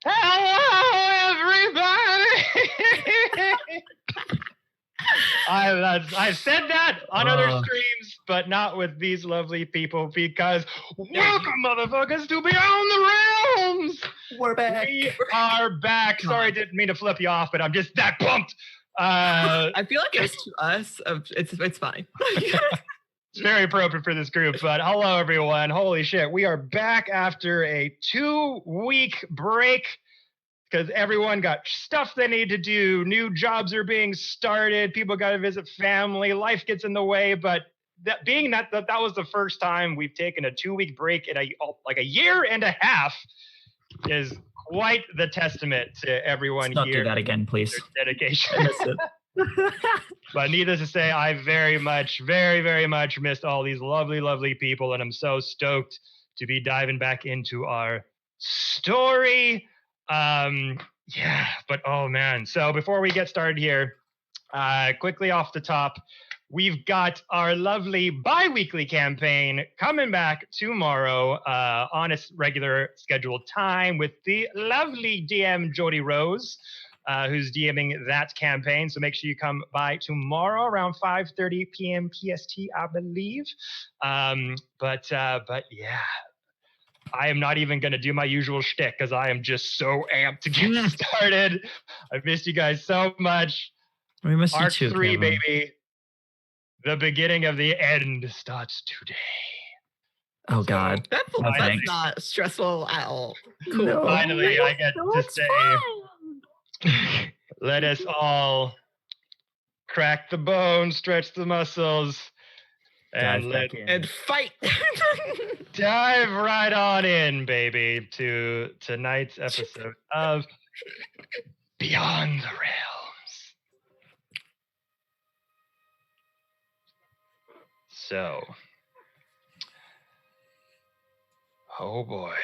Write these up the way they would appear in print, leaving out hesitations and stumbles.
Hello, everybody! I've said that on other streams, but not with these lovely people because welcome, motherfuckers, to Beyond the Realms! We're back. We are back. Sorry, I didn't mean to flip you off, but I'm just that pumped. I feel like it was to us. It's fine. It's very appropriate for this group, but hello, everyone. Holy shit. We are back after a 2-week break because everyone got stuff they need to do. New jobs are being started. People got to visit family. Life gets in the way, but that was the first time we've taken a 2-week break in a year and a half is quite the testament to everyone Let's not here. do that again, please. Their dedication. But needless to say, I very, very much missed all these lovely, lovely people, and I'm so stoked to be diving back into our story. But oh man. So before we get started here, quickly off the top, we've got our lovely bi-weekly campaign coming back tomorrow on a regular scheduled time with the lovely DM Jody Rose, who's DMing that campaign. So make sure you come by tomorrow around 5:30 p.m. PST, I believe. But yeah. I am not even going to do my usual shtick because I am just so amped to get started. I've missed you guys so much. We missed Arc you too, 3, Kevin. baby. The beginning of the end starts today. Oh, God. That's not stressful at all. Cool. No. Finally, I get to say, let us all crack the bones, stretch the muscles, and fight. Dive right on in, baby, to tonight's episode of Beyond the Realms. So, oh boy.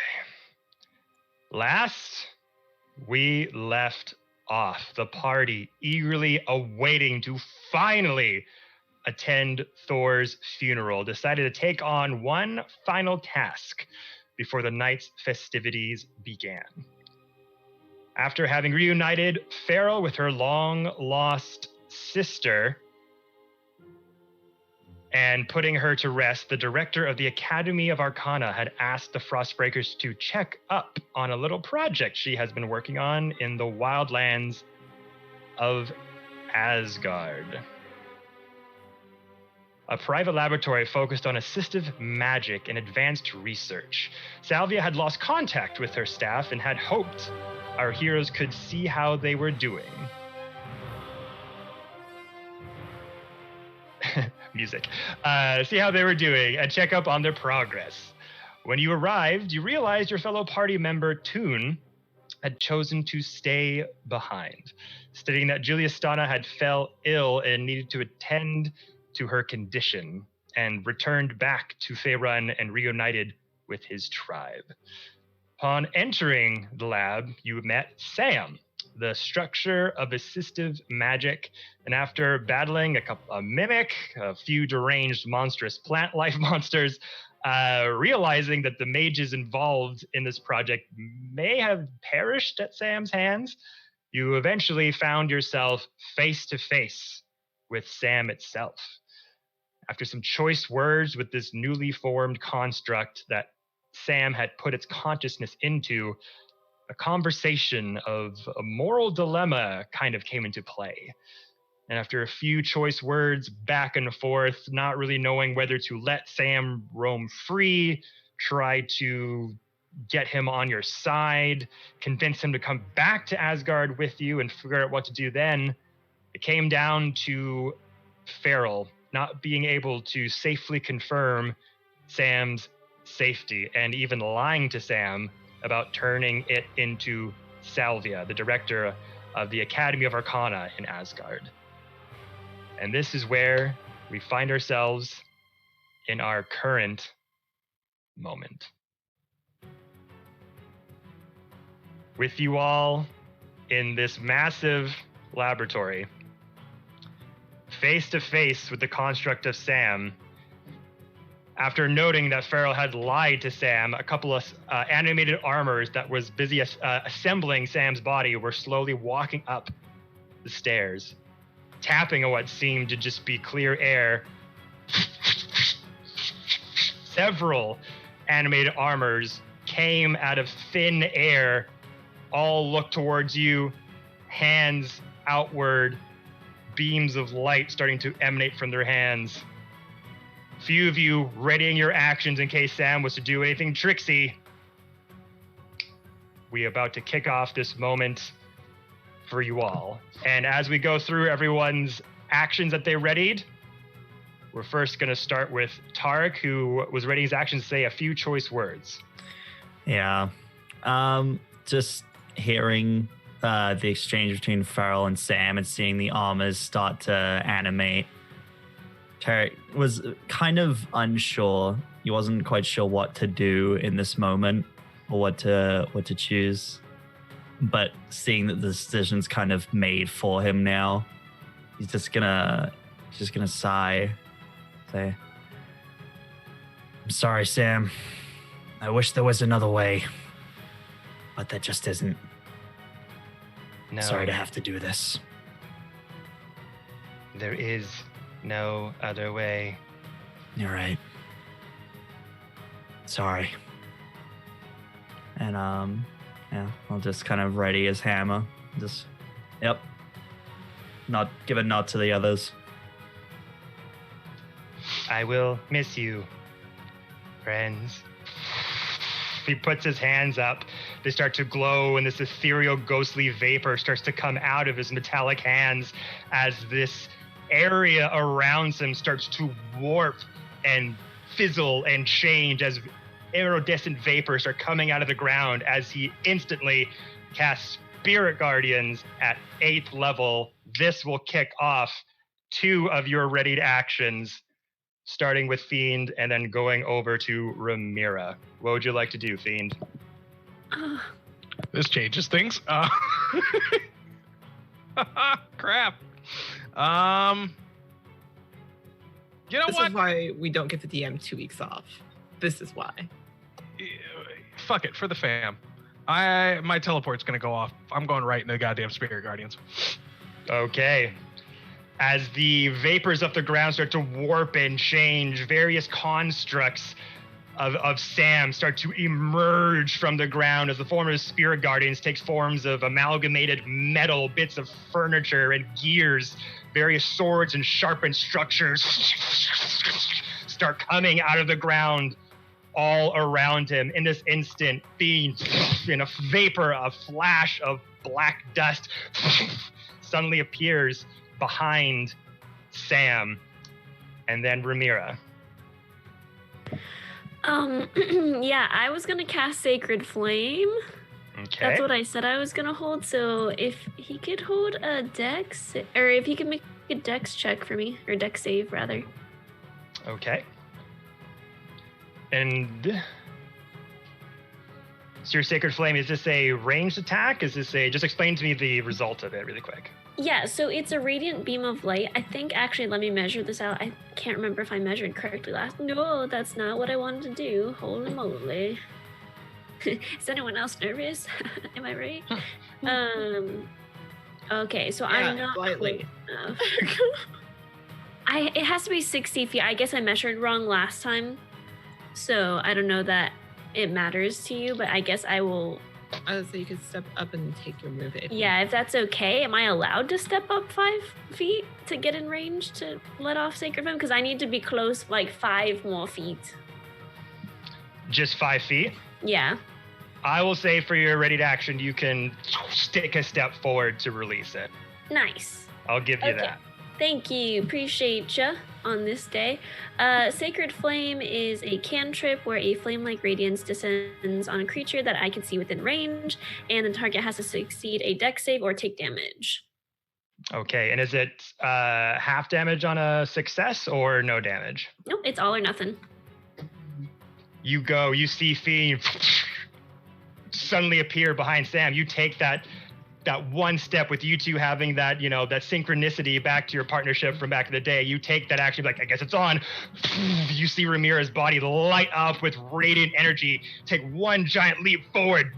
Last we left off, the party eagerly awaiting to finally attend Thor's funeral, decided to take on one final task before the night's festivities began. After having reunited Farrell with her long-lost sister and putting her to rest, the director of the Academy of Arcana had asked the Frostbreakers to check up on a little project she has been working on in the wildlands of Asgard. A private laboratory focused on assistive magic and advanced research. Salvia had lost contact with her staff and had hoped our heroes could see how they were doing. Music. See how they were doing and check up on their progress. When you arrived, you realized your fellow party member, Toon, had chosen to stay behind, stating that Julia Stana had fell ill and needed to attend to her condition and returned back to Faerun and reunited with his tribe. Upon entering the lab, you met Sam, the structure of assistive magic, and after battling a mimic, a few deranged monstrous plant life monsters, realizing that the mages involved in this project may have perished at Sam's hands, you eventually found yourself face to face with Sam itself. After some choice words with this newly formed construct that Sam had put its consciousness into, a conversation of a moral dilemma kind of came into play. And after a few choice words back and forth, not really knowing whether to let Sam roam free, try to get him on your side, convince him to come back to Asgard with you and figure out what to do then, it came down to Farrell not being able to safely confirm Sam's safety and even lying to Sam about turning it into Salvia, the director of the Academy of Arcana in Asgard. And this is where we find ourselves in our current moment. With you all in this massive laboratory, face to face with the construct of Sam, After noting that Farrell had lied to Sam, a couple of animated armors that was busy assembling Sam's body were slowly walking up the stairs, tapping on what seemed to just be clear air. Several animated armors came out of thin air, all looked towards you, hands outward, beams of light starting to emanate from their hands. Few of you readying your actions in case Sam was to do anything tricksy. We are about to kick off this moment for you all. And as we go through everyone's actions that they readied, we're first going to start with Tarek, who was readying his actions to say a few choice words. Yeah. Just hearing the exchange between Farrell and Sam and seeing the armors start to animate. Tarek was kind of unsure. He wasn't quite sure what to do in this moment or what to choose. But seeing that the decision's kind of made for him now, he's just gonna sigh, say, "I'm sorry, Sam. I wish there was another way, but there just isn't. No. Sorry to have to do this." There is no other way. You're right. Sorry. And yeah, I'll just kind of ready his hammer. Just, yep. Not give a nod to the others. I will miss you, friends. He puts his hands up. They start to glow, and this ethereal, ghostly vapor starts to come out of his metallic hands as this area around him starts to warp and fizzle and change as iridescent vapors are coming out of the ground as he instantly casts Spirit Guardians at 8th level. This will kick off 2 of your readied actions, starting with Fiend and then going over to Ramira. What would you like to do, Fiend? This changes things. Crap. You know This what? is why we don't get the DM 2 weeks off. This is why. Fuck it, for the fam. My teleport's gonna go off. I'm going right into the goddamn Spirit Guardians. Okay. As the vapors of the ground start to warp and change, various constructs of Sam start to emerge from the ground as the form of Spirit Guardians takes forms of amalgamated metal, bits of furniture and gears. Various swords and sharpened structures start coming out of the ground all around him. In this instant, Fiend, in a vapor, a flash of black dust, suddenly appears behind Sam, and then Ramira. Yeah, I was gonna cast Sacred Flame. Okay. That's what I said I was gonna hold. So if he could hold a dex, or if he could make a dex check for me, or dex save rather. Okay. And so your Sacred Flame, is this a ranged attack? Is this just explain to me the result of it really quick. Yeah, so it's a radiant beam of light. I think, actually, let me measure this out. I can't remember if I measured correctly last. No, that's not what I wanted to do. Holy moly. Is anyone else nervous? Am I right? Okay, so I'm not slightly. close enough. It has to be 60 feet. I guess I measured wrong last time. So I don't know that it matters to you, but I guess I will. So you could step up and take your move. Yeah, if that's okay. Am I allowed to step up 5 feet to get in range to let off Sacred Flame? Because I need to be close, like 5 more feet. Just 5 feet? Yeah. I will say for your ready to action, you can stick a step forward to release it. Nice. I'll give you that. Thank you. Appreciate ya on this day. Sacred Flame is a cantrip where a flame-like radiance descends on a creature that I can see within range, and the target has to succeed a dex save or take damage. Okay, and is it half damage on a success or no damage? Nope, it's all or nothing. You see Fiend suddenly appear behind Sam. You take that that one step with you two having that, that synchronicity back to your partnership from back in the day. You take that action, like, I guess it's on. You see Ramira's body light up with radiant energy. Take one giant leap forward.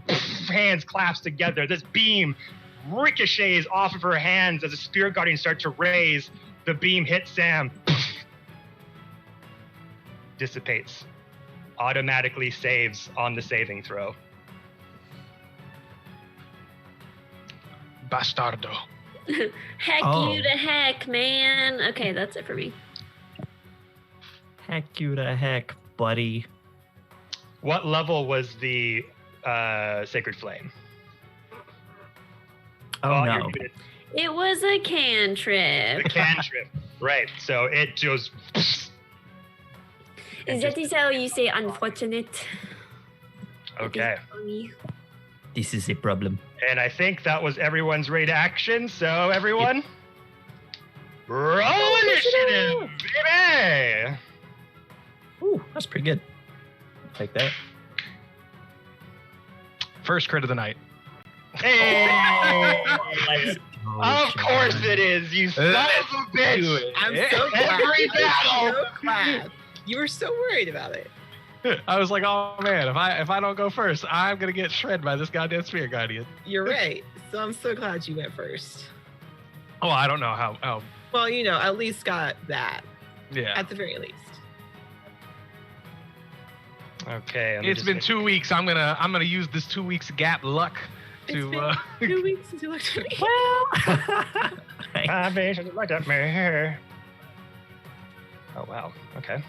Hands clasp together. This beam ricochets off of her hands as the Spirit Guardians start to raise. The beam hits Sam. Dissipates. Automatically saves on the saving throw. Bastardo. Heck you to heck, man. Okay, that's it for me. Heck you to heck, buddy. What level was the Sacred Flame? Oh, no. It was a cantrip. The cantrip. Right. So it just... That is how you say unfortunate. Okay. This is a problem. And I think that was everyone's raid action. So everyone, roll initiative, baby! Ooh, that's pretty good. I'll take that. First crit of the night. Hey! Let's go, Of course it is, you son of a bitch! I'm so glad. Every battle! So glad. You were so worried about it. I was like, oh man, if I don't go first, I'm gonna get shredded by this goddamn Spirit Guardian. You're right. So I'm so glad you went first. Oh, I don't know how. Well, at least got that. Yeah. At the very least. Okay. It's been 2 weeks. I'm gonna use this 2 weeks gap luck to. It's been 2 weeks since you looked at me. My vision looked at me. Oh wow. Okay.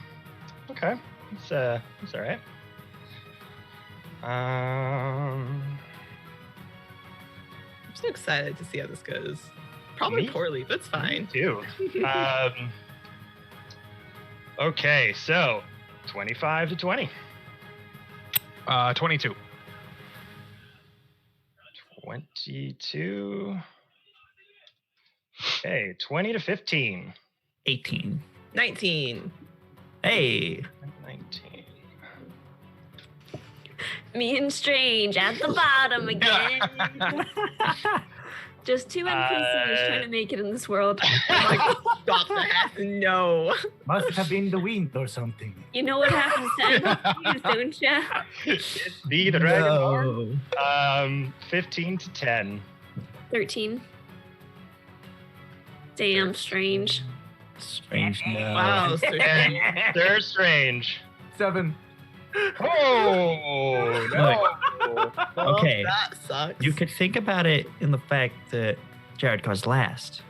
It's all right. I'm so excited to see how this goes. Probably Me? poorly, but it's fine. Me too. Okay, so 25 to 20. 22. 22. Okay, 20 to 15. 18. 19. Hey. 19. Me and Strange at the bottom again. Just two NPCs trying to make it in this world. Stop that. No. Must have been the wind or something. You know what happens to NPCs, don't you? Be the Dragonborn. 15 to 10. 13. Damn, Strange. Strange. No. Wow. So And they're strange. 7. Oh, no. Okay. That sucks. You could think about it in the fact that Jared goes last.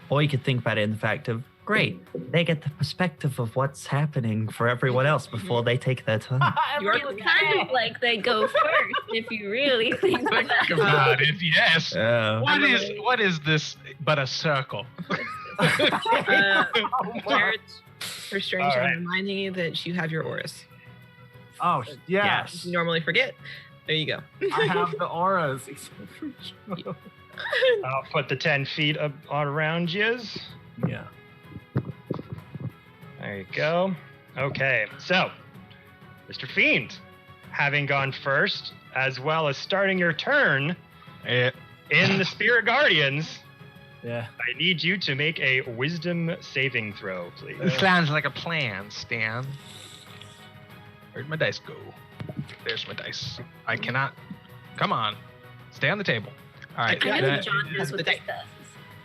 Or you could think about it in the fact of, great, they get the perspective of what's happening for everyone else before they take their turn. It's kind of like they go first if you really think about Think about it, yes. Yeah. What is this but a circle? Jared, for Strange, All right. I'm reminding you that you have your auras. Oh, yeah. Yes. You normally forget. There you go. I have the auras. I'll put the 10 feet up around you. Yeah. There you go. Okay, so, Mr. Fiend, having gone first, as well as starting your turn Eh, in the Spirit Guardians, Yeah. I need you to make a Wisdom saving throw, please. This sounds like a plan, Stan. Where'd my dice go? There's my dice. I cannot. Come on. Stay on the table. All right. I know that- John knows what the this does.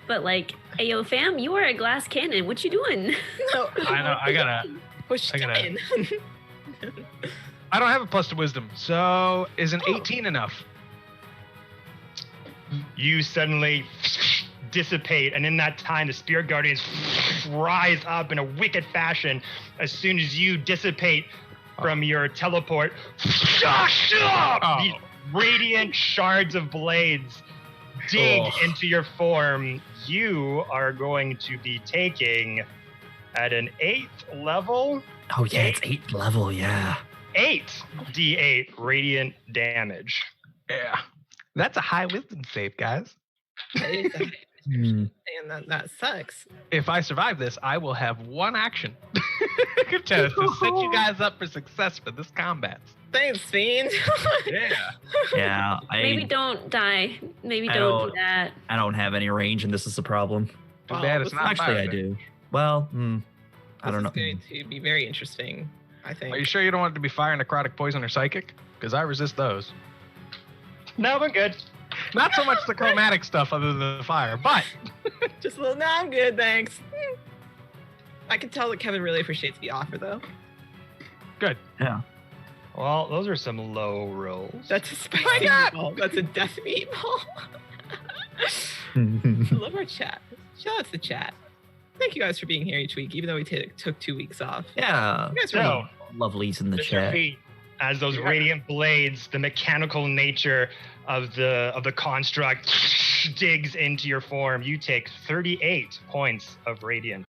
But like, hey yo fam, you are a glass cannon. What you doing? No. I know. I gotta. Push I gotta- in. I don't have a plus to wisdom, so is an 18 enough? You suddenly dissipate, and in that time, the Spirit Guardians rise up in a wicked fashion as soon as you dissipate from your teleport. These radiant shards of blades dig into your form. You are going to be taking, at an 8th level, Oh, yeah, it's 8th level, yeah. 8d8 radiant damage. Yeah. That's a high wisdom save, guys. Hmm. And that sucks. If I survive this, I will have one action to set you guys up for success for this combat. Thanks, Fiend. Yeah. Yeah, Maybe don't die. Maybe I don't do don't- that. I don't have any range, and this is the problem. Too bad it's not Actually, I fire. do. Well, I don't know. This is going to be very interesting, I think. Are you sure you don't want it to be fire, necrotic, poison, or psychic? Because I resist those. No, I'm good. Not so much the chromatic stuff other than the fire, but Just a little, no, I'm good, thanks. I can tell that Kevin really appreciates the offer, though. good. Yeah. Well, those are some low rolls. That's a spicy my God. meatball. That's a death meatball. I love our chat. Shout out to the chat. Thank you guys for being here each week, even though we took 2 weeks off. Yeah. You guys were So, Lovelies in the Mr. chat. Feet, as those radiant blades, the mechanical nature of the construct digs into your form, you take 38 points of radiant.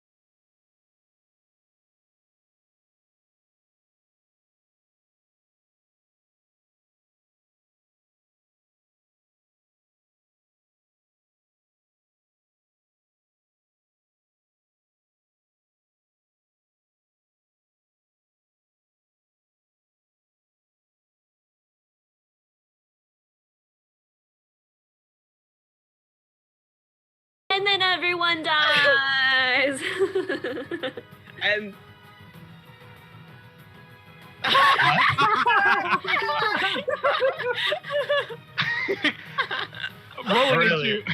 And then everyone dies. And Rolling Brilliant.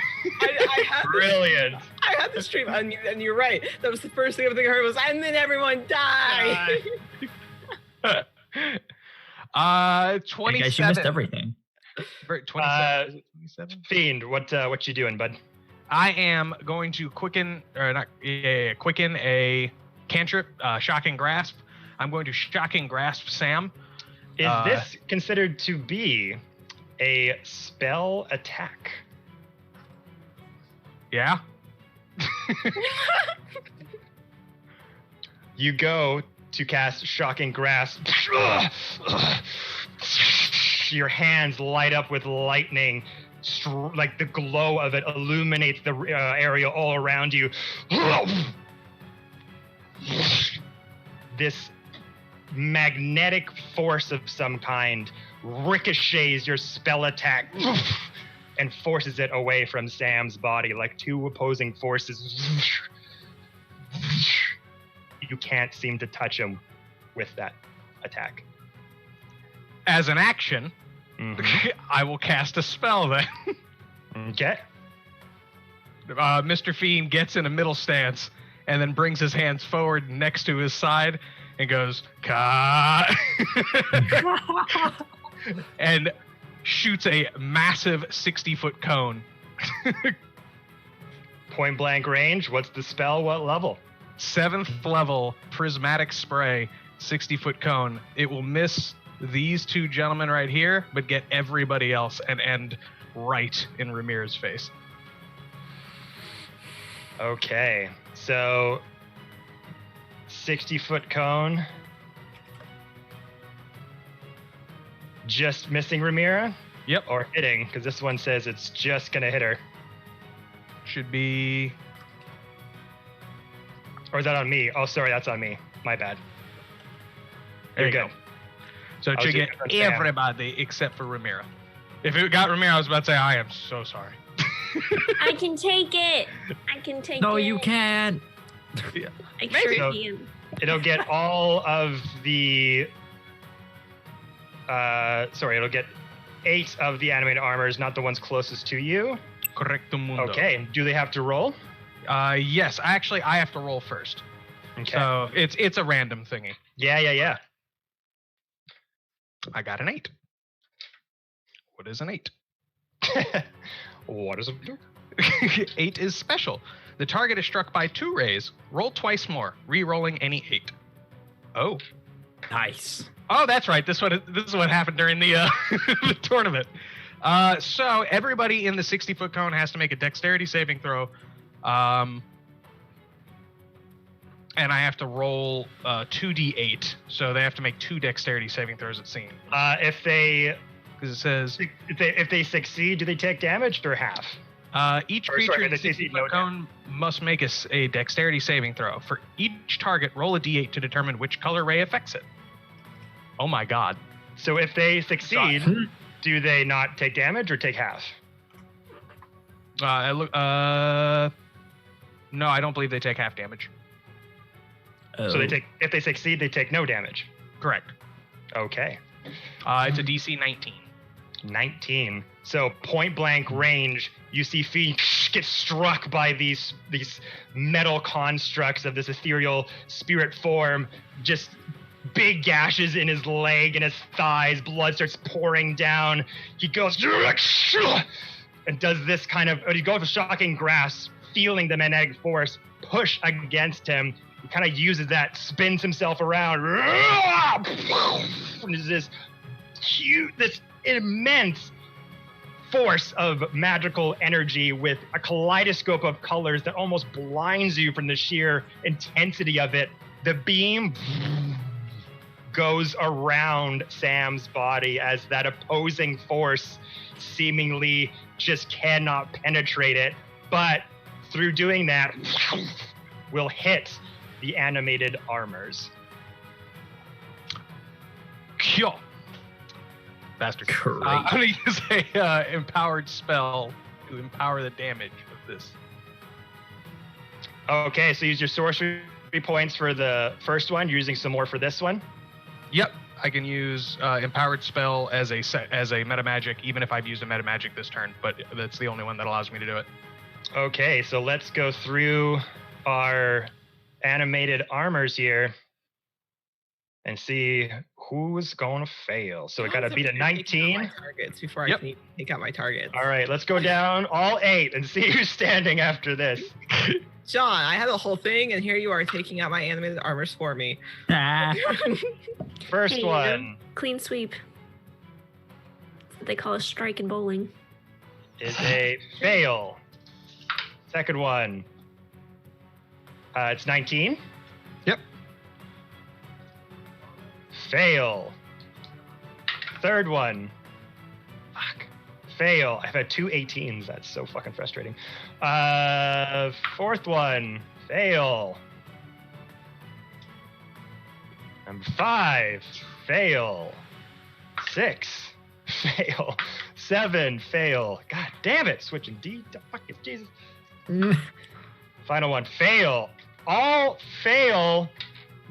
Brilliant. I had the stream unmuted, and you're right. That was the first thing I heard was, and then everyone died. into 27. I guess you missed everything. 27. Is it 27? Fiend, what you doing, bud? I am going to quicken a cantrip, Shocking Grasp. I'm going to Shocking Grasp Sam. Is this considered to be a spell attack? Yeah. You go to cast Shocking Grasp. Your hands light up with lightning. Like the glow of it illuminates the area all around you. This magnetic force of some kind ricochets your spell attack and forces it away from Sam's body like two opposing forces. You can't seem to touch him with that attack. As an action, Mhm. I will cast a spell then. Okay. Mr. Fiend gets in a middle stance and then brings his hands forward next to his side and goes, Ka, and shoots a massive 60-foot cone. Point blank range. What's the spell? What level? 7th level prismatic spray, 60-foot cone. It will miss these two gentlemen right here, but get everybody else and end right in Ramir's face. Okay. So 60-foot cone. Just missing Ramira? Yep. Or hitting, because this one says it's just gonna hit her. Should be... Or is that on me? Oh, sorry, that's on me. My bad. There You're you good. go. So it I was should doing get it for Sam. everybody except for Ramira. If it got Ramira, I was about to say, I am so sorry. I can take it. I can take it. No, you can't. I Maybe. sure can. It'll get all of the. It'll get 8 of the animated armors, not the ones closest to you. Correcto mundo. Okay. Do they have to roll? Yes, actually, I have to roll first. Okay. So it's a random thingy. Yeah. I got an 8. What is an 8? What is it do? 8 is special. The target is struck by 2 rays. Roll twice more, re-rolling any 8. Oh. Nice. Oh, that's right. This is what happened during the the tournament. So everybody in the 60-foot cone has to make a dexterity saving throw. And I have to roll 2d8. So they have to make 2 dexterity saving throws, it seems. If they Because it says if they succeed, do they take damage or half? Each Or, creature sorry, in the the DC 60-foot cone must make a dexterity saving throw. For each target, roll a d8 to determine which color ray affects it. Oh my god. So if they succeed, do they not take damage or take half? No, I don't believe they take half damage. So they take, if they succeed, they take no damage. Correct. Okay. It's a DC 19. 19. So point blank range, you see Fee get struck by these metal constructs of this ethereal spirit form, just big gashes in his leg and his thighs, blood starts pouring down. He goes and does this kind of, he goes with shocking grasp, feeling the magnetic force push against him. He kind of uses that, spins himself around, and there's this huge, this immense force of magical energy with a kaleidoscope of colors that almost blinds you from the sheer intensity of it. The beam goes around Sam's body as that opposing force seemingly just cannot penetrate it, but through doing that will hit the animated armors. Kyo. Bastard. Great. I'm going to use a empowered spell to empower the damage of this. Okay, so use your sorcery points for the first one. You're using some more for this one. Yep, I can use empowered spell as a meta magic, even if I've used a meta magic this turn. But that's the only one that allows me to do it. Okay, so let's go through our animated armors here and see who's going to fail. So we got to beat a 19. Targets before Yep. I can take out my targets. All right, let's go down all 8 and see who's standing after this. John, I had the whole thing, and here you are taking out my animated armors for me. First Hey, one Clean sweep. That's what they call a strike in bowling. is a fail. Second one, it's 19. Yep. Fail. Third one. Fuck. Fail. I've had 2 18s. That's so fucking frustrating. Fourth one. Fail. Number 5. Fail. 6. Fail. 7. Fail. God damn it. Switching D to fucking Jesus. Final one. Fail. All fail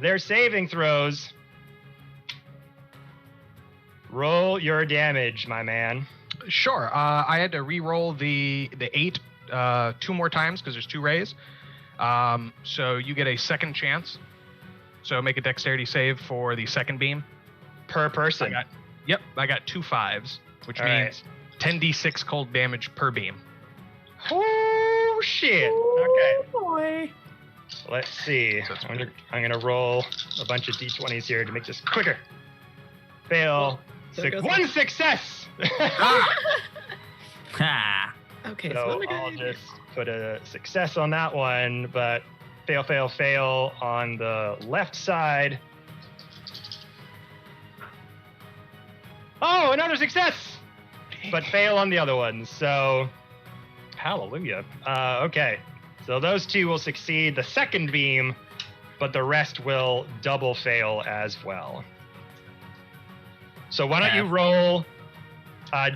their saving throws. Roll your damage, my man. Sure. I had to re-roll the 8 2 more times because there's 2 rays. So you get a second chance. So make a dexterity save for the second beam. Per person. I got 2 5s, which All means 10d6 cold damage per beam. Oh shit. Okay. Boy. Let's see. I'm gonna roll a bunch of d20s here to make this quicker. Fail. There goes One success. Ha. Okay, so So what am I I'll gonna do? just put a success on that one, but fail, fail, fail on the left side. Oh, another success! But fail on the other ones. So, hallelujah. Okay, so those 2 will succeed the second beam, but the rest will double fail as well. So why don't you roll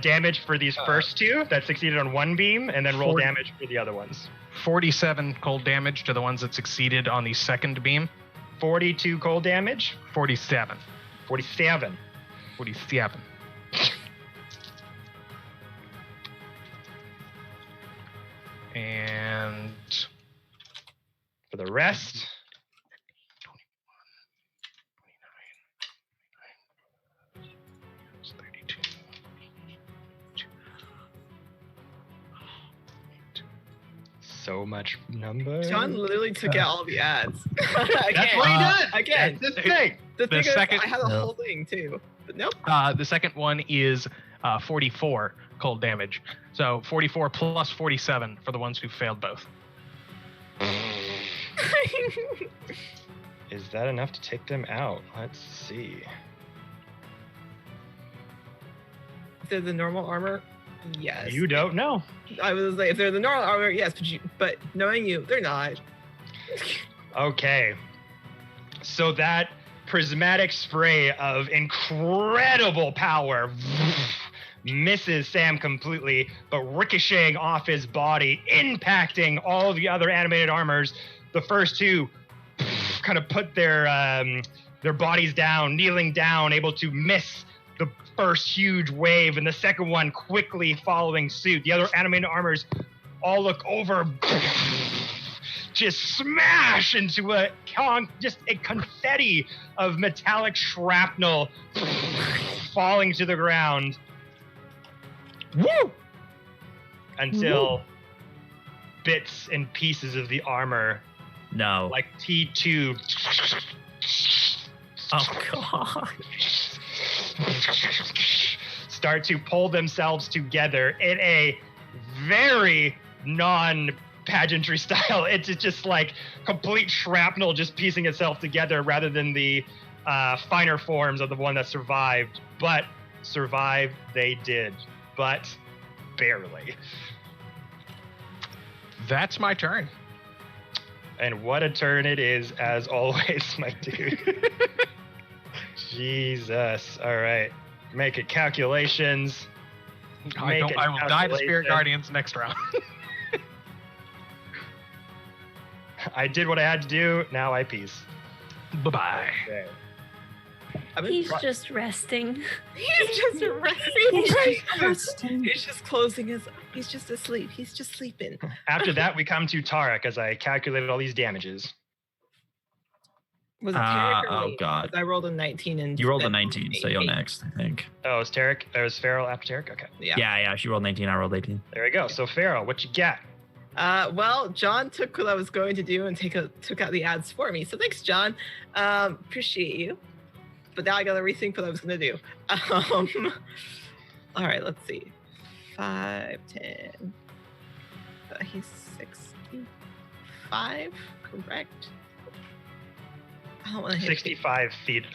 damage for these first 2 that succeeded on one beam, and then roll 40. damage for the other ones. 47 cold damage to the ones that succeeded on the second beam. 42 cold damage. 47. 47. 47. And For the rest, 32. so much number. John literally took out all the ads. That's what he does. Again, That's the thing. the thing is, second- I had the No. whole thing too. But nope. The second one is 44 cold damage. So 44 plus 47 for the ones who failed both. Is that enough to take them out? Let's see. Did the normal armor Yes. You don't know. I was like, if they're the normal armor, yes, but knowing you, they're not. Okay. So that prismatic spray of incredible power misses Sam completely, but ricocheting off his body, impacting all the other animated armors. The first two kind of put their bodies down, kneeling down, able to miss the first huge wave, and the second one quickly following suit. The other animated armors all look over, just smash into a confetti of metallic shrapnel falling to the ground. Woo! Until bits and pieces of the armor, No. like T2, Oh god. start to pull themselves together in a very non-pageantry style. It's just like complete shrapnel just piecing itself together rather than the finer forms of the one that survived. But survive they did, but barely. That's my turn. And what a turn it is, as always, my dude. Jesus. All right. Making calculations. I will die to Spirit Guardians next round. I did what I had to do. Now I peace. Bye-bye. Okay. He's just resting. He's just resting. He's just closing his. He's just asleep. He's just sleeping. After that, we come to Tarek as I calculated all these damages. Was it Tarek or oh me? god. 'Cause I rolled a 19 and You rolled a 19, so you're next, I think. Oh, it's Tarek. It was Farrell after Tarek? Okay. Yeah. She rolled 19, I rolled 18. There we go. So, Farrell, what you got? Well, John took what I was going to do and took out the ads for me. So thanks, John. Appreciate you. But now I gotta rethink what I was gonna do. All right, let's see. 5, 10. He's 65, correct? I don't want to hit 65 feet.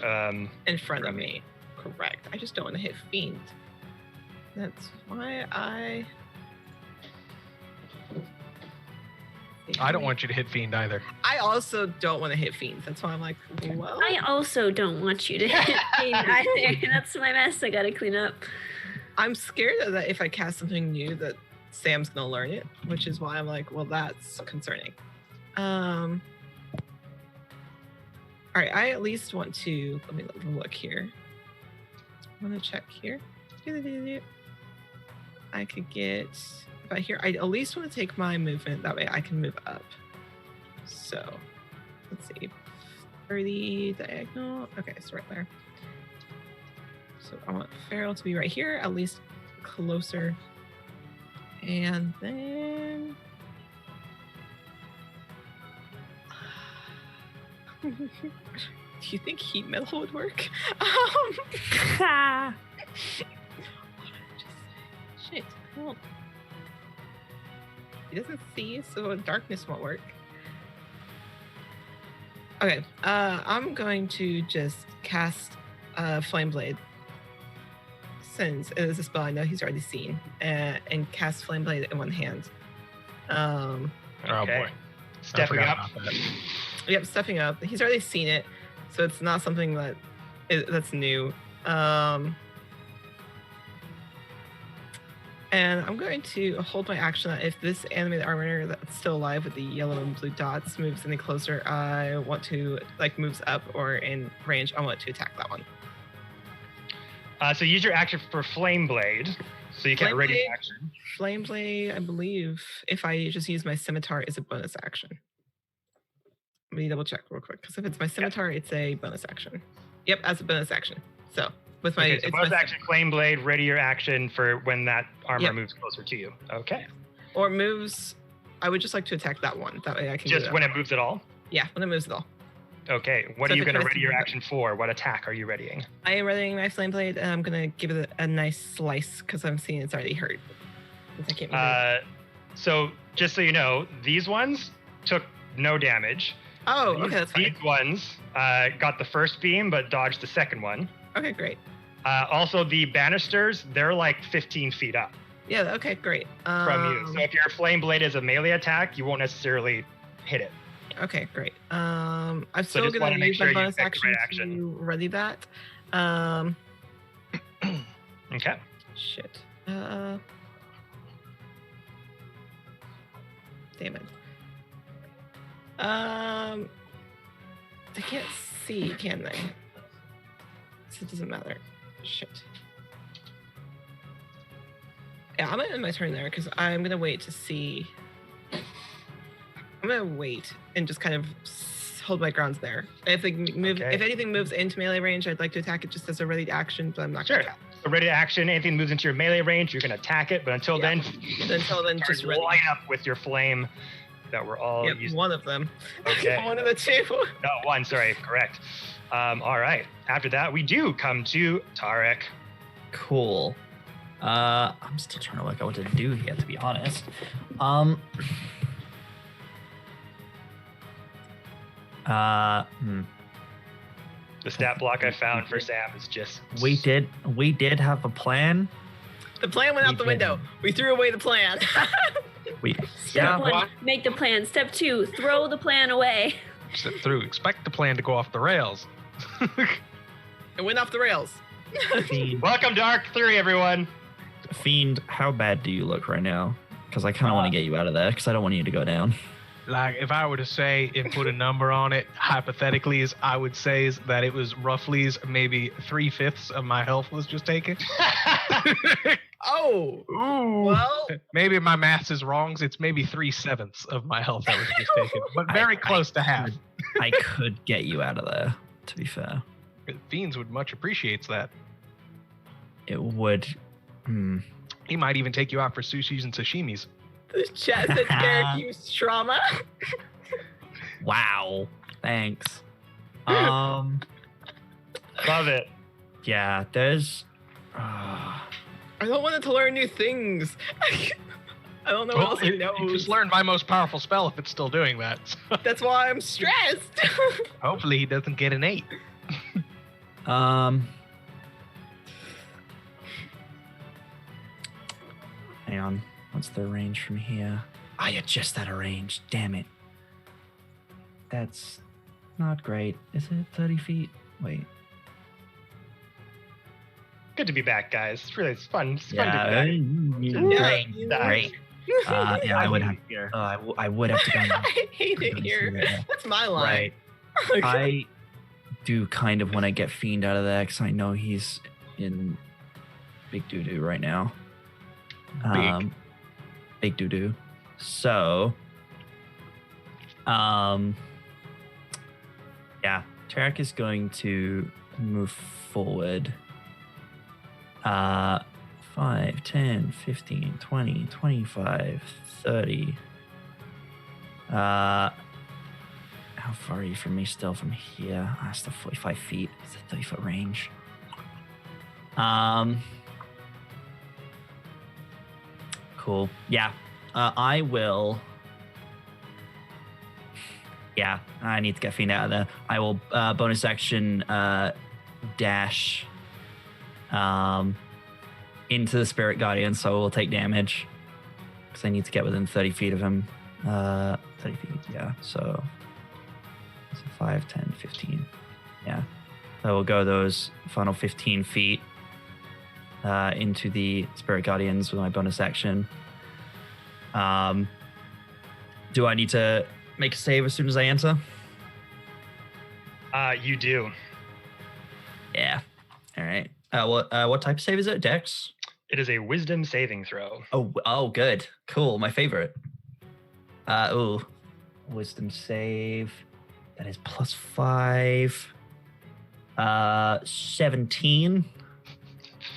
in front of me. Correct. I just don't want to hit Fiend. That's why I don't want you to hit Fiend either. I also don't want to hit Fiends. That's why I'm like, well. I also don't want you to hit me either. That's my mess I gotta clean up. I'm scared that if I cast something new that Sam's gonna learn it, which is why I'm like, well, that's concerning. All right, I at least want to, let me look here. I want to check here. I could get, if I hear, I at least want to take my movement, that way I can move up. So, let's see, 30 diagonal, okay, it's right there. So I want Farrell to be right here, at least closer. And then... Do you think heat metal would work? Shit. Well, he doesn't see, so darkness won't work. Okay, I'm going to just cast Flame Blade, since it is a spell I know he's already seen, and cast Flame Blade in one hand. Oh boy. Stepping up. Yep, stepping up. He's already seen it, so it's not something that's new. And I'm going to hold my action that if this animated armor that's still alive with the yellow and blue dots moves any closer, I want to, moves up or in range, I want to attack that one. So use your action for Flame Blade, so you can ready action. Flame Blade, I believe, if I just use my scimitar, is a bonus action. Let me double check real quick, because if it's my scimitar, it's a bonus action. Yep, as a bonus action. So with my bonus action, Flame Blade, ready your action for when that armor moves closer to you. Okay. Or moves. I would just like to attack that one. That way I can. Just when it moves at all. Yeah, when it moves at all. Okay. What are you going to ready your action for? What attack are you readying? I am readying my Flame Blade, and I'm going to give it a nice slice because I'm seeing it's already hurt. I can't move so just so you know, these ones took no damage. Oh, okay, that's fine. These ones got the first beam, but dodged the second one. Okay, great. Also, the banisters, they're like 15 feet up. Yeah. Okay. Great. from you. So if your flame blade is a melee attack, you won't necessarily hit it. Okay. Great. I'm So still just wanna gonna make use sure my you bonus pick the right action action. to ready that. Okay. Shit. Damn it. They can't see, can they? So it doesn't matter. Shit. Yeah, I'm gonna end my turn there because I'm gonna wait to see. I'm gonna wait and just kind of hold my grounds there. If they move, Okay. if anything moves into melee range, I'd like to attack it just as a ready action, but I'm not gonna Sure. attack. So ready to action, anything that moves into your melee range, you're going to attack it. But until Yeah. then, Until then, start just ready. light up with your flame that we're all Yep, used one of them. Okay. One of the two. No, one, sorry, correct. All right. After that, we do come to Tarek. Cool. I'm still trying to work out what to do here, to be honest. The stat block I found for Sam is just. We did have a plan. The plan went out the window. We threw away the plan. Step one, what? make the plan. Step 2, throw the plan away. Step through. Expect the plan to go off the rails. It went off the rails. Fiend, Welcome to Arc 3, everyone. Fiend, how bad do you look right now? Because I kind of want to get you out of there, because I don't want you to go down. Like, if I were to say and put a number on it, hypothetically, I would say that it was roughly maybe 3/5 of my health was just taken. Oh. Ooh. Well, Maybe my math is wrong. It's maybe 3/7 of my health that was just taken, but very close to half. I could get you out of there, to be fair. Fiends would much appreciates that. It would. He might even take you out for sushis and sashimis. the chat said Derek used trauma. Wow. Thanks. Love it. Yeah, there's. I don't want it to learn new things. I don't know what else he You knows. just learned my most powerful spell if it's still doing that. So That's why I'm stressed. hopefully he doesn't get an 8. Hang on. What's the range from here? You're just out of range. Damn it. That's not great. Is it 30 feet? Wait. Good to be back, guys. It's fun. It's fun to Yeah, be back. great. Yeah. Great. Yeah, I would have. Here. I would have to go. Now. I hate it here. That's my line. Right. I do kind of want to get Fiend out of there because I know he's in big doo-doo right now. Big doo-doo. So, yeah, Tarek is going to move forward. 5, 10, 15, 20, 25, 30. How far are you from me still from here? That's the 45 feet. It's a 30-foot range. Cool. Yeah. I will. Yeah, I need to get Fiend out of there. I will bonus action dash into the Spirit Guardian, so we'll take damage because I need to get within 30 feet of him. 30 feet, yeah. So 5, 10, 15. Yeah. So we'll go those final 15 feet into the Spirit Guardians with my bonus action. Do I need to make a save as soon as I enter? You do. Yeah. All right. What type of save is it? Dex? It is a wisdom saving throw. Oh, good. Cool. My favorite. Wisdom save. That is +5. 17.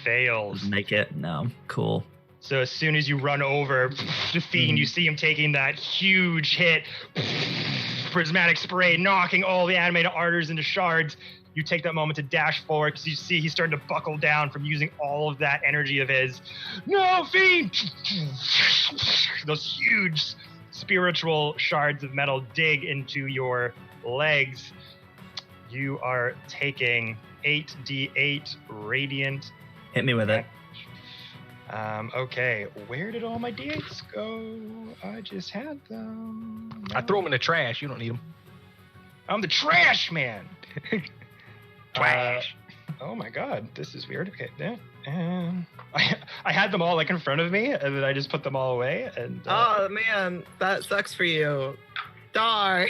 Fails. Make it. No. Cool. So as soon as you run over the Fiend, you see him taking that huge hit. Prismatic spray knocking all the animated arters into shards. You take that moment to dash forward because you see he's starting to buckle down from using all of that energy of his. No, Fiend! Those huge spiritual shards of metal dig into your legs. You are taking 8d8 radiant. Hit me with it. Okay, where did all my d8s go? I just had them. I threw them in the trash. You don't need them. I'm the trash man. Trash. Oh my god, this is weird. Okay, I had them all like in front of me, and then I just put them all away. And Oh man, that sucks for you. Darn.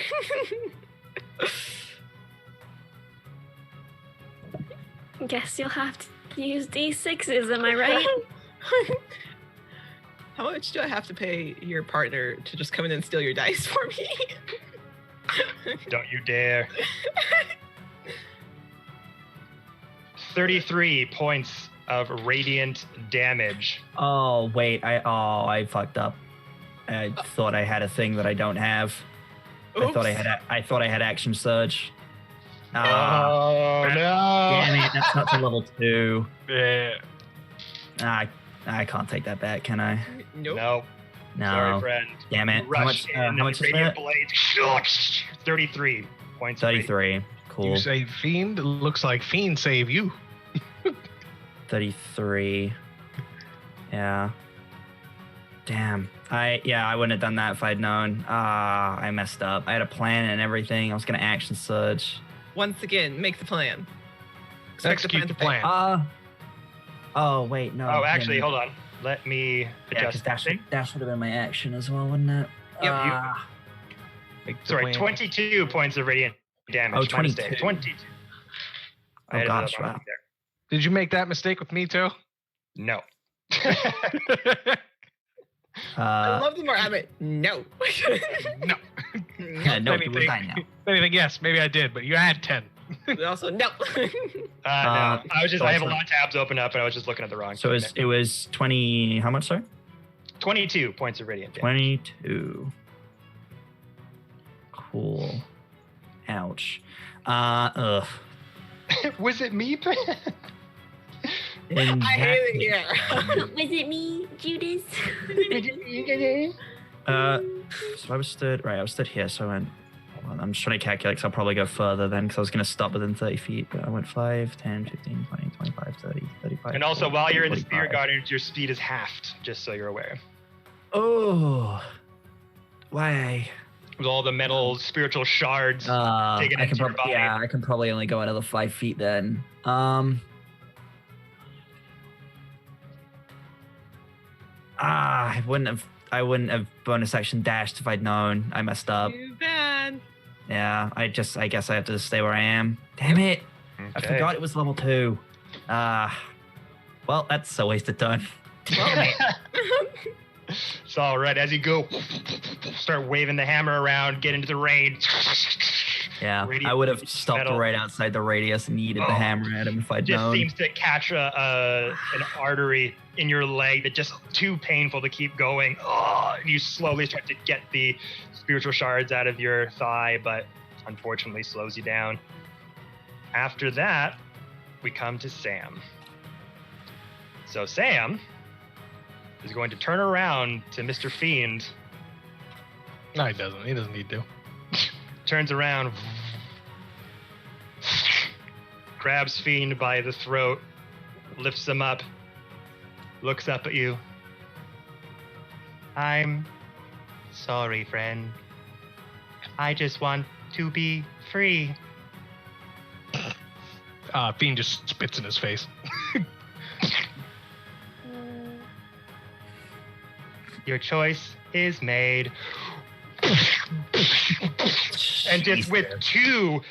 Guess you'll have to use D6s, am I right? How much do I have to pay your partner to just come in and steal your dice for me? don't you dare. 33 points of radiant damage. Oh wait, I fucked up. I thought I had a thing that I don't have. I thought I had action surge. Oh no! Damn it, that's not to level 2. Yeah. I can't take that back, can I? Nope. No. Sorry, friend. Damn it. Rush How much is radiant that? blades. 33 points. of radiant. 33. Cool. You say fiend? Looks like fiend save you. 33. Yeah. Damn. I wouldn't have done that if I'd known. I messed up. I had a plan and everything. I was gonna action surge. Once again, make the plan. Execute the plan. Oh wait, no. Oh, actually, hold on. Let me Yeah, adjust because that. that should have been my action as well, wouldn't it? Yep. Make the Sorry, plan. 22 points of radiant damage. Oh, My mistake. 22. 22. I Oh added gosh, it up on wow. there. Did you make that mistake with me too? No. I love the more I'm like, no. No. Yeah, no, it was Anything. 9 now. Anything? Yes, maybe I did, but you had 10. Also, no. No. I have a so- lot of tabs open up, and I was just looking at the wrong. So it was 20. How much, sorry? 22 points of radiant damage. 22. Cool. Ouch. Ugh. Was it me, Brent? In I hate it here. Was it me, Judas? So I was stood here, so I went. Hold on, I'm just trying to calculate, because I'll probably go further then, because I was going to stop within 30 feet, but I went 5, 10, 15, 20, 25, 30, 35. And also, 40, while you're in the 45. Spirit Gardens, your speed is halved, just so you're aware. Oh. Why? With all the metal spiritual shards digging into your body. Yeah, I can probably only go another 5 feet then. I wouldn't have bonus action dashed if I'd known. I messed up. Too bad. Yeah, I guess I have to stay where I am. Damn it. I Okay. forgot it was level 2. Well, that's a wasted turn. It's all right. As you go, start waving the hammer around, get into the rain. Yeah, Radiant I would have stopped metal. right outside the radius and yeeted the Oh. hammer at him if I'd Just known. seems to catch an artery in your leg that just too painful to keep going. Oh, and you slowly start to get the spiritual shards out of your thigh, but unfortunately slows you down. After that, we come to Sam. So Sam is going to turn around to Mr. Fiend, No, he doesn't. He doesn't need to. turns around, grabs Fiend by the throat, lifts him up, looks up at you. I'm sorry, friend. I just want to be free. Fiend just spits in his face. Your choice is made. And just with 2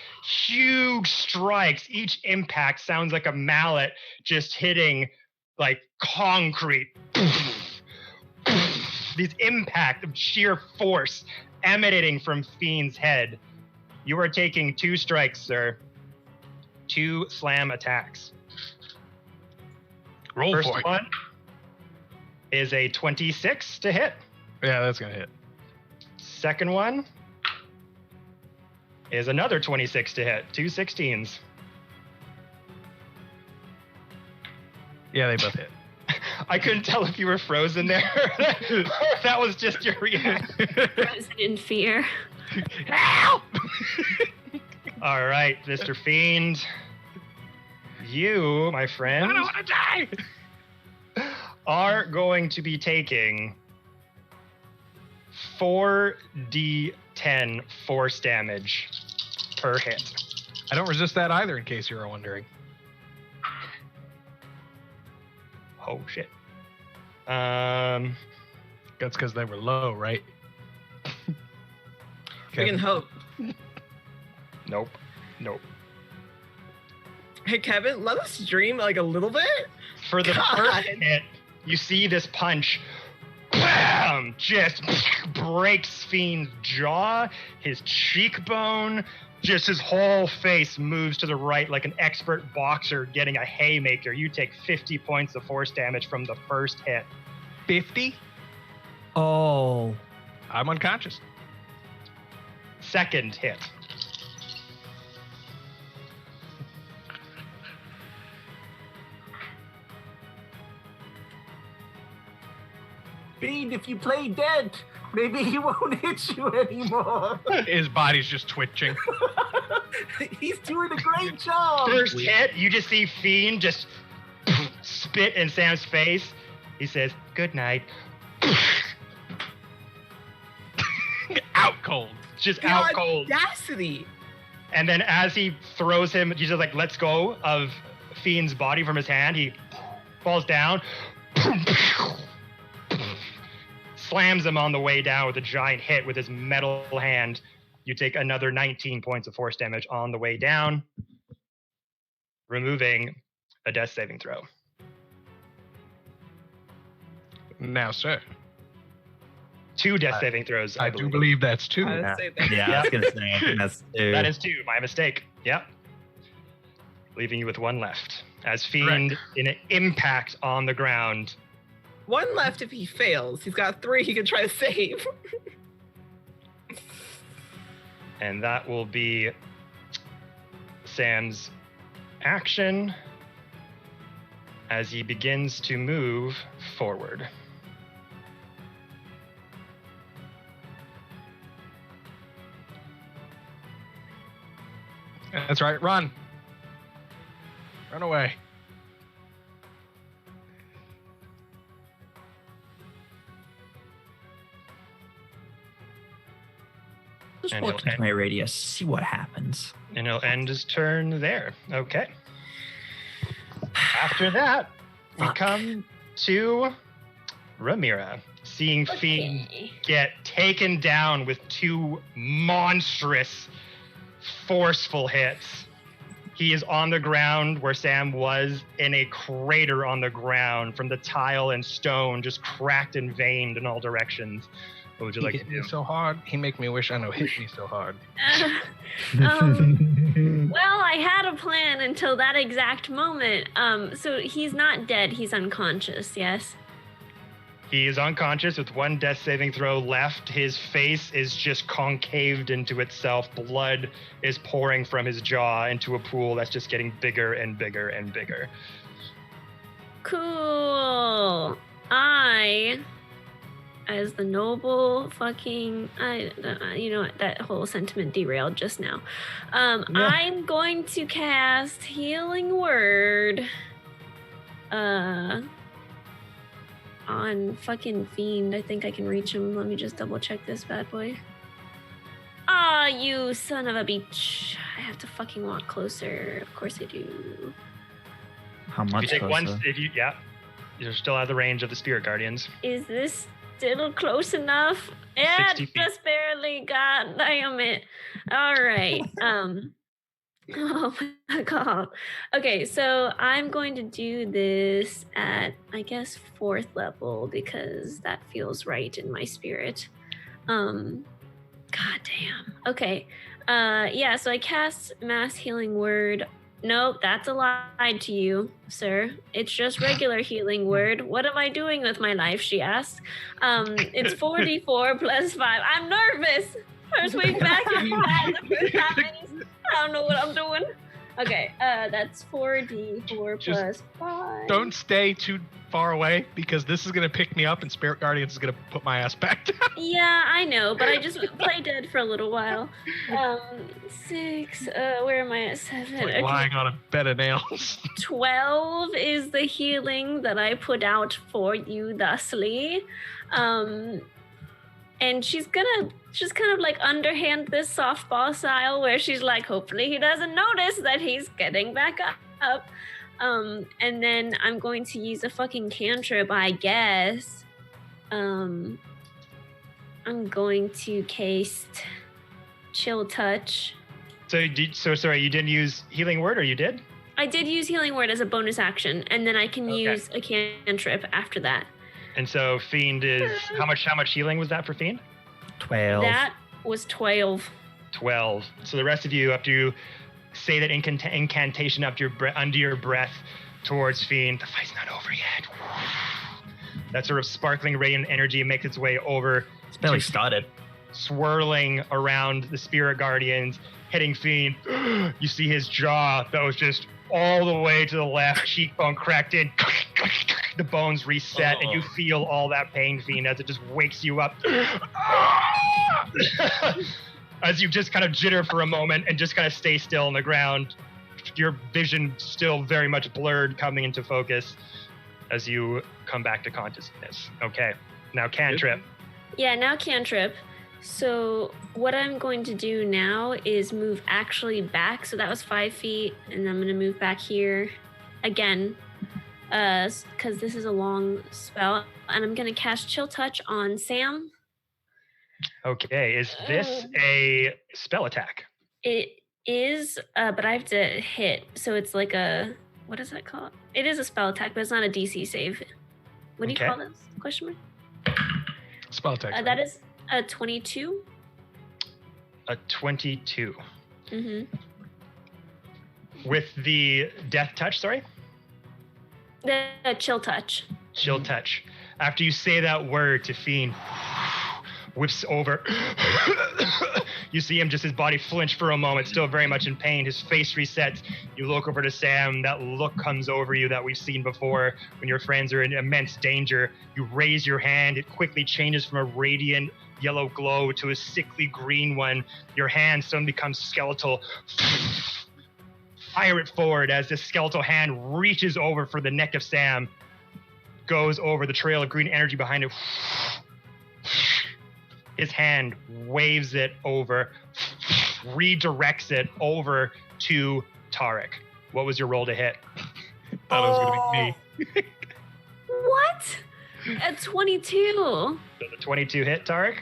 huge strikes, each impact sounds like a mallet just hitting like concrete. This impact of sheer force emanating from Fiend's head. You are taking 2 strikes, sir. 2 slam attacks. Roll First for it. one is a 26 to hit. Yeah, that's gonna hit. Second one is another 26 to hit. 2 16s. Yeah, they both hit. I couldn't tell if you were frozen there or if that was just your reaction. Frozen in fear. Help! All right, Mr. Fiend. You, my friend, I don't want to die. are going to be taking 4d10 force damage per hit. I don't resist that either, in case you were wondering. Oh shit. That's because they were low, right? We can hope. Nope. Hey, Kevin, let us dream like a little bit. For the God. first hit, you see this punch, bam, just breaks Fiend's jaw, his cheekbone, just his whole face moves to the right like an expert boxer getting a haymaker. You take 50 points of force damage from the first hit. 50? Oh. I'm unconscious. Second hit. Fiend, if you play dead, maybe he won't hit you anymore. His body's just twitching. He's doing a great job. First hit, you just see Fiend just spit in Sam's face. He says, "Good night." Out cold. Just out cold. Audacity. And then as he throws him, he just like lets go of Fiend's body from his hand. He falls down, slams him on the way down with a giant hit with his metal hand. You take another 19 points of force damage on the way down, removing a death saving throw. Now, sir. 2 death saving throws. I do believe that's 2. I would say that. Yeah, I was gonna say I think that's 2. That is 2. My mistake. Yep. Leaving you with 1 left. As Fiend, in an impact on the ground, 1 left if he fails. He's got 3 he can try to save. and that will be Sam's action as he begins to move forward. That's right. Run. Run away. Just And walk he'll into my radius, see what happens. And he'll end his turn there. Okay. After that, we come to Ramira, seeing Fiend get taken down with 2 monstrous, forceful hits. He is on the ground where Sam was, in a crater on the ground from the tile and stone, just cracked and veined in all directions. What would you like He to hit me do? so hard. He make me wish I know hit me so hard. Well, I had a plan until that exact moment. So he's not dead. He's unconscious. Yes. He is unconscious with 1 death saving throw left. His face is just concaved into itself. Blood is pouring from his jaw into a pool that's just getting bigger and bigger and bigger. Cool. I, as the noble fucking, you know what, that whole sentiment derailed just now. I'm going to cast Healing Word on fucking Fiend. I think I can reach him. Let me just double check this bad boy. Ah, you son of a bitch. I have to fucking walk closer. Of course I do. How If much you take closer? one, you're still out of the range of the Spirit Guardians. Is this still close enough? Yeah, 60 feet. just barely. God damn it. All right. Oh my god. Okay, so I'm going to do this at, I guess, 4th level because that feels right in my spirit. God damn. Okay. Yeah, so I cast Mass Healing Word. Nope, that's a lie to you, sir. It's just regular Healing Word. What am I doing with my life, she asks. It's 4d4 plus 5. I'm nervous. First week back in the first time. I don't know what I'm doing. Okay, that's 4d4 Just plus 5. Don't stay too far away because this is gonna pick me up and Spirit Guardians is gonna put my ass back down. Yeah, I know, but I just play dead for a little while. 6, where am I at? 7? Like Okay. lying on a bed of nails. 12 is the healing that I put out for you thusly. And she's gonna just kind of like underhand this softball style where she's like, hopefully he doesn't notice that he's getting back up. And then I'm going to use a fucking cantrip, I guess. I'm going to cast Chill Touch. So sorry, you didn't use Healing Word, or you did? I did use Healing Word as a bonus action, and then I can use a cantrip after that. And so Fiend is how much healing was that for Fiend? 12. That was 12. 12. So the rest of you, after you say that incantation under your breath towards Fiend, the fight's not over yet. That sort of sparkling radiant energy makes its way over. It's barely started. Swirling around the Spirit Guardians, hitting Fiend. You see his jaw that was just all the way to the left, cheekbone cracked in. The bones reset, and you feel all that pain, Fiend, as it just wakes you up. As you just kind of jitter for a moment and just kind of stay still on the ground, your vision still very much blurred, coming into focus as you come back to consciousness. Okay, now cantrip. Yeah, now cantrip. So what I'm going to do now is move actually back. So that was 5 feet, and I'm going to move back here again, because this is a long spell. And I'm going to cast Chill Touch on Sam. Okay, is this a spell attack? It is, but I have to hit. So it's like a, what is that called? It is a spell attack, but it's not a DC save. What do you call this? Question mark? Spell attack. That is a 22. A 22. Mm-hmm. With the death touch, sorry? The Chill Touch. Chill touch. After you say that word to Fiend, whips over. You see him, just his body flinch for a moment, still very much in pain. His face resets. You look over to Sam. That look comes over you that we've seen before when your friends are in immense danger. You raise your hand. It quickly changes from a radiant yellow glow to a sickly green one. Your hand suddenly becomes skeletal. Fire it forward as this skeletal hand reaches over for the neck of Sam. Goes over the trail of green energy behind it. His hand waves it over, redirects it over to Tarek. What was your roll to hit? Thought it was going to be me. What? At 22. So the 22 hit, Tarek.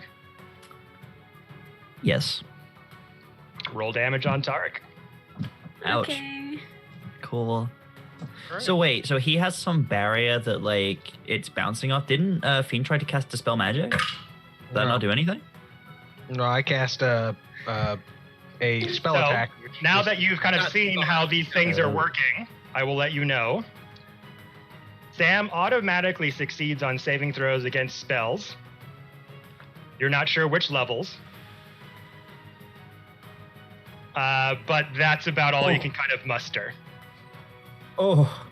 Yes. Roll damage on Tarek. Ouch. Okay. Cool. So wait, so he has some barrier that like it's bouncing off. Didn't Fiend try to cast Dispel Magic? Did that not do anything? No, I cast a spell So, attack. Now that you've kind of seen how these things are working, I will let you know. Sam automatically succeeds on saving throws against spells. You're not sure which levels. But that's about all you can kind of muster. Oh,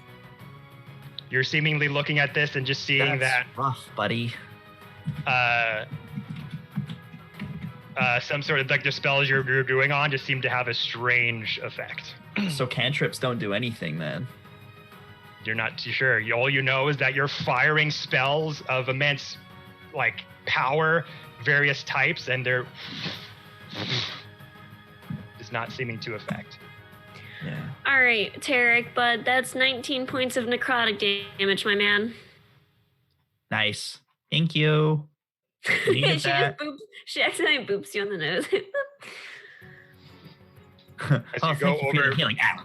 You're seemingly looking at this and just seeing that's rough, buddy. Some sort of like the spells you're doing on just seem to have a strange effect. So cantrips don't do anything, then. You're not too sure. All you know is that you're firing spells of immense, like, power, various types, and they're just not seeming to affect. Yeah. All right, Tarek, bud, that's 19 points of necrotic damage, my man. Nice. Thank you. Needed she that. she accidentally boops you on the nose. As you go thank you for over, the healing. Ow.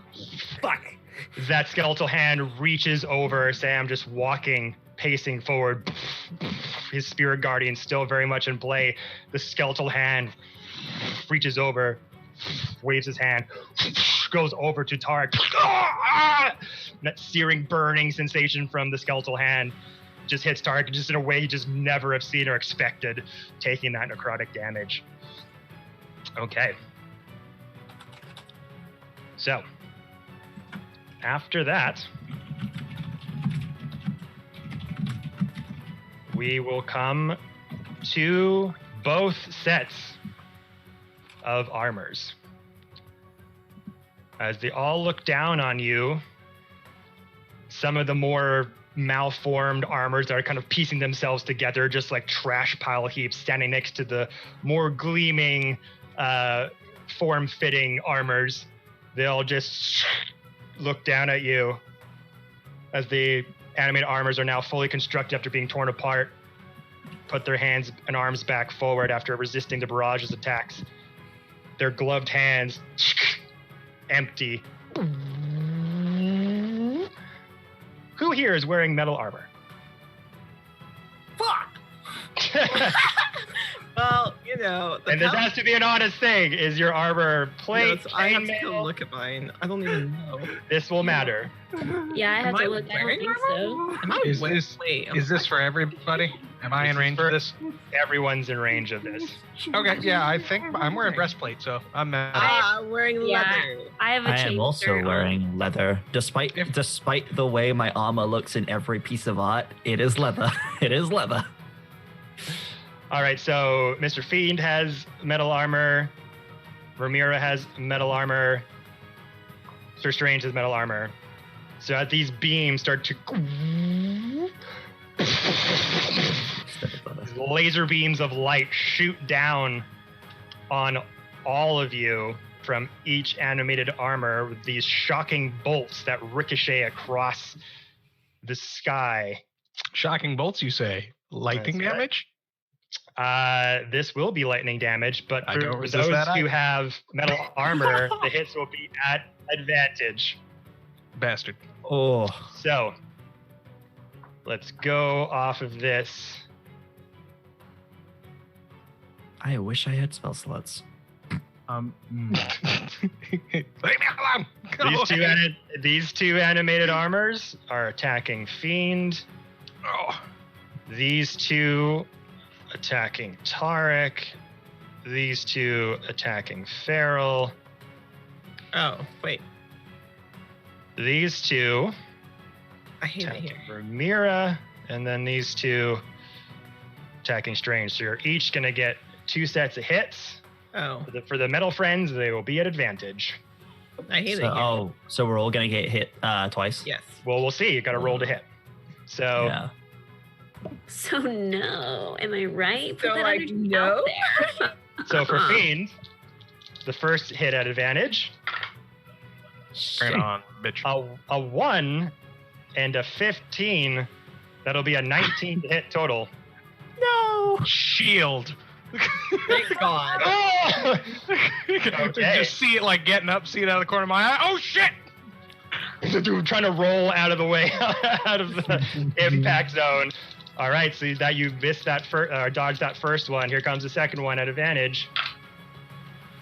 Fuck. that skeletal hand reaches over Sam, just walking, pacing forward. His spirit guardian still very much in play. The skeletal hand reaches over, waves his hand, goes over to Tarek. That searing, burning sensation from the skeletal hand just hits Tarek just in a way you just never have seen or expected, taking that necrotic damage. Okay. So, after that, we will come to both sets of armors. As they all look down on you, some of the more malformed armors that are kind of piecing themselves together, just like trash pile heaps, standing next to the more gleaming, form-fitting armors. They all just look down at you as the animated armors are now fully constructed after being torn apart, put their hands and arms back forward after resisting the barrage's attacks. Their gloved hands empty. Who here is wearing metal armor? Fuck! Well, you know. And this has to be an honest thing. Is your armor plate? I have to chainmail? go look at mine. I don't even know. This will matter. Yeah, I have Am to I look. I don't wearing think so. Am I Is wearing- this- wait, Is this for everybody? Am I in range of this? Everyone's in range of this. Okay, yeah, I think I'm wearing breastplate, so I'm I'm wearing Yeah. leather. I have a I am chain also shirt on. wearing leather. Despite the way my armor looks in every piece of art, it is leather. It is leather. All right, so Mr. Fiend has metal armor. Ramira has metal armor. Sir Strange has metal armor. So as these beams start to these laser beams of light shoot down on all of you from each animated armor with these shocking bolts that ricochet across the sky. shocking bolts. You say lightning That's right. damage? This will be lightning damage, but I for don't those resist that who either. have metal armor, the hits will be at advantage. Bastard. Oh, So, let's go off of this. I wish I had spell slots. Leave me alone. Go These two animated armors are attacking Fiend. Oh. These two attacking Tarek. These two attacking Feral. Oh, wait. These two I hate it attacking here. Ramira. And then these two attacking Strange. So you're each going to get 2 sets of hits. Oh, For the metal friends, they will be at advantage. I hate it So, here. so we're all gonna get hit twice. Yes. Well, we'll see. You got to roll to hit. So Yeah. So no, am I right? Put So, that like, energy no? out there. So for Fiend, the first hit at advantage, Bring it on, bitch. a 1 and a 15. That'll be a 19 to hit total. No. Shield. Thank God. Oh! Okay. Just see it like getting up, see it out of the corner of my eye. Oh shit! The dude trying to roll out of the way, out of the impact zone. All right, so that you missed that dodged that first one. Here comes the second one at advantage.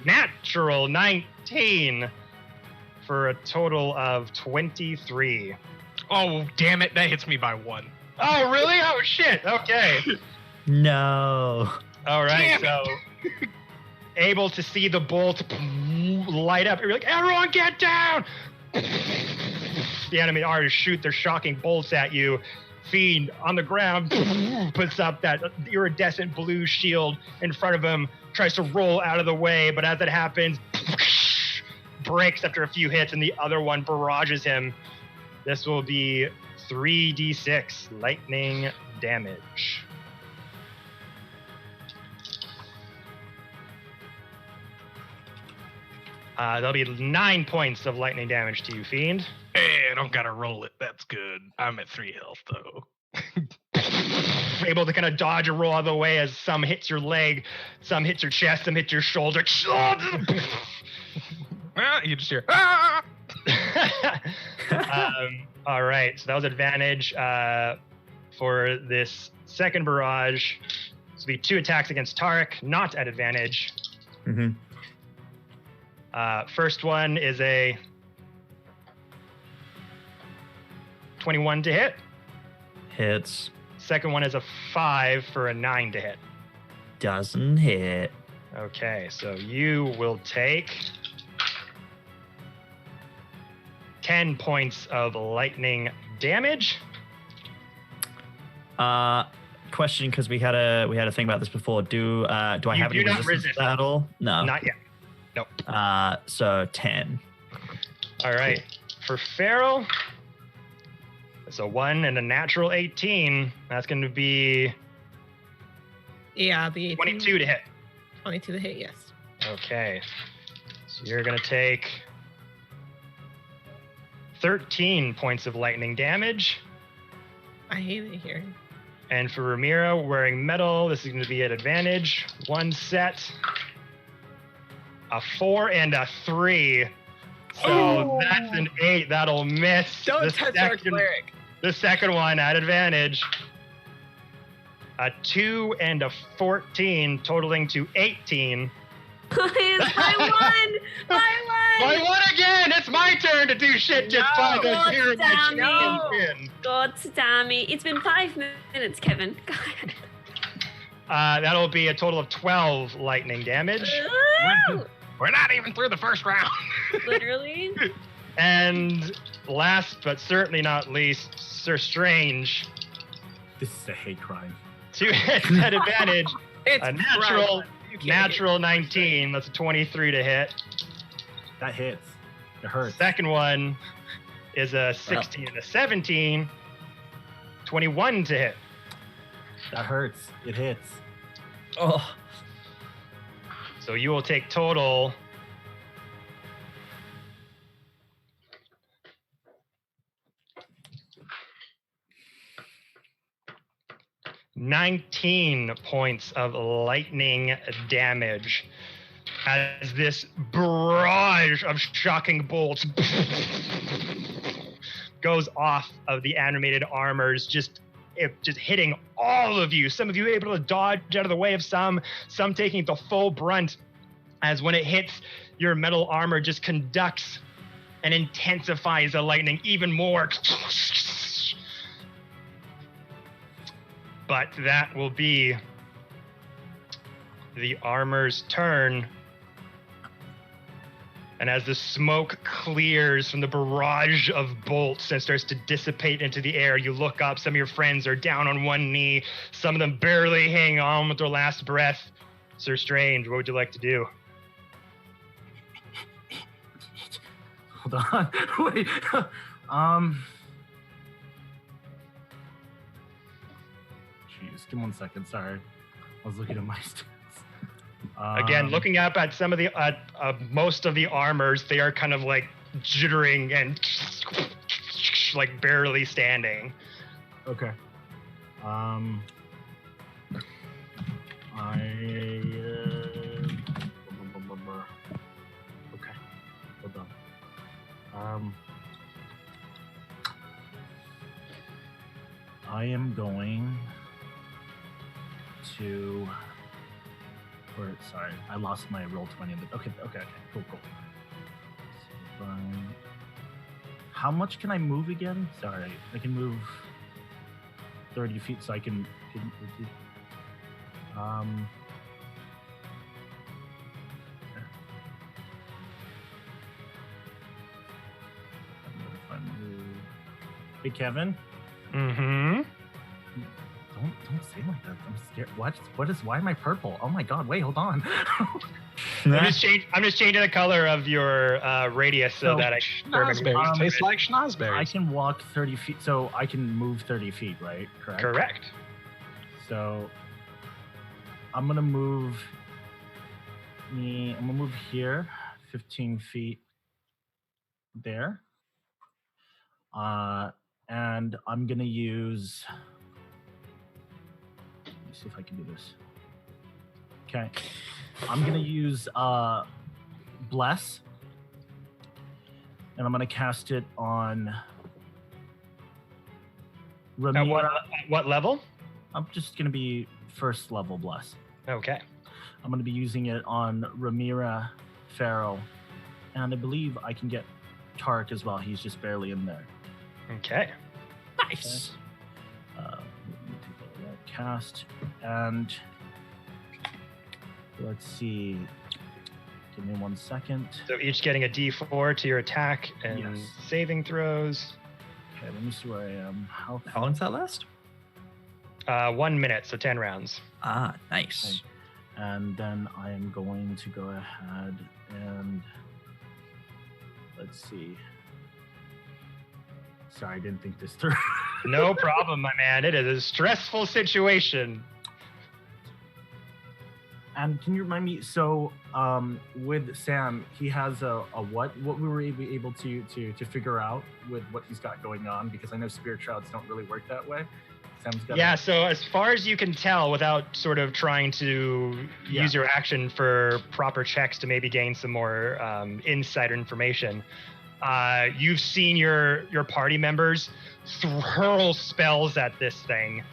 Natural 19 for a total of 23. Oh damn it! That hits me by 1. Oh, really? Oh, shit. Okay. No. All right, Damn so able to see the bolt light up. You're like, everyone get down! The enemy artists shoot their shocking bolts at you. Fiend on the ground puts up that iridescent blue shield in front of him, tries to roll out of the way, but as it happens, breaks after a few hits, and the other one barrages him. This will be 3d6 lightning damage. There'll be 9 points of lightning damage to you, Fiend. Hey, I don't gotta roll it. That's good. I'm at 3 health though. Able to kind of dodge and roll out of the way as some hits your leg, some hits your chest, some hits your shoulder. You just hear. Ah! All right, so that was advantage for this second barrage. This will be 2 attacks against Tarek, not at advantage. Mm-hmm. First one is a 21 to hit. Hits. Second one is a 5 for a 9 to hit. Doesn't hit. Okay, so you will take 10 points of lightning damage. Question, because we had a thing about this before. Do I have any resistance to that at all? No. Not yet. Nope. So 10. All right. For Feral, it's a 1 and a natural 18. That's going to be Yeah, the 18, 22 to hit. 22 to hit, yes. Okay. So you're going to take 13 points of lightning damage. I hate it here. And for Ramira, wearing metal, this is going to be at advantage. 1 set, a 4 and a 3. So that's an 8. That'll miss. Don't touch our cleric. The second one at advantage. A 2 and a 14, totaling to 18. I won! I won again! It's my turn to do shit just by the God pyramid damn champion. God damn it. It's been 5 minutes, Kevin. God. That'll be a total of 12 lightning damage. Woo! We're not even through the first round. Literally. And last but certainly not least, Sir Strange. This is a hate crime. 2 hits at advantage. It's A crime. You can't natural 19. That's a 23 to hit. That hits. It hurts. Second one is a 16 and a 17. 21 to hit. That hurts. It hits. Oh. So you will take total 19 points of lightning damage as this barrage of shocking bolts goes off of the animated armors, just hitting all of you. Some of you able to dodge out of the way of some taking the full brunt, as when it hits, your metal armor just conducts and intensifies the lightning even more. But that will be the armor's turn. And as the smoke clears from the barrage of bolts and starts to dissipate into the air, you look up. Some of your friends are down on one knee. Some of them barely hang on with their last breath. Sir Strange, what would you like to do? Hold on. Wait. Jeez, give me 1 second. Sorry. I was looking at my stats. Again, looking up at some of the most of the armors, they are kind of like jittering and like barely standing. Okay. Okay. Hold on. I am going to. Sorry, I lost my roll 20. Okay, cool. So, how much can I move again? Sorry, I can move 30 feet, so I can. If I move. Hey, Kevin. Mm-hmm. Don't say it like that. I'm scared. Why am I purple? Oh my god, wait, hold on. I'm just changing the color of your radius so that I Schnozberries taste like schnozberries. I can walk 30 feet, so I can move 30 feet, right? Correct. So I'm gonna move here 15 feet there. And I'm gonna use. See if I can do this. Okay. I'm going to use Bless. And I'm going to cast it on Ramira. At what level? I'm just going to be first level Bless. Okay. I'm going to be using it on Ramira, Pharaoh. And I believe I can get Tark as well. He's just barely in there. Okay. Nice. Cast, and let's see. Give me 1 second. So each getting a D4 to your attack and Yes. saving throws. Okay, let me see where I am. How long's that last? 1 minute, so 10 rounds. Ah, nice. Okay. And then I am going to go ahead and let's see. Sorry, I didn't think this through. No problem, my man. It is a stressful situation. And can you remind me? So, with Sam, he has a what? What we were able to figure out with what he's got going on, because I know spirit shrouds don't really work that way. Sam's got Yeah, so as far as you can tell, without sort of trying to use your action for proper checks to maybe gain some more insider information, you've seen your party members hurl spells at this thing.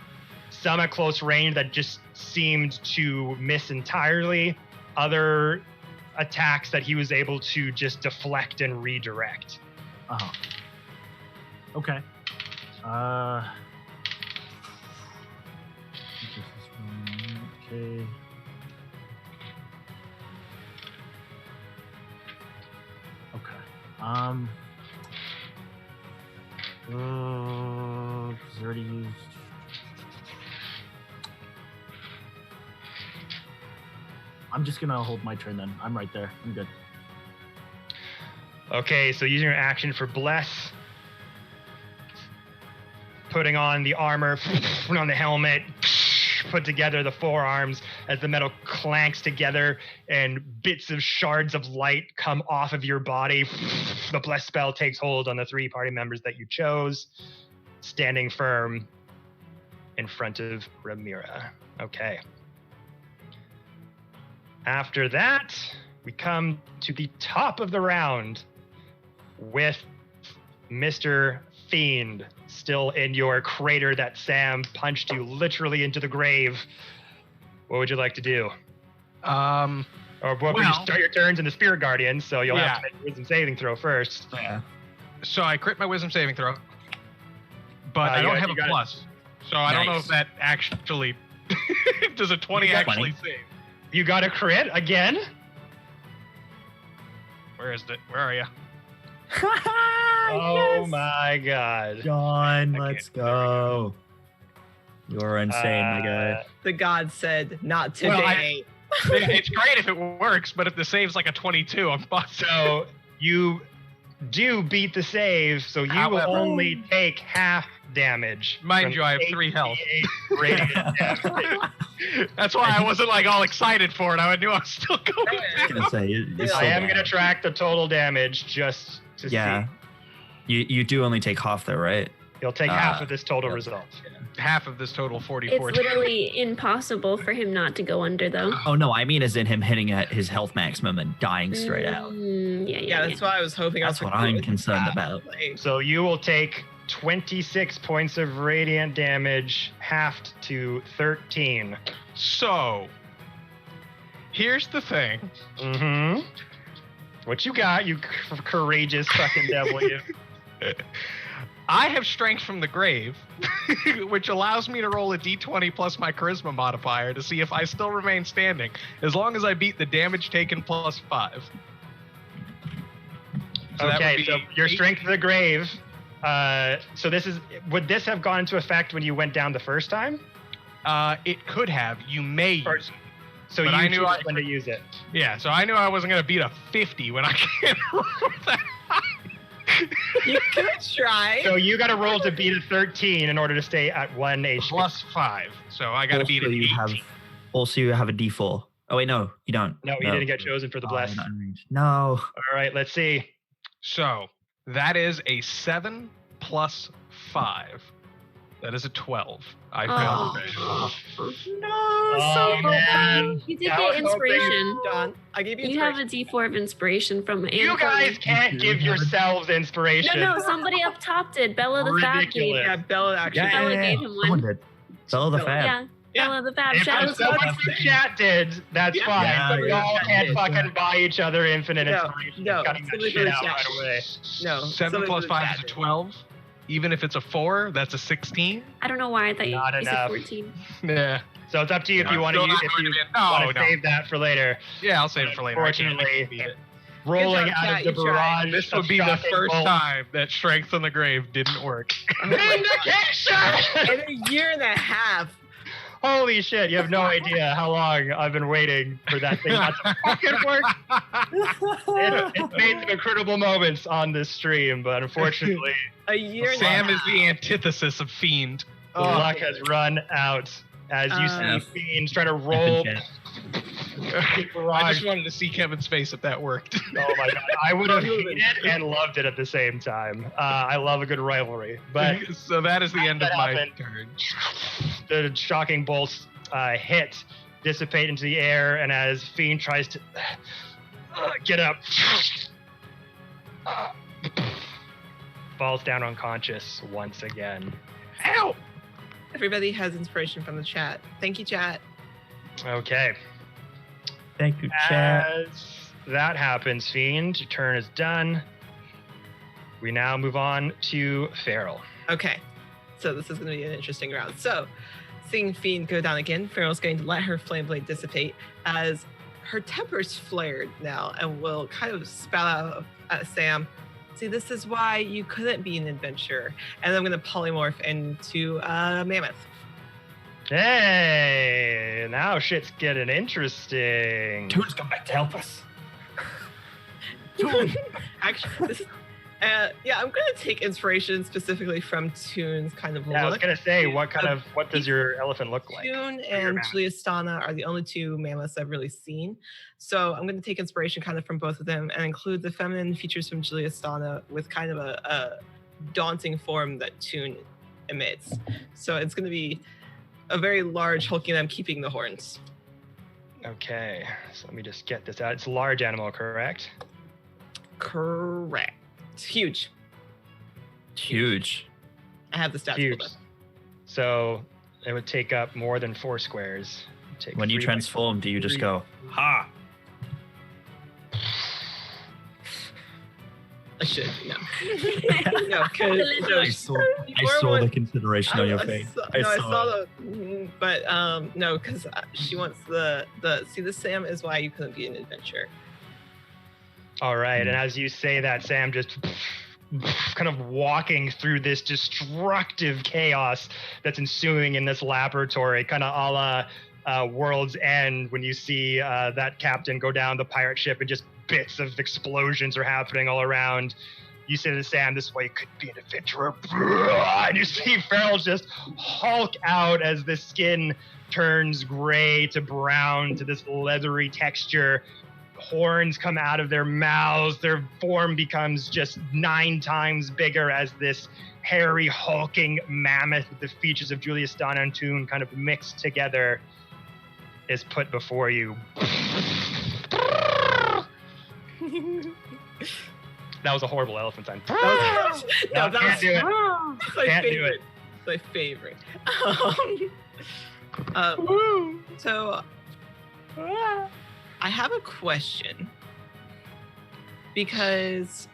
Some at close range that just seemed to miss entirely. Other attacks that he was able to just deflect and redirect. Okay. Okay. Okay. He's already used. I'm just gonna hold my turn then. I'm right there. I'm good. Okay, so using your action for Bless, putting on the armor, put on the helmet, put together the forearms as the metal clanks together and bits of shards of light come off of your body. The Bless spell takes hold on the 3 party members that you chose, standing firm in front of Ramira. Okay. After that, we come to the top of the round with Mr. Fiend still in your crater that Sam punched you literally into the grave. What would you like to do? Or what would you start your turns in the Spirit Guardian, so you'll have to make a wisdom saving throw first. Yeah. So I crit my wisdom saving throw, but I don't have a plus. So I don't know if that actually does a 20 actually save. You got a crit again? Where is it? Where are you? Oh my god. John, Okay, let's go. You're insane, my guy. The god said, not today. Well, it's great if it works, but if the save's like a 22, I'm fucked. So you do beat the save, so you will only take half damage. Mind you, I have 3 health. Radiant damage. That's why I wasn't like all excited for it. I knew I was still going. I was gonna say, you're I am going to track the total damage just to see. You do only take half though, right? You'll take half of this total result. Half of this total 44. It's literally impossible for him not to go under, though. Oh no, I mean as in him hitting at his health maximum and dying straight out. Yeah, that's why I was hoping. That's what I'm concerned about. So you will take 26 points of radiant damage, halved to 13. So, here's the thing. Mm-hmm. What you got, you courageous fucking devil, you. I have strength from the grave, which allows me to roll a d20 plus my charisma modifier to see if I still remain standing, as long as I beat the damage taken plus 5. So okay, so your strength of the grave. So would this have gone into effect when you went down the first time? It could have. You may use it. So but you I knew when to use it. Yeah, so I knew I wasn't going to beat a 50 when I can't roll that high. You could try. So you got to roll to beat a 13 in order to stay at 1 HP. Plus 5. So I got to beat an 18. Also, you have a D4. Oh wait, no, you don't. No, you didn't get chosen for the bless. No. All right, let's see. So that is a 7 plus 5. That is a 12. I failed. No, man. You did get inspiration. Done. I gave you You have inspiration. a D4 of inspiration from You guys can't give yourselves inspiration. No, somebody up top did. Bella the Fab gave. Ridiculous. Yeah, Bella actually. Bella gave him one. Someone did. Bella the Fab. Yeah, Bella the Fab. If Shout out to someone from the chat did, that's fine. Yeah, but we yeah, all can't yeah. fucking buy each other infinite No, inspiration. no, Cutting that somebody shit from the out chat. right away. No. 7 somebody plus from the 5 chat is a did. 12. Even if it's a 4, that's a 16. I don't know why I thought Not you said enough. 14. Yeah. So it's up to you if you want still to not if going you to be want to no. save that for later. Yeah, I'll save it for later. I can't Unfortunately, beat it. rolling job, out Kat, of the you tried. barrage. This of would be the shocking first bolts. time that Strength on the Grave didn't work. Oh my Vindication! In a year and a half. Holy shit! You have no idea how long I've been waiting for that thing not to fucking work. It's made some incredible moments on this stream, but unfortunately, A year and Sam a is half. the antithesis of Fiend. the luck has run out. As you see Fiends try to roll. I just wanted to see Kevin's face if that worked. Oh my god, I would have hated and loved it at the same time. I love a good rivalry, but So that is the end of that my happened. turn. the shocking bolts hit, dissipate into the air, and as Fiend tries to get up, falls down unconscious once again. Ow! Everybody has inspiration from the chat. Thank you, chat. Okay. Thank you, chat. As that happens, Fiend, your turn is done. We now move on to Feral. Okay, so this is going to be an interesting round. So, seeing Fiend go down again, Farrell's going to let her flame blade dissipate as her temper's flared now and will kind of spout out at Sam. See, this is why you couldn't be an adventurer. And I'm going to polymorph into a mammoth. Hey, now shit's getting interesting. Toon's come back to help us. Actually, this is, yeah, I'm going to take inspiration specifically from Toon's kind of Yeah, I was look. gonna say, what does your elephant look like? Toon your and mammoth? Juliustana are the only two mammoths I've really seen. So I'm going to take inspiration kind of from both of them and include the feminine features from Juliustana with kind of a daunting form that Toon emits. So it's going to be a very large, hulking them keeping the horns. Okay, so let me just get this out. It's a large animal, correct? Correct. It's huge. Huge. I have the stats. Huge. pulled up. So it would take up more than 4 squares. Take When you 3 by transform, do you just go, ha? I should, no. No, because I saw the consideration on your face. I saw the, but no, because she wants the see the Sam is why you couldn't be an adventurer. All right, and as you say that, Sam just kind of walking through this destructive chaos that's ensuing in this laboratory, kind of a la World's End, when you see that captain go down the pirate ship and just bits of explosions are happening all around. You say to Sam, this way you could be an adventurer. And you see Feral just hulk out as the skin turns gray to brown to this leathery texture. Horns come out of their mouths. Their form becomes just 9 times bigger as this hairy, hulking mammoth with the features of Juliustana and Toon kind of mixed together is put before you. That was a horrible elephant sign. No, No, that can't do it. was my Can't do favorite. it. My favorite. So I have a question because,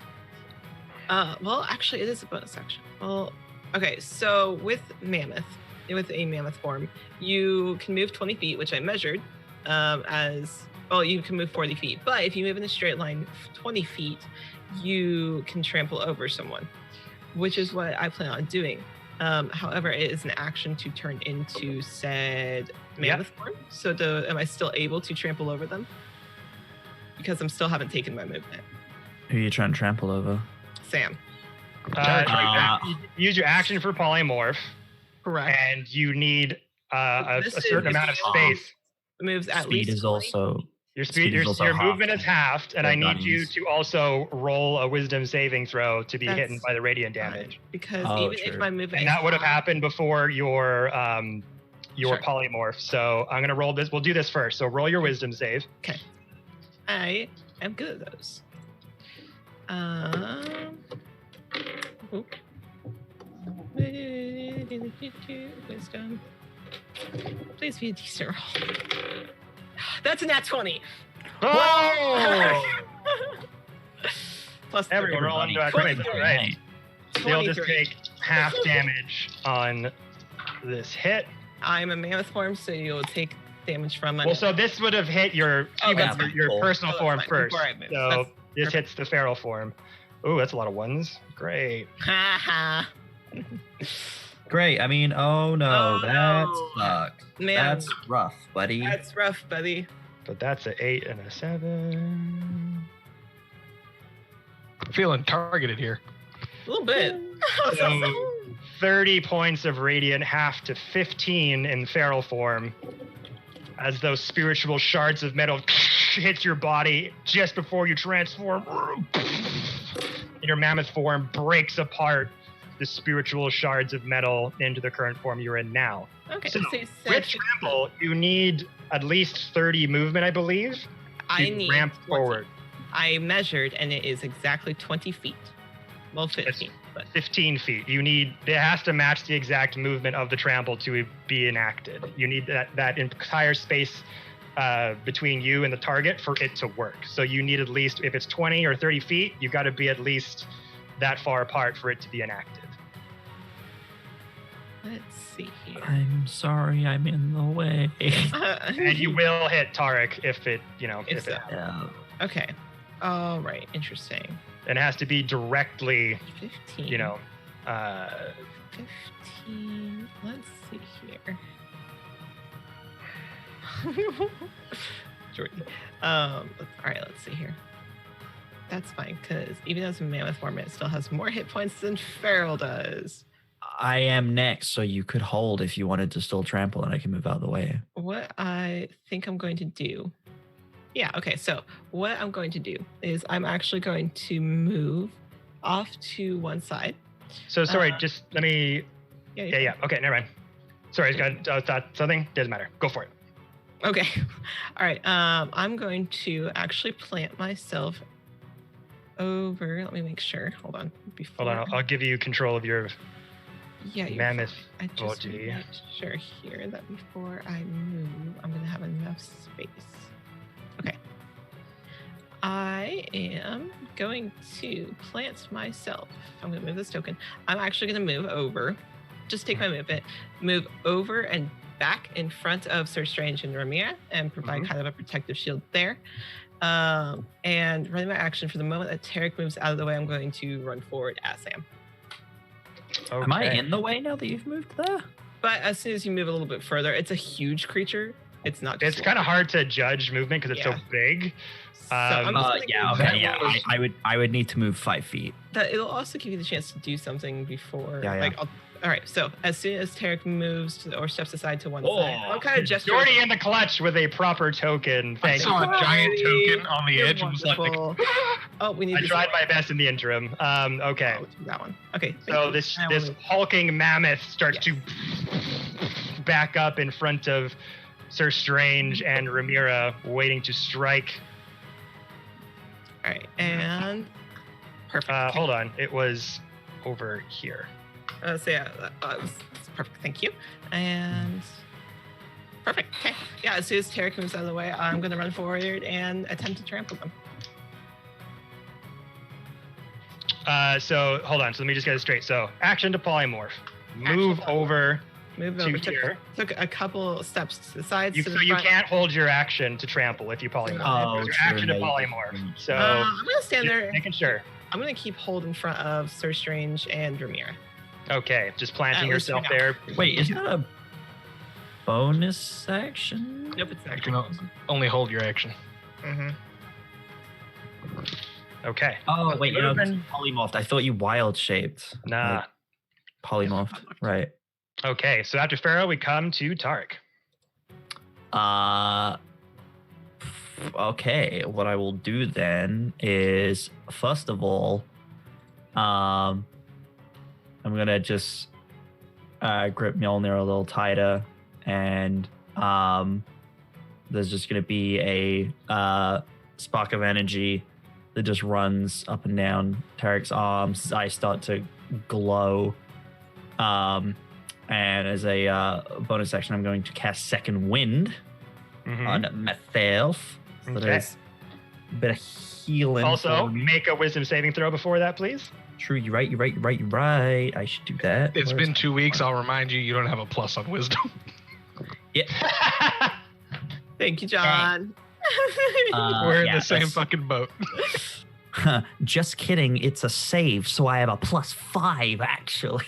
well, actually, it is a bonus action. Well, okay, so with a mammoth form, you can move 20 feet, which I measured as, well, you can move 40 feet. But if you move in a straight line 20 feet, you can trample over someone, which is what I plan on doing. However, it is an action to turn into said mammoth form. So am I still able to trample over them? Because I'm still haven't taken my movement. Who are you trying to trample over? Sam. Use your action for polymorph, Correct. and you need a This certain is- amount of space. Moves at Speed least is 20. also Your Speed is also your halved. movement is halved, and Yeah, I need that you means- to also roll a Wisdom saving throw to be That's hidden by the radiant damage. Because Oh, even if true. my movement And is that would have halved- happened before your Sure. polymorph. So I'm gonna roll this. We'll do this first. So roll your Wisdom save. I am good at those. Oop. Wisdom. Please be a decent roll. That's a nat 20. Oh! Plus Everyone 30. roll into a 23. crit. All right. They'll just 23. take half damage on this hit. I'm a mammoth form, so you'll take damage from my. Well, so this would have hit your that's fine. your personal Oh, form that's fine. first. Before I move. So That's this hits the feral form. Ooh, that's a lot of ones. Great. Ha Great. I mean, oh no, Oh, that no. sucks. Man. That's rough, buddy. That's rough, buddy. But that's an 8 and a 7. I'm feeling targeted here. A little bit. So 30 points of radiant, half to 15 in feral form, as those spiritual shards of metal hit your body just before you transform. And your mammoth form breaks apart the spiritual shards of metal into the current form you're in now. Okay, So, so you said with trample, you need at least 30 movement, I believe, to I need ramp 20. forward. I measured, and it is exactly 20 feet. Well, 15. But 15 feet. It has to match the exact movement of the trample to be enacted. You need that entire space between you and the target for it to work. So you need at least, if it's 20 or 30 feet, you've got to be at least that far apart for it to be enacted. let's see here. I'm sorry, I'm in the way. And you will hit Tarek if it, If so. Yeah. Okay. All right. Interesting. and it has to be directly, 15. 15. Let's see here. Jordan. All right, let's see here. That's fine, because even though it's a mammoth form, it still has more hit points than Feral does. I am next, so you could hold if you wanted to still trample, and I can move out of the way. What I think I'm going to do. Yeah, okay, so what I'm going to do is I'm actually going to move off to one side. So sorry, just let me. Yeah. Okay, never mind. Sorry, I thought something. Doesn't matter. Go for it. Okay. All right. I'm going to actually plant myself over. Let me make sure. Hold on. Hold on. I'll give you control of your you're mammoth. fine. I just want to body. make sure here that before I move, I'm going to have enough space. Okay. I am going to plant myself. I'm going to move this token. I'm actually going to move over. Just take my movement. Move over and back in front of Sir Strange and Ramira and provide kind of a protective shield there. And running my action for the moment that Tarek moves out of the way, I'm going to run forward as Sam. Okay. Am I in the way now that you've moved there? But as soon as you move a little bit further, it's a huge creature. It's not just It's kind of hard to judge movement because it's so big. So I'm just gonna give I would need to move 5 feet. that it'll also give you the chance to do something before. Yeah. Like, all right. So as soon as Tarek moves or steps aside to one side, I'll kind of gesture. You're already in the clutch with a proper token. I Thank saw you. a giant token on the You're edge and was like, wonderful. Oh, we need. I this tried one. my best in the interim. Okay. Oh, that one. Okay. thank So you. this Now this we'll move. hulking mammoth starts to back up in front of Sir Strange and Ramira, waiting to strike. All right, and perfect. Hold on, it was over here. So yeah, that's perfect. Thank you. And perfect. Okay. Yeah. As soon as Tarek moves out of the way, I'm going to run forward and attempt to trample them. So hold on. So let me just get it straight. So action to polymorph. Move over. Move To over. here. Took a couple steps to the sides. You, to so the you front. can't hold your action to trample if you polymorph. Oh, It's your true, action to yeah, you polymorph. can- So I'm going to stand just there. making sure. I'm going to keep hold in front of Sir Strange and Ramira. Okay, just planting At least yourself for now. there. Wait, isn't that a bonus action? Nope, it's you not. can only hold your action. Mm-hmm. Okay. Oh, wait, you know, Moving. polymorphed. I thought you wild shaped. Nah. Like, polymorphed, right. Okay, so after Pharaoh, we come to Tarek. Okay, what I will do then is, first of all, I'm gonna just grip Mjolnir a little tighter, and there's just gonna be a spark of energy that just runs up and down Tarek's arms. His eyes start to glow. And as a bonus action, I'm going to cast Second Wind on myself. So Okay. there's a bit of healing. Also, for me. make a wisdom saving throw before that, please. True, you're right. I should do that. It's Where's- been 2 weeks. I'll remind you, you don't have a plus on wisdom. Thank you, John. We're in yeah, the same that's- fucking boat. Just kidding. It's a save, so I have a +5 actually.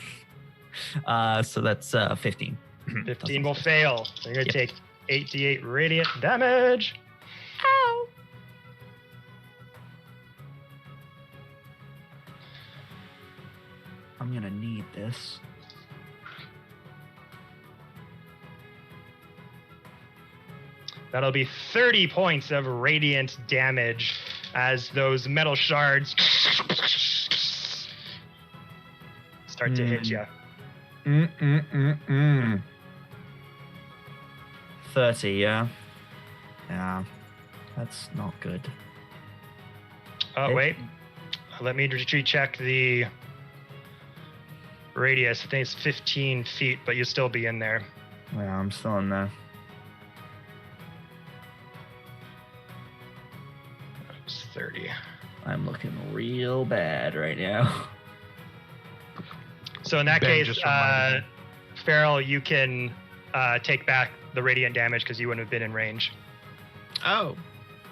So that's 15. 15 will fail. So you're gonna Yep. take 8d8 radiant damage. Ow. I'm gonna need this. That'll be 30 points of radiant damage as those metal shards start to hit you. 30, yeah. Yeah. That's not good. Oh, Okay. wait. Let me check the radius. I think it's 15 feet, but you'll still be in there. Yeah, I'm still in there. It's 30. I'm looking real bad right now. So in that Ben case, just reminded Farrell, you can take back the radiant damage because you wouldn't have been in range. Oh.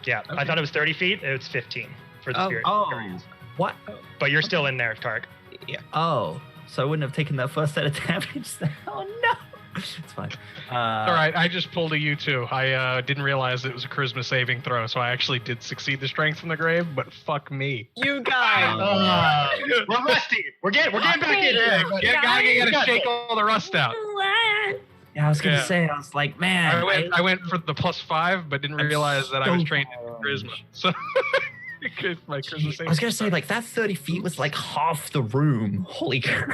Yeah, I Okay. thought it was 30 feet. It was 15 for the spirit. What? But you're still in there, Tark. Oh, so I wouldn't have taken that first set of damage then. Oh no. It's fine. All right, I just pulled a U2. I didn't realize it was a charisma saving throw, so I actually did succeed the strength from the grave, but fuck me. You guys. We're rusty. We're getting back in here. You gotta shake all the rust out. Yeah, I was gonna Yeah. say, I was like, man. I went for the +5, but didn't I'm realize that I was so trained in charisma. So my charisma saving. I was gonna say, like, that 30 feet was like half the room. Holy crap.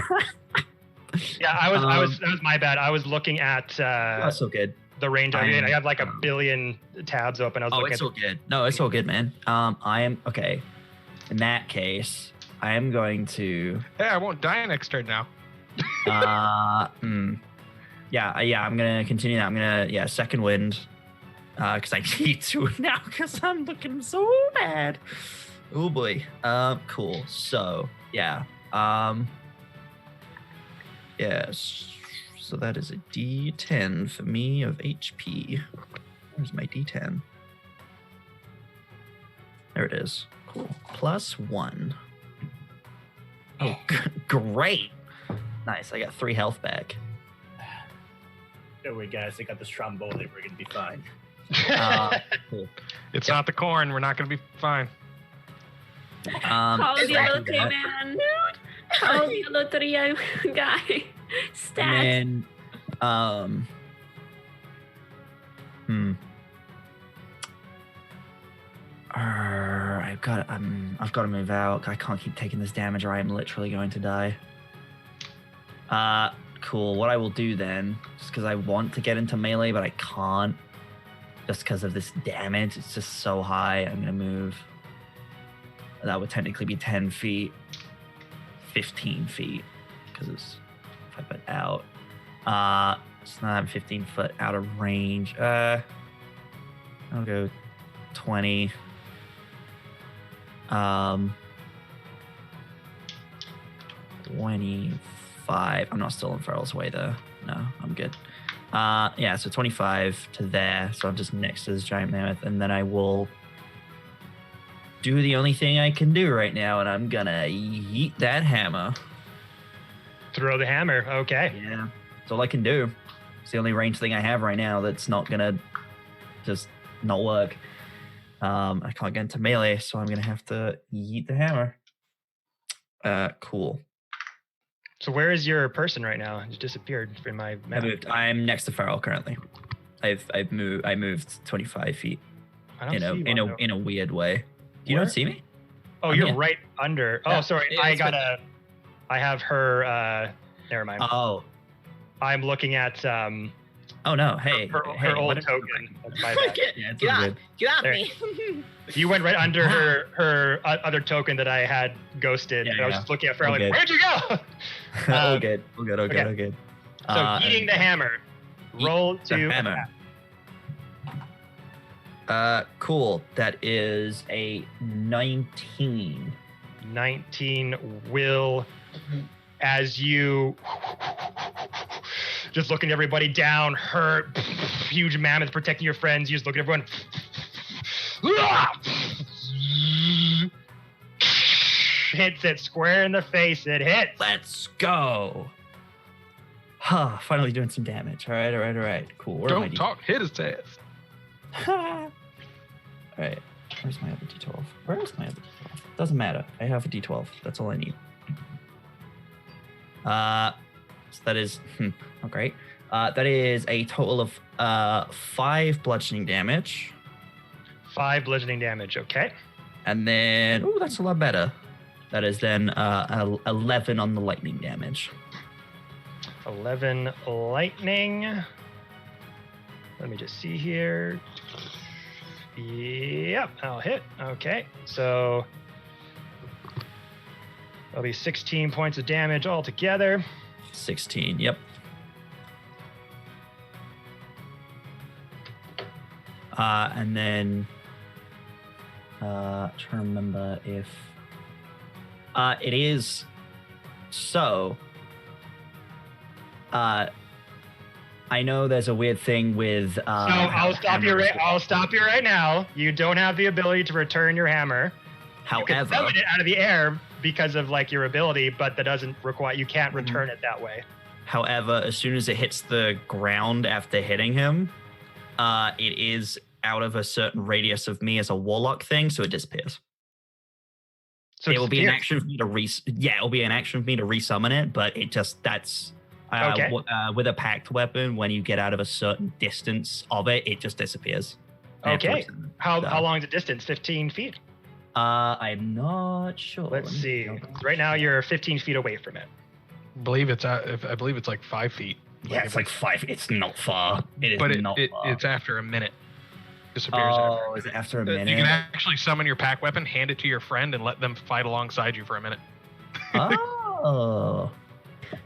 Yeah, that was my bad. I was looking at That's so good. the range. I have like a billion tabs open. I was Oh, looking it's at all good. No, it's all good, man. I am okay. In that case, I am going to. Hey, I won't die next turn now. Yeah, I'm gonna continue that. I'm gonna second wind, because I need to now because I'm looking so bad. Oh boy. Cool. So yeah. Yes. So that is a D10 for me of HP. Where's my D10? There it is. Cool. +1. Oh, great. Nice. I got 3 health back. Don't worry, guys. I got this trombone. We're gonna be fine. Cool. It's not the corn. We're not gonna be fine. Call the exactly other that. man. Call the other trio guy. Stats. And I've got to move out. I can't keep taking this damage or I am literally going to die. Cool. What I will do then, just because I want to get into melee, but I can't, just because of this damage. It's just so high. I'm gonna move. That would technically be 10 feet, 15 feet, because it's if I put out. It's not 15 foot out of range. I'll go 20. 25. I'm not still in Farrell's way though. No, I'm good. Yeah, so 25 to there. So I'm just next to this giant mammoth, and then I will do the only thing I can do right now, and I'm gonna yeet that hammer. Throw the hammer. Okay. Yeah, that's all I can do. It's the only range thing I have right now that's not gonna just not work. I can't get into melee, so I'm gonna have to yeet the hammer. Cool. So where is your person right now? It disappeared from my I map. moved. I'm next to Farrell currently. I moved 25 feet I don't in see one, though. a weird way. Do you Where? not see me? Oh, I'm you're here. right under. Oh, Yeah. sorry. Yeah, I have her. Never mind. Oh. I'm looking at Oh no. Hey. her hey, old what if- token. That's my bad. Yeah, it's Get all off. good. Get off There. me. You went right under her other token that I had ghosted. Yeah, and I was yeah. just looking at Farrell like, Okay. where'd you go? All good. All good. All good. okay. All good. So eating the hammer. Roll The to hammer. Cool. That is a 19. 19 will, as you just looking at everybody down, hurt, huge mammoth protecting your friends. You just look at everyone. Hits it square in the face. It hits. Let's go. Huh, finally doing some damage. All right. Cool. Where Don't talk. Hit his ass. All right. Where's my other D12? Where is my other D12? Doesn't matter. I have a D12. That's all I need. So that is oh great. That is a total of 5 bludgeoning damage. 5 bludgeoning damage. Okay. And then that's a lot better. That is then 11 on the lightning damage. 11 lightning. Let me just see here. Yep, I'll hit. Okay, so that'll be 16 points of damage altogether. 16, yep. And then trying to remember if it is so. I know there's a weird thing with. So I'll stop you right now. You don't have the ability to return your hammer. You can However, summon it out of the air because of like your ability, but that doesn't require. You can't return it that way. However, as soon as it hits the ground after hitting him, it is out of a certain radius of me as a warlock thing, so it disappears. So it will be an action for me to it'll be an action for me to resummon it, but it just Okay. With a packed weapon, when you get out of a certain distance of it, it just disappears. Okay. How long is the distance? 15 feet? I'm not sure. Let's see. Right now you're 15 feet away from it. I believe it's like 5 feet. Yeah, it's like 5. It's not far. It is But not far. it's after a minute. Disappears after. Oh, is it after a minute? You can actually summon your pack weapon, hand it to your friend, and let them fight alongside you for a minute. Oh.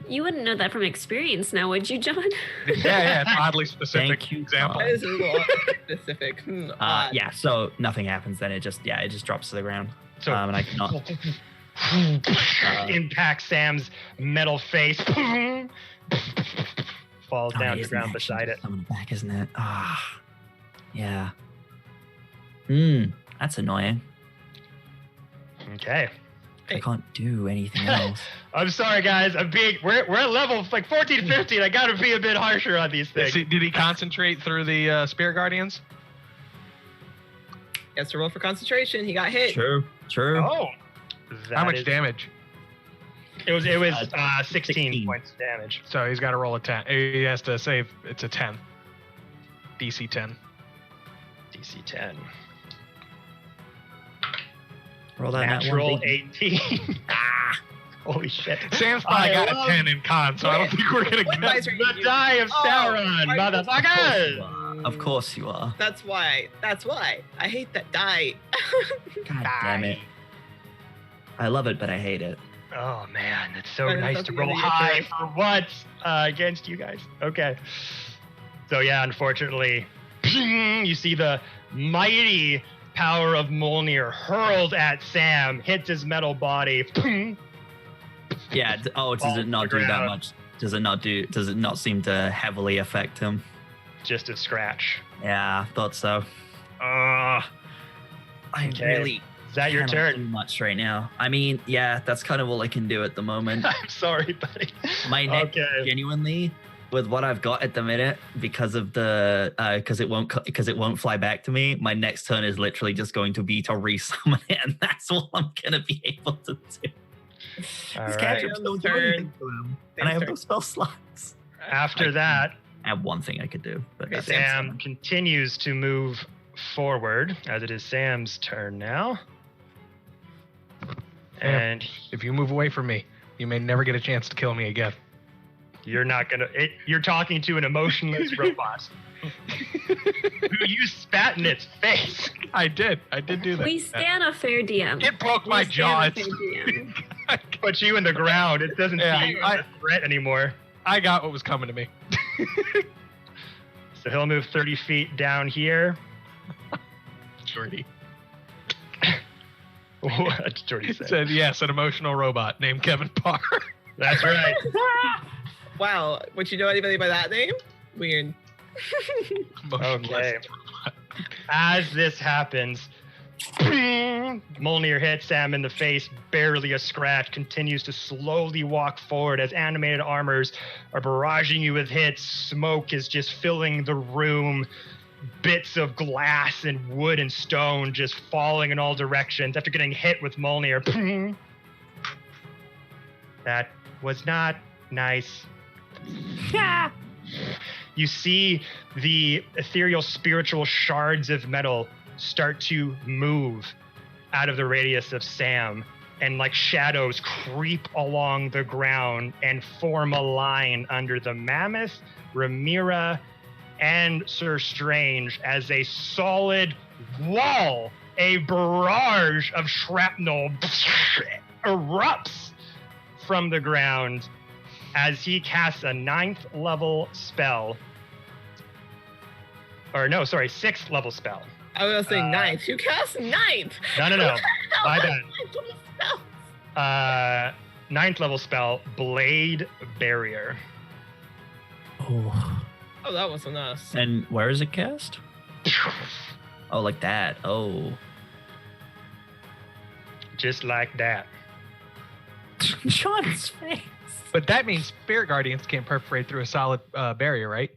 You wouldn't know that from experience now, would you, John? Yeah, it's oddly specific Thank you, example. That is a little specific. Odd. Yeah, so nothing happens, then it just drops to the ground. So And I cannot. impact Sam's metal face. Falls down to the ground beside it. Summon it back, isn't it? Yeah. That's annoying. Okay. I can't do anything else. I'm sorry, guys. We're at level like 14, 15. I gotta be a bit harsher on these things. Did he concentrate through the Spirit Guardians? He has to roll for concentration. He got hit. True. Oh. How much damage? It was 16 points of damage. So he's got to roll a 10. He has to save. It's a 10. DC 10. DC 10. Roll that Natural 18. Holy shit. Sam's probably got a 10 in con, so I don't think we're going to What get dice are you The using? die of Sauron, motherfucker! Of course you are. That's why. I hate that die. God damn it. I love it, but I hate it. Oh man, it's so But it nice to doesn't roll really high occur. for once against you guys. Okay. So yeah, unfortunately, you see the mighty power of Mjolnir hurled at Sam, hits his metal body. Yeah. Does it not do that much? Does it not seem to heavily affect him? Just a scratch. Yeah, thought so. I Okay. really Is that your cannot do turn? much right now. I mean, yeah, that's kind of all I can do at the moment. I'm sorry, buddy. My neck, Okay. genuinely, with what I've got at the minute, because of the because it won't fly back to me. My next turn is literally just going to be to resummon it, and that's all I'm gonna be able to do. All These right. cantrips don't do anything to him, and I have no spell slots. After that, I have one thing I could do, but Okay, that's Sam continues to move forward as it is Sam's turn now. And If you move away from me, you may never get a chance to kill me again. you're not gonna. You're talking to an emotionless robot who you spat in its face. I did do that. We stand a fair DM. It broke my We jaw. stand a fair DM. Put you in the ground. It doesn't Yeah, see you as a threat anymore. I got what was coming to me. So he'll move 30 feet down here. Jordy. What Jordy It said. said, yes, an emotional robot named Kevin Parr. That's right. Wow. Would you know anybody by that name? Weird. Motionless. Okay. As this happens, Mjolnir hits Sam in the face, barely a scratch, continues to slowly walk forward as animated armors are barraging you with hits. Smoke is just filling the room. Bits of glass and wood and stone just falling in all directions after getting hit with Mjolnir. That was not nice. You see the ethereal spiritual shards of metal start to move out of the radius of Sam, and like shadows creep along the ground and form a line under the mammoth, Rhaenyra, and Sir Strange as a solid wall, a barrage of shrapnel erupts from the ground as he casts a 9th level spell. Or no, sorry, 6th level spell. I was gonna say ninth. You cast ninth. No. My bad. Spell. 9th level spell, Blade Barrier. Oh. Oh, that wasn't us. And where is it cast? Oh, like that. Oh. Just like that. Sean's face. But that means Spirit Guardians can't perforate through a solid barrier, right?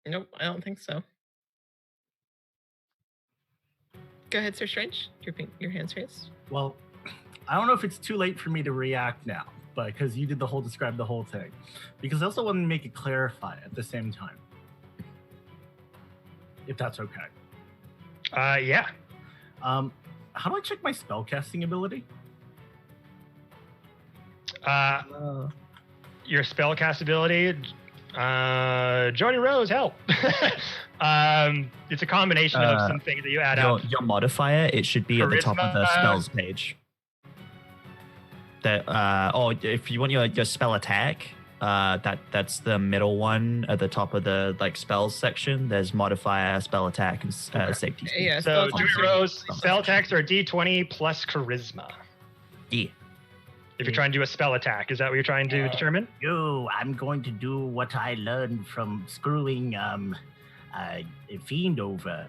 Nope, I don't think so. Go ahead, Sir Strange. Your hand's raised. Well, I don't know if it's too late for me to react now, but because you did describe the whole thing. Because I also want to make it clarify at the same time. If that's okay. Yeah. How do I check my spellcasting ability? Your spellcast ability, Jody Rose, help. It's a combination of some things that you add up. Your modifier, it should be at the top of the Charisma. spells page. That or if you want your spell attack, that's the middle one at the top of the like spells section. There's modifier, spell attack, and safety. Yeah, So spell Jody attack. Rose, spell attacks are a D20 plus charisma. Yeah. If you're trying to do a spell attack, is that what you're trying to determine? Yo, I'm going to do what I learned from screwing a fiend over.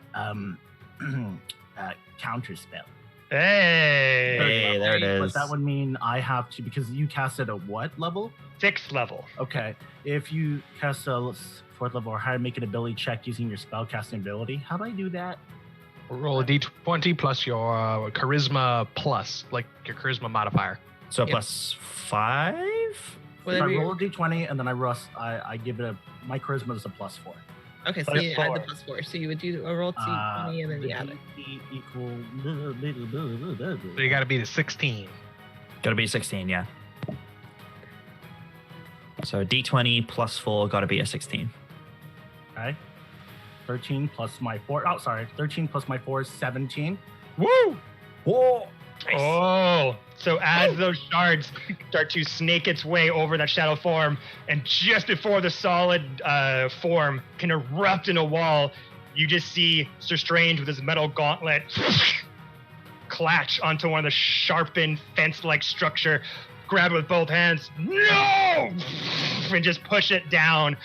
Counter spell. Hey, Hey, there it But is. that would mean I have to, because you cast it at what level? 6th level. Okay. If you cast a 4th level or higher, make an ability check using your spellcasting ability. How do I do that? Roll a d20 plus your charisma plus, like your charisma modifier. So Yep. plus 5? If I Whatever roll you- a d20 and then I give it my charisma is a +4. Okay, so Plus you add the 4. +4. So you would do a roll D20 and then you add it. Equal. So you got to beat a 16. Gotta be 16, yeah. So D20 plus 4, gotta be a 16. Okay. 13 plus my 4. Oh, sorry. 13 plus my 4 is 17. Woo! Whoa! Oh, so as those shards start to snake its way over that shadow form, and just before the solid form can erupt in a wall, you just see Sir Strange with his metal gauntlet clatch onto one of the sharpened fence-like structure, grab it with both hands, no! And just push it down,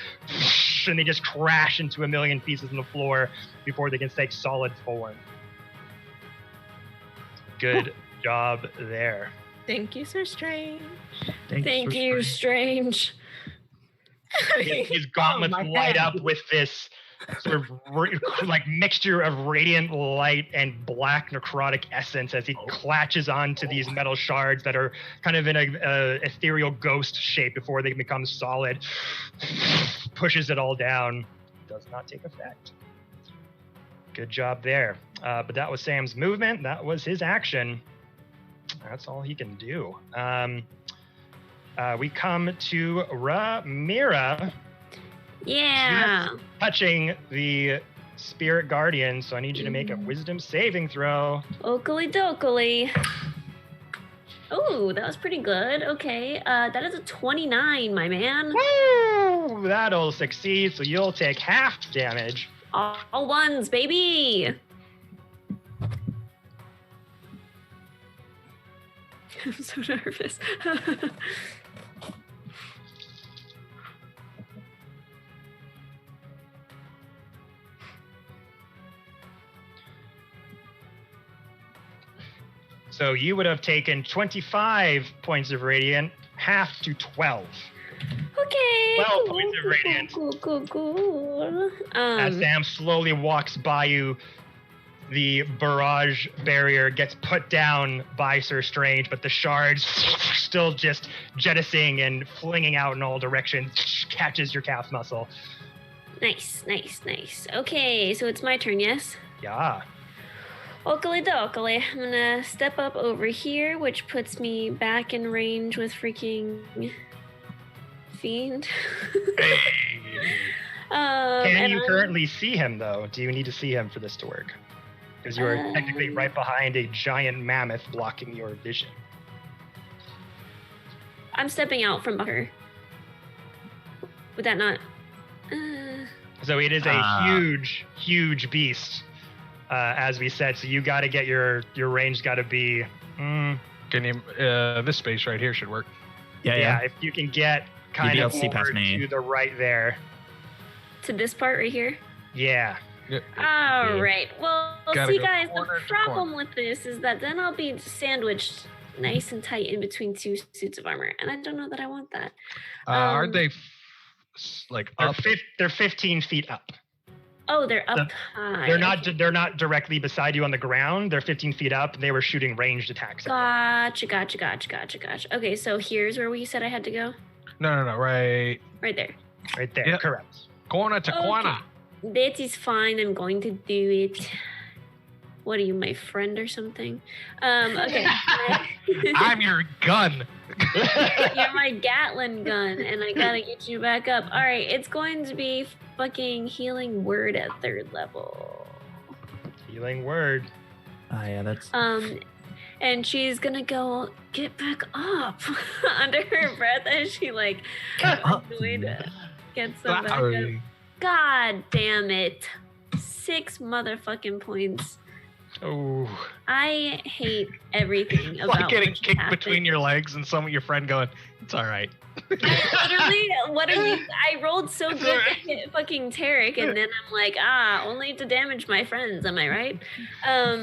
and they just crash into a million pieces on the floor before they can take solid form. Good job there. Thank you, Sir Strange. Thank you, Strange. His gauntlets my light God. up with this sort of like mixture of radiant light and black necrotic essence as he clatches onto these metal shards that are kind of in a ethereal ghost shape before they become solid. Pushes it all down. Does not take effect. Good job there. But that was Sam's movement. That was his action. That's all he can do. We come to Rhaenyra Yeah. touching the spirit guardian. So I need you to make a wisdom saving throw. Oakley dokley. Oh, that was pretty good. Okay. That is a 29, my man. Woo! That'll succeed. So you'll take half damage. All ones, baby. I'm so nervous. So you would have taken 25 points of radiant, half to 12. Okay. 12 points of radiant. Cool. As Sam slowly walks by you, the barrage barrier gets put down by Sir Strange, but the shards still just jettisoning and flinging out in all directions, catches your calf muscle. Nice. Okay, so it's my turn, yes? Yeah. Okily dokily. I'm gonna step up over here, which puts me back in range with freaking Fiend. Can you currently see him, though? Do you need to see him for this to work? Because you are technically right behind a giant mammoth blocking your vision. I'm stepping out from her. Would that not? So it is a huge beast, as we said. So you got to get your range got to be. Can you? This space right here should work. Yeah. If you can get kind of over past me. to the right there. To this part right here? Yeah. All right. Well, Gotta see, go guys, the corner to problem with this is that then I'll be sandwiched nice and tight in between two suits of armor, and I don't know that I want that. Aren't they like They're, up? they're 15 feet up. Oh, they're up high. They're not directly beside you on the ground. They're 15 feet up. They were shooting ranged attacks. Gotcha. Okay, so here's where we said I had to go. No. Right Right there. Right there. Yep. Correct. Corner to corner. That is fine. I'm going to do it. What are you, my friend or something? Okay. I'm your gun. You're my Gatlin gun, and I gotta get you back up. All right, it's going to be fucking healing word at 3rd level. Healing word. Yeah, that's. And she's gonna go get back up under her breath as she like gets them back up. God damn it! 6 motherfucking points. Oh. I hate everything about Like getting what kicked happened. between your legs and your friend going, "It's all right." Literally, what are you? I rolled so good to hit fucking Tarek, and then I'm like, only to damage my friends. Am I right?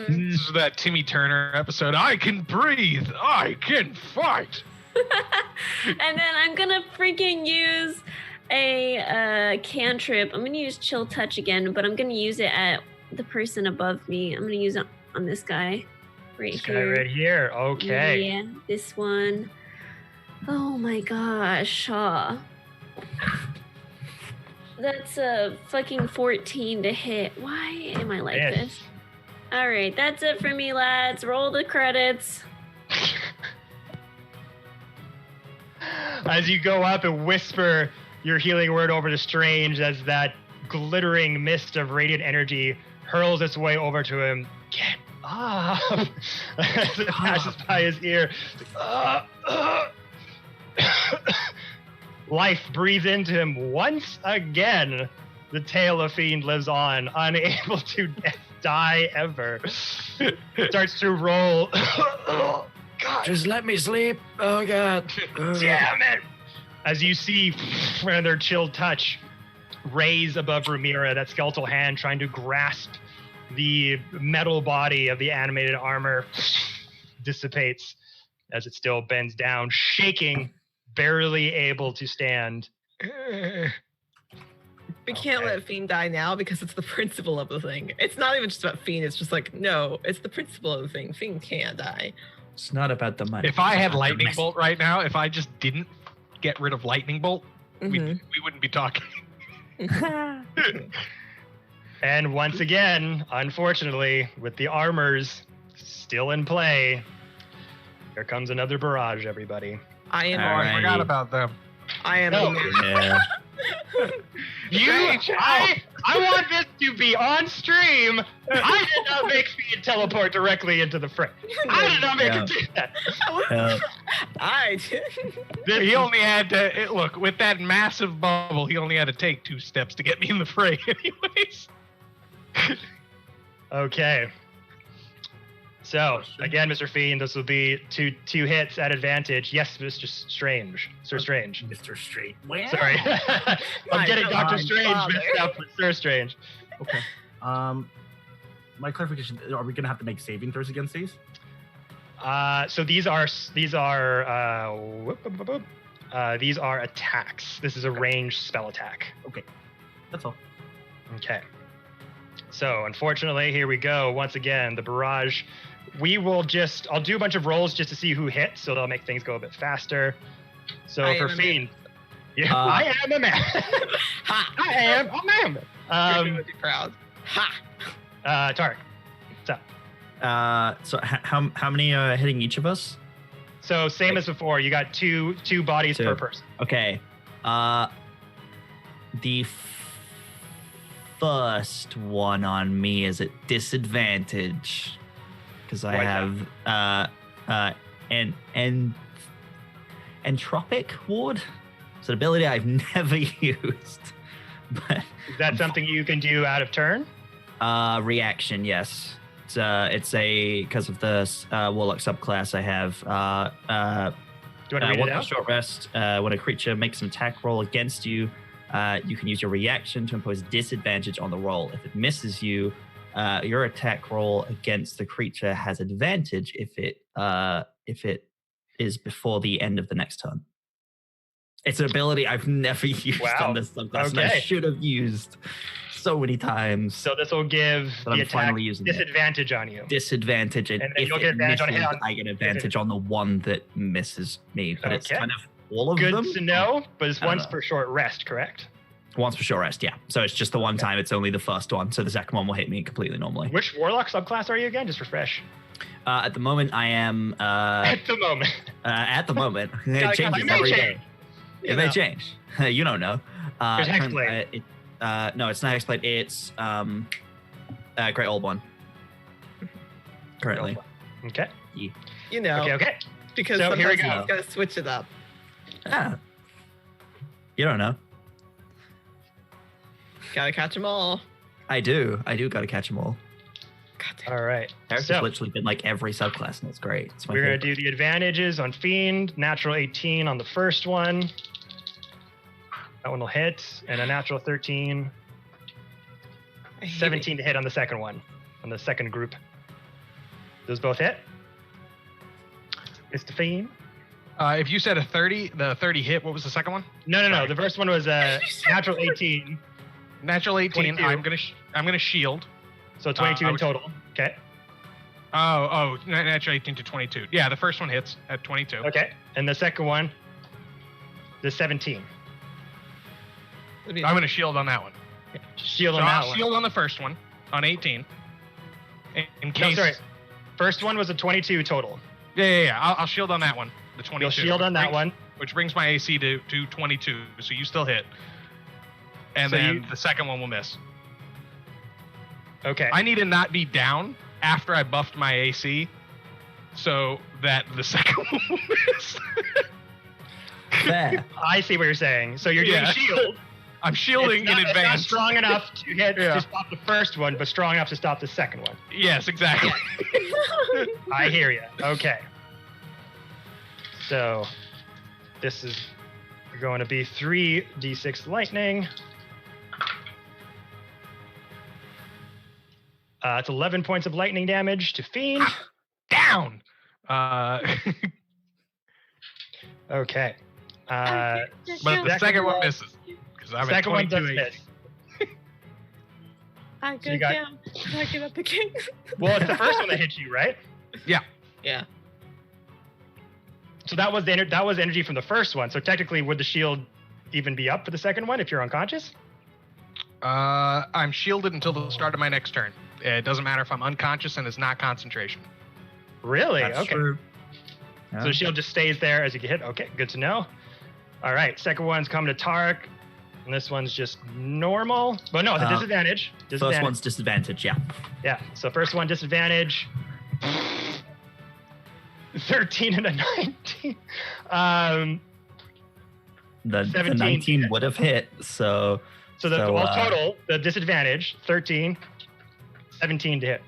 This is that Timmy Turner episode. I can breathe. I can fight. And then I'm gonna freaking use a cantrip. I'm gonna use Chill Touch again, but I'm gonna use it at the person above me. I'm gonna use it on this guy right This here. guy right here. Okay. Yeah, this one. Oh my gosh. That's a fucking 14 to hit. Why am I like Yes. this? All right, that's it for me, lads. Roll the credits. As you go up and whisper your healing word over to Strange, as that glittering mist of radiant energy hurls its way over to him. Get up! As it passes by his ear. Life breathes into him once again. The tale of Fiend lives on, unable to die ever. Starts to roll. God. Just let me sleep. Oh God. Damn it! As you see another Chill Touch raise above Ramira, that skeletal hand trying to grasp the metal body of the animated armor dissipates as it still bends down, shaking, barely able to stand. We can't let Fiend die now because it's the principle of the thing. It's not even just about Fiend. It's just like, no, it's the principle of the thing. Fiend can't die. It's not about the money. If I It's had about the lightning message. bolt right now, if I just didn't get rid of lightning bolt, we Mhm. wouldn't be talking. And once again, unfortunately, with the armors still in play, here comes another barrage, everybody. I am. Oh, I Alrighty. forgot about them. I am. No. Yeah. I want this to be on stream. I did not make Fiend teleport directly into the fray. I did not make him do that. I did. He only had to look with that massive bubble. He only had to take 2 steps to get me in the fray, anyways. Okay. So again, Mr. Fiend, this will be two hits at advantage. Yes, Mr. Strange. Sir Strange. Mr. Straight. Well, Sorry. I'm getting Dr. my Strange father. mixed up with Sir Strange. Okay. My clarification: are we gonna have to make saving throws against these? So these are attacks. This is a ranged spell attack. Okay, that's all. Okay. So unfortunately, here we go. Once again, the barrage. I'll do a bunch of rolls just to see who hits, so they'll make things go a bit faster. So I for am a Fiend, yeah, I am a man. Ha! I am a man. You're gonna be proud. Ha! Tark, what's up? So how many are hitting each of us? So same as before, you got two bodies Two. per person. Okay. The first one on me is at disadvantage because I Why have entropic ward. It's an ability I've never used. But Is that something you can do out of turn? reaction, yes. It's a because of the warlock subclass I have. Do you want to read it One out? short rest. When a creature makes an attack roll against you, you can use your reaction to impose disadvantage on the roll. If it misses you, your attack roll against the creature has advantage if it is before the end of the next turn. It's an ability I've never used on this subclass, and I Okay. should have used so many times. So this will give But the I'm attack finally using it. disadvantage on you. Disadvantage, and And then if you'll it get advantage on misses, hit on- I get advantage on the one that misses me. But it's Okay. kind of all of Good them. to know, but it's I don't once know. per short rest, correct? Once per short rest, yeah. So it's just the one Okay. time. It's only the first one. So the second one will hit me completely normally. Which warlock subclass are you again? Just refresh. At the moment, I am. At the moment. At the moment, it Gotta changes It may every change. day. It may change. You don't know. There's current- Hexblade. No, it's not Hexblade. It's Great Old One. Currently. Okay. You know, Okay. because So here we sometimes go. you gotta switch it up. Ah. You don't know. Gotta catch them all. I do. Gotta catch them all. God damn. All right. Eric's So literally been like every subclass, and it's great. It's my we're going favorite. to do the advantages on Fiend. Natural 18 on the first one. That one will hit. And a natural 13. I hate 17 to hit on the second one. On the second group. Those both hit. Mr. Fiend. If you said a 30, the 30 hit, what was the second one? No. Sorry. The first one was natural 18. Natural 18. 22. I'm gonna shield. So 22 I in was- total. Okay. Natural 18 to 22. Yeah, the first one hits at 22. Okay. And the second one, the 17. It'd be- I'm gonna shield on that one. Shield So on that I'll one. shield on the first one on 18. In No, case. sorry. First one was a 22 total. Yeah. I'll shield on that one. The 22. You'll shield on that one. Which brings my AC to 22, so you still hit. And So then you- the second one will miss. Okay. I need to not be down after I buffed my AC, so that the second one will miss. Fair. I see what you're saying. So you're doing Yeah. shield. I'm shielding It's not, in it's not advance. strong enough to hit Yeah. to stop the first one, but strong enough to stop the second one. Yes, exactly. I hear you. Okay. So this is going to be 3d6 lightning. It's 11 points of lightning damage to Fiend. Down. Okay. But the Second second one one- misses. Because I'm at Second one 22 does AC. miss. I So go you got- down. I get up again. Well, it's the first one that hit you, right? Yeah. So that was that was energy from the first one. So technically, would the shield even be up for the second one if you're unconscious? I'm shielded until the start of my next turn. It doesn't matter if I'm unconscious and it's not concentration. Really? That's Okay. true. So Yeah. the shield just stays there as you get hit. Okay, good to know. All right, second one's coming to Tark, and this one's just normal. But no, it's a disadvantage. First one's disadvantage, yeah. Yeah. So first one disadvantage. 13 and a 19. The 17. 19 would have hit, so So the So, total, the disadvantage, 13, 17 to hit.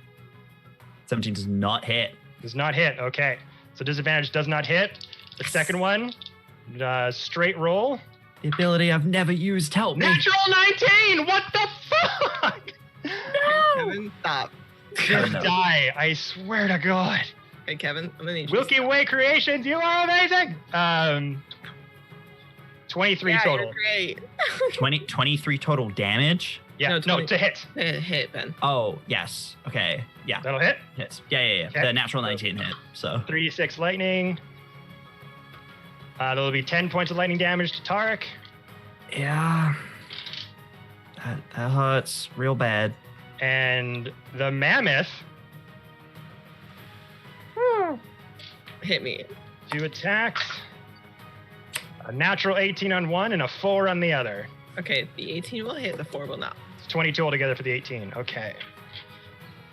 17 does not hit. Does not hit. Okay. So disadvantage does not hit. The second one, straight roll. The ability I've never used, help me. Natural 19! What the fuck? Kevin, stop. Just die. I swear to God. Hey, Kevin, I'm gonna need you. Wilkie Way Creations, you are amazing. 23 Yeah, total. you're great. 23 total damage. Yeah, No, no, 20. to hit. Hit, Ben. Oh, yes. Okay. Yeah. That'll hit. Hits. Yeah. Okay. The natural 19 hit. So 3d6 lightning. There'll be 10 points of lightning damage to Tarek. yeah, that hurts real bad. And the mammoth, Hit me. 2 attacks. A natural 18 on one and a 4 on the other. Okay, the 18 will hit, the 4 will not. It's 22 altogether for the 18. Okay.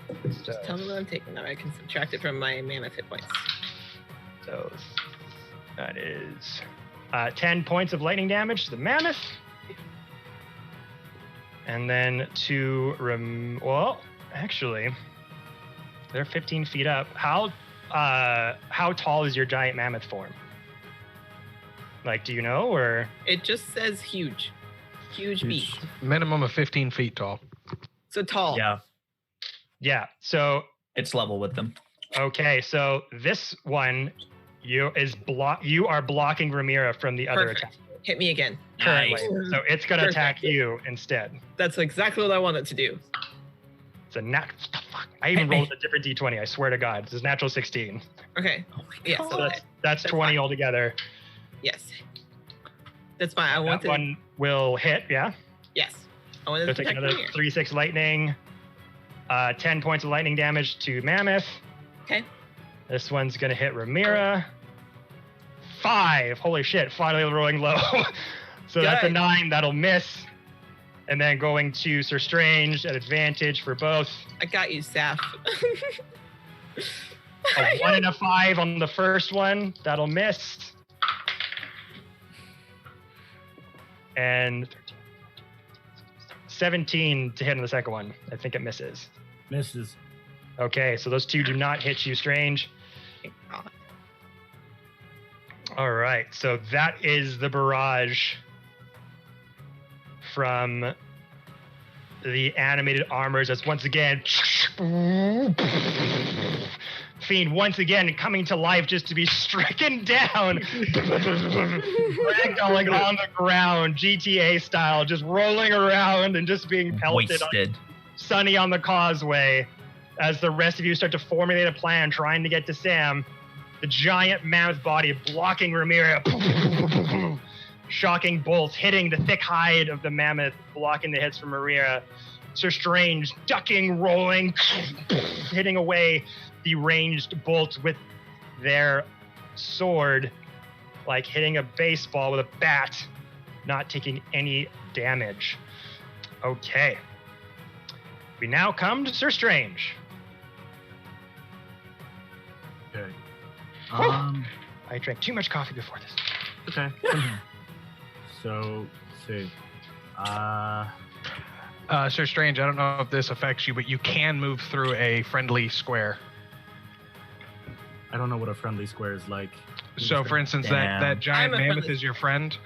So, Just tell me what I'm taking. Now I can subtract it from my mammoth hit points. so that is 10 points of lightning damage to the mammoth. And then well, actually, they're 15 feet up. How tall is your giant mammoth form? Like, do you know, or? It just says huge. Huge beast. Minimum of 15 feet tall. So tall. Yeah, Yeah. So, it's level with them. okay. So this one, you are blocking Ramira from the other Perfect. attack Hit me again. currently. Nice. So it's gonna attack Perfect. you instead. That's exactly what I wanted to do. It's a fuck. I even Hit me. rolled a different d20. I swear to God, this is natural 16. Okay. Oh my Yeah, god. so So that's 20 fine. altogether. Yes. That's fine. I That wanted. one will hit. Yeah. Yes. I wanted So to take protect another Ramir. 3-6 lightning. 10 points of lightning damage to Mammoth. Okay. This one's gonna hit Ramira. 5. Holy shit! Finally rolling low. So that's a Good. 9. That'll miss. And then going to Sir Strange at advantage for both. I got you, Saf. A 1 and a 5 on the first one. That'll miss. And 17 to hit on the second one. I think it misses. Misses. Okay, so those two do not hit you, Strange. Thank God. All right, so that is the barrage from the animated armors. That's once again Fiend once again coming to life just to be stricken down, ragdolling on the ground, GTA style, just rolling around and just being pelted. Wasted. Sunny on the causeway as the rest of you start to formulate a plan trying to get to Sam. The giant mammoth body blocking Ramira. Shocking bolts hitting the thick hide of the mammoth, blocking the hits from Ramira. Sir Strange ducking, rolling, hitting away the ranged bolts with their sword, like hitting a baseball with a bat, not taking any damage. Okay. We now come to Sir Strange. Okay. I drank too much coffee before this. Okay. So, let's see. Sir Strange, I don't know if this affects you, but you can move through a friendly square. I don't know what a friendly square is like. So, for instance, Damn. that giant I'm a mammoth friendly- is your friend,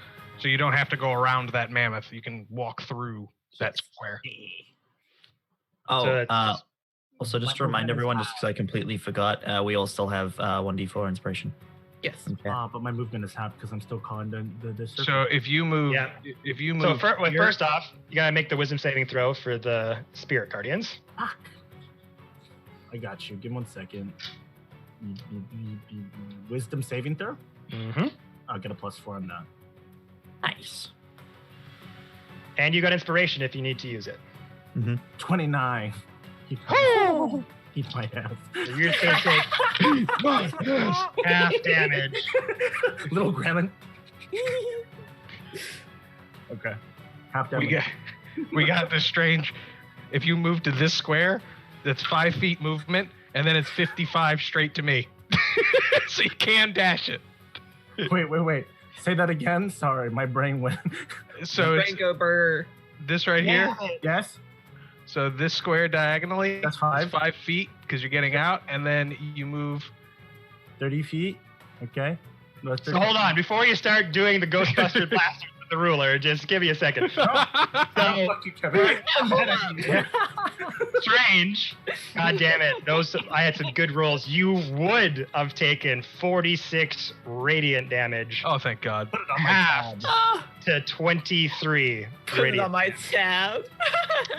so you don't have to go around that mammoth. You can walk through that square. Oh, So it's- also just to remind everyone, just because I completely forgot, we all still have 1d4 inspiration. Yes. Okay. But my movement is half because I'm still calling the circle. So if you move, Yeah. if you So move, here- first off, you gotta make the wisdom saving throw for the spirit guardians. Fuck. I got you. Give me 1 second. Wisdom saving throw? Mm-hmm. I'll get a +4 on that. Nice. And you got inspiration if you need to use it. 29. Keep my ass. So you're just gonna take half damage. Little gremlin. Okay. Half damage. we got this Strange. If you move to this square, that's 5 feet movement, and then it's 55 straight to me. So you can dash it. Wait. Say that again. Sorry, my brain went. So it's Rango Burr. this right here. Yes. So this square diagonally That's is 5. 5 feet because you're getting out, and then you move. 30 feet. Okay. No, So hold on, before you start doing the Ghostbuster blasters, with the ruler. Just give me a second. Fuck you, Kevin. Strange. God damn it. I had some good rolls. You would have taken 46 radiant damage. Oh, thank God. Put it on my Half tab. to 23 Put it radiant. on my tab.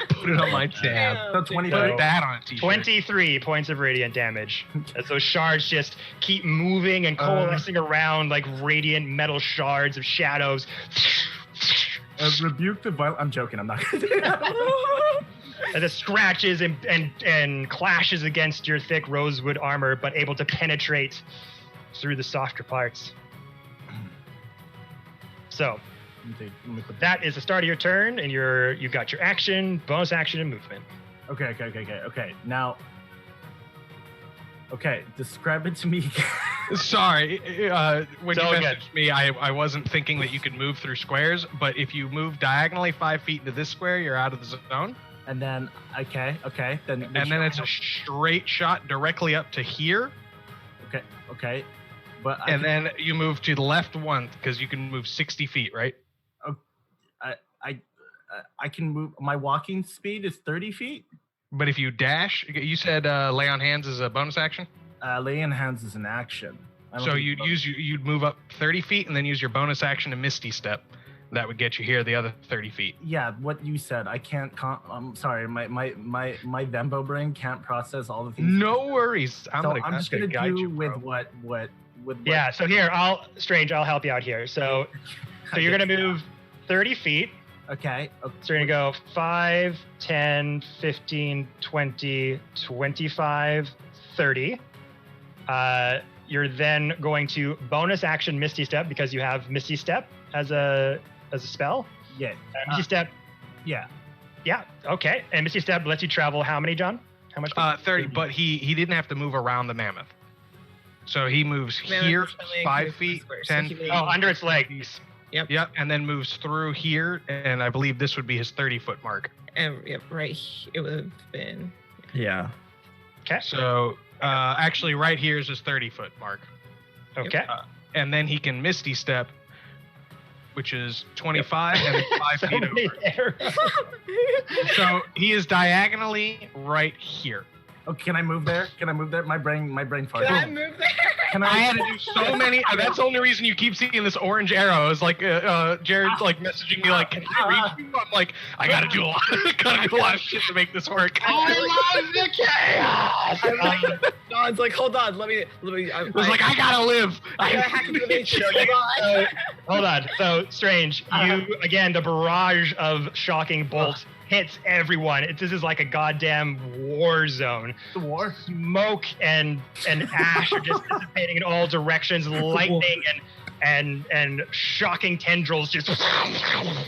Put it on my tab. So 20 Put that on a t-shirt. 23 points of radiant damage as those shards just keep moving and coalescing around like radiant metal shards of shadows. Rebuke the violent. I'm joking. I'm not gonna do that. And it scratches and clashes against your thick rosewood armor, but able to penetrate through the softer parts. So that is the start of your turn, and you've got your action, bonus action, and movement. Okay. Now, describe it to me. Sorry, when It's you all good. messaged me, I wasn't thinking that you could move through squares, but if you move diagonally 5 feet into this square, you're out of the zone. And then, okay. Then It's a straight shot directly up to here, okay. But and then you move to the left one because you can move 60 feet, right? I can move. My walking speed is 30 feet. But if you dash, you said lay on hands is a bonus action. Lay in hands is an action. I don't So think you'd move up 30 feet and then use your bonus action to Misty Step. That would get you here the other 30 feet. Yeah, what you said. I can't. I'm sorry. My Vembo brain can't process all the things. No worries. I'm just gonna guide do you, with bro. what. Yeah, so here, I'll help you out here. So you're going to move 30 feet. Okay. So you're going to go 5, 10, 15, 20, 25, 30. You're then going to bonus action Misty Step because you have Misty Step as a spell. Yeah. Misty Step. Yeah. Yeah. Okay. And Misty Step lets you travel how many, John? How much? 30. But he didn't have to move around the mammoth. So he moves Mammoth here is only 5 included feet, square, so 10 he feet. would- Under its legs. Yep, and then moves through here, and I believe this would be his 30-foot mark. And it would have been. Yeah. Okay. So actually, right here is his 30-foot mark. Okay. And then he can Misty Step, which is 25 and then 5 So feet many over. arrows. So he is diagonally right here. Oh, can I move there? My brain farted. Can I move there? Can I had to do so many. That's the only reason you keep seeing this orange arrow. Is like Jared's like messaging me like, "Can I reach you?" I'm like, "I gotta do a lot of shit to make this work." I love the chaos. John's like, hold on, let me. I was like, "I gotta live." I gotta hack into the matrix. Hold on. Hold on. So Strange, you again, the barrage of shocking bolts hits everyone. This is like a goddamn war zone. The war. Smoke and ash are just dissipating in all directions. Lightning and shocking tendrils just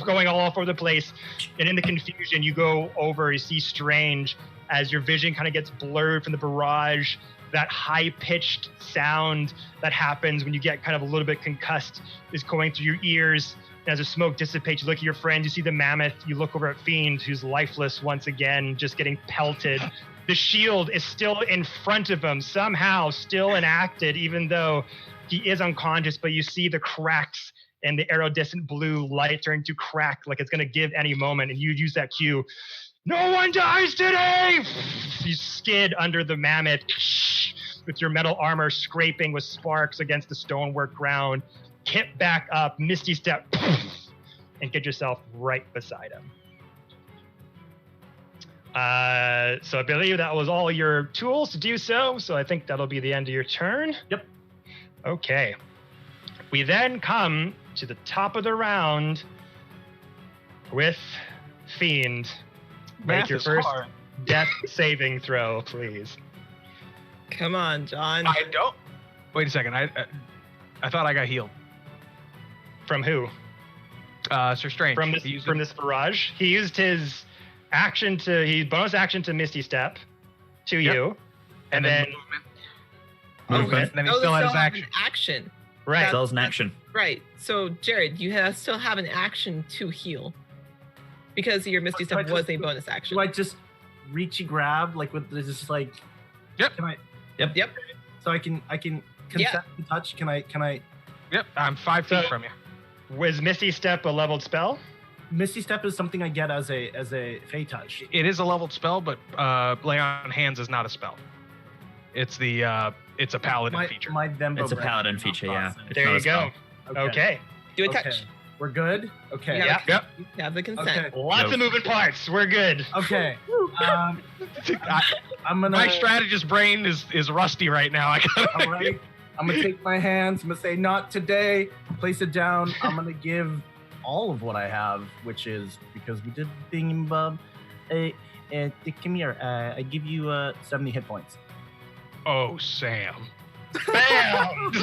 going all over the place. And in the confusion, you go over. You see Strange as your vision kind of gets blurred from the barrage. That high-pitched sound that happens when you get kind of a little bit concussed is going through your ears. As the smoke dissipates, you look at your friend, you see the mammoth, you look over at Fiend, who's lifeless once again, just getting pelted. The shield is still in front of him, somehow still enacted, even though he is unconscious, but you see the cracks and the iridescent blue light starting to crack like it's going to give any moment, and you use that cue. No one dies today! You skid under the mammoth with your metal armor scraping with sparks against the stonework ground. Hit back up, Misty Step, and get yourself right beside him. So I believe that was all your tools to do so. So I think that'll be the end of your turn. Yep. Okay. We then come to the top of the round with Fiend. Make Math your is first hard. death saving throw, please. Come on, John. I don't. Wait a second. I thought I got healed. From who? Sir Strange. From this barrage. He used his bonus action to Misty Step to you, and then movement. And then he still had his action. Action. right. Still as an action. Right. So, Jared, you still have an action to heal because your Misty Step was a bonus action. Do I just reachy grab like with this like? Yep. Can I? Yep. So I can consent to touch. Can I? Yep. I'm 5 feet from you. Was Misty Step a leveled spell? Misty Step is something I get as a Fey touch. It is a leveled spell, but Lay on Hands is not a spell. It's it's a paladin feature. It's a paladin feature, yeah. It's There not you a spell. go. Okay. Do a Okay. touch. We're good? Okay. Yeah. Yep. You have the consent. Okay. Lots of moving parts. We're good. Okay. I'm gonna. My strategist brain is rusty right now. All right. I'm gonna take my hands. I'm gonna say, "Not today." Place it down. I'm gonna give all of what I have, which is because we did the thingamabob. Come here. I give you 70 hit points. Oh, Sam. Bam!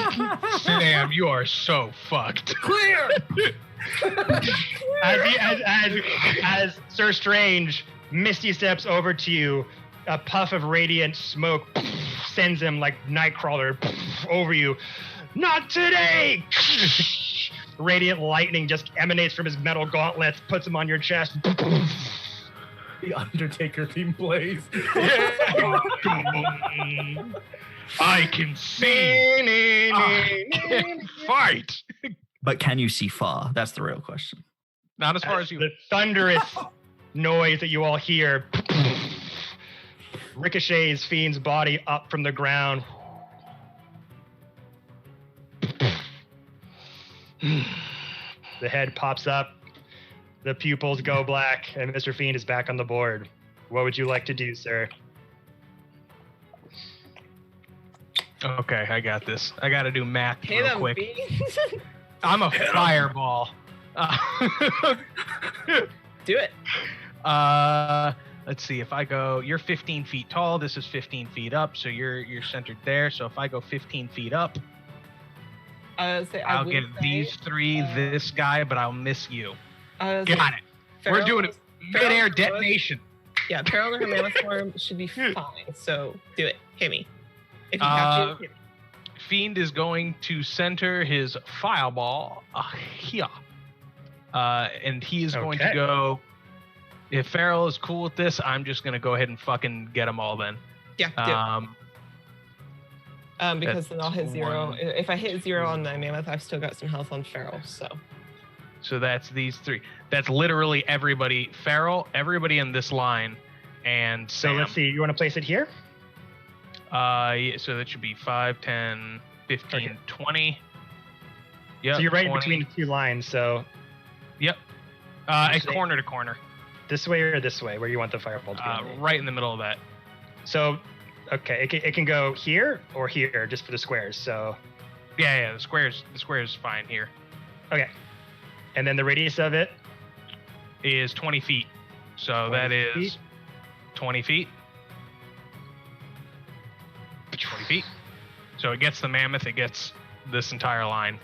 Sam, you are so fucked. Clear. As Sir Strange Misty steps over to you, a puff of radiant smoke sends him like Nightcrawler over you. Not today! Radiant lightning just emanates from his metal gauntlets, puts him on your chest. The Undertaker theme plays. I can see. Fight. But can you see far? That's the real question. Not as far as you. The thunderous noise that you all hear ricochets Fiend's body up from the ground. The head pops up, the pupils go black, and Mr. Fiend is back on the board. What would you like to do, sir? Okay, I got this. I got to do math Hit real him, quick. Fiend. I'm a fireball. Do it. Let's see. If I go, you're 15 feet tall. This is 15 feet up, so you're centered there. So if I go 15 feet up, I'll get these three, this guy, but I'll miss you. Got it. We're doing it. Mid-air detonation. Yeah, Feral in her mammoth form should be fine. So do it. Hit me. If you have to, hit me. Fiend is going to center his fireball here. And he is going to go. If Feral is cool with this, I'm just going to go ahead and fucking get them all then. Yeah, do it. Because then I'll hit 0. If I hit 0 on my mammoth, I've still got some health on Feral, so that's these three. That's literally everybody. Feral, everybody in this line, and So Sam. let's see, you want to place it here? Yeah, so that should be 5, 10, 15, Okay. 20. Yep, So you're right 20. between the two lines, so Yep. Actually- Corner to corner. this way or this way, where you want the fireball to be? Right in the middle of that. So, okay, it can go here or here, just for the squares, so... Yeah, the square's fine here. Okay. And then the radius of it? Is 20 feet. So 20 that is feet? 20 feet. 20 feet. So it gets the mammoth, it gets this entire line.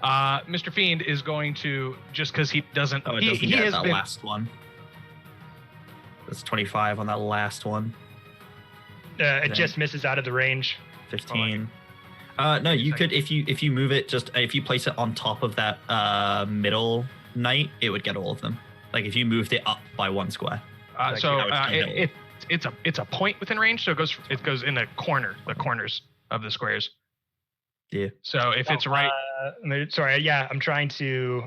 Mr. Fiend is going to, just because he doesn't... Oh, it he doesn't get has that been, last one. That's 25 on that last one. It just misses out of the range. 15. No, you could if you move it, just if you place it on top of that middle knight, it would get all of them. Like if you moved it up by 1 square. It's a point within range, so it goes in the corners of the squares. Yeah. So if it's right, Sorry, yeah, I'm trying to...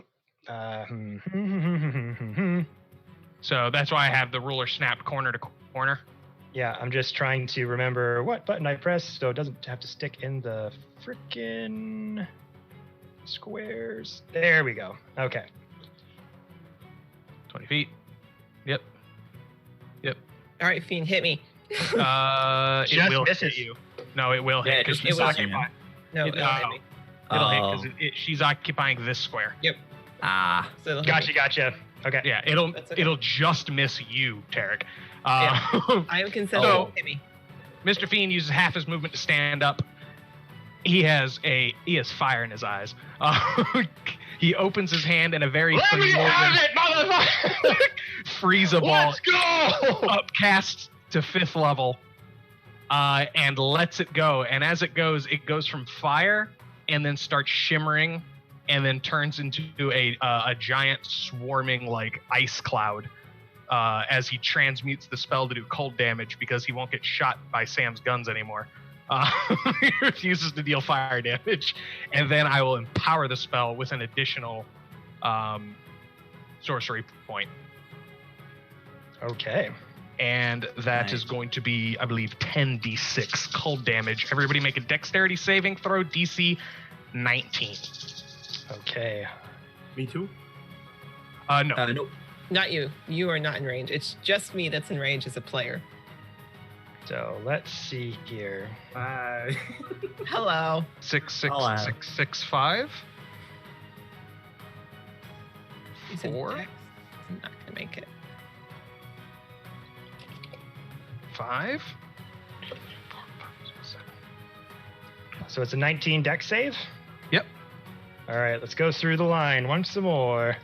so that's why I have the ruler snapped corner to corner. Yeah, I'm just trying to remember what button I press so it doesn't have to stick in the frickin' squares. There we go. Okay. 20 feet. Yep. all right, Fiend, hit me. It Just will misses. hit you. No, it will hit. Yeah, Because just she's misses you, occupying. No, It- it'll hit me. It'll Oh. hit because she's occupying this square. Ah. So it'll hit me. Gotcha. Okay. Yeah, That's okay. it'll just miss you, Tarek. I am consenting. So- Hit me. Mr. Fiend uses half his movement to stand up. He has fire in his eyes. He opens his hand and a very Let me have it, motherfucker! Frieza ball Let's go! upcasts to 5th level and lets it go. And as it goes from fire and then starts shimmering and then turns into a giant swarming like ice cloud as he transmutes the spell to do cold damage because he won't get shot by Sam's guns anymore. He refuses to deal fire damage. And then I will empower the spell with an additional sorcery point. Okay. And that is Nice. going to be, I believe, 10d6 cold damage. Everybody make a dexterity saving throw, DC 19. Okay. Me too. No. Nope. Not you. You are not in range. It's just me that's in range as a player. So let's see here. Bye. Hello. 6, 6, Hello. 6, 6, 5. You said 4. dex? I'm not gonna make it. 5. So it's a 19 dex save? Yep. All right, let's go through the line once more.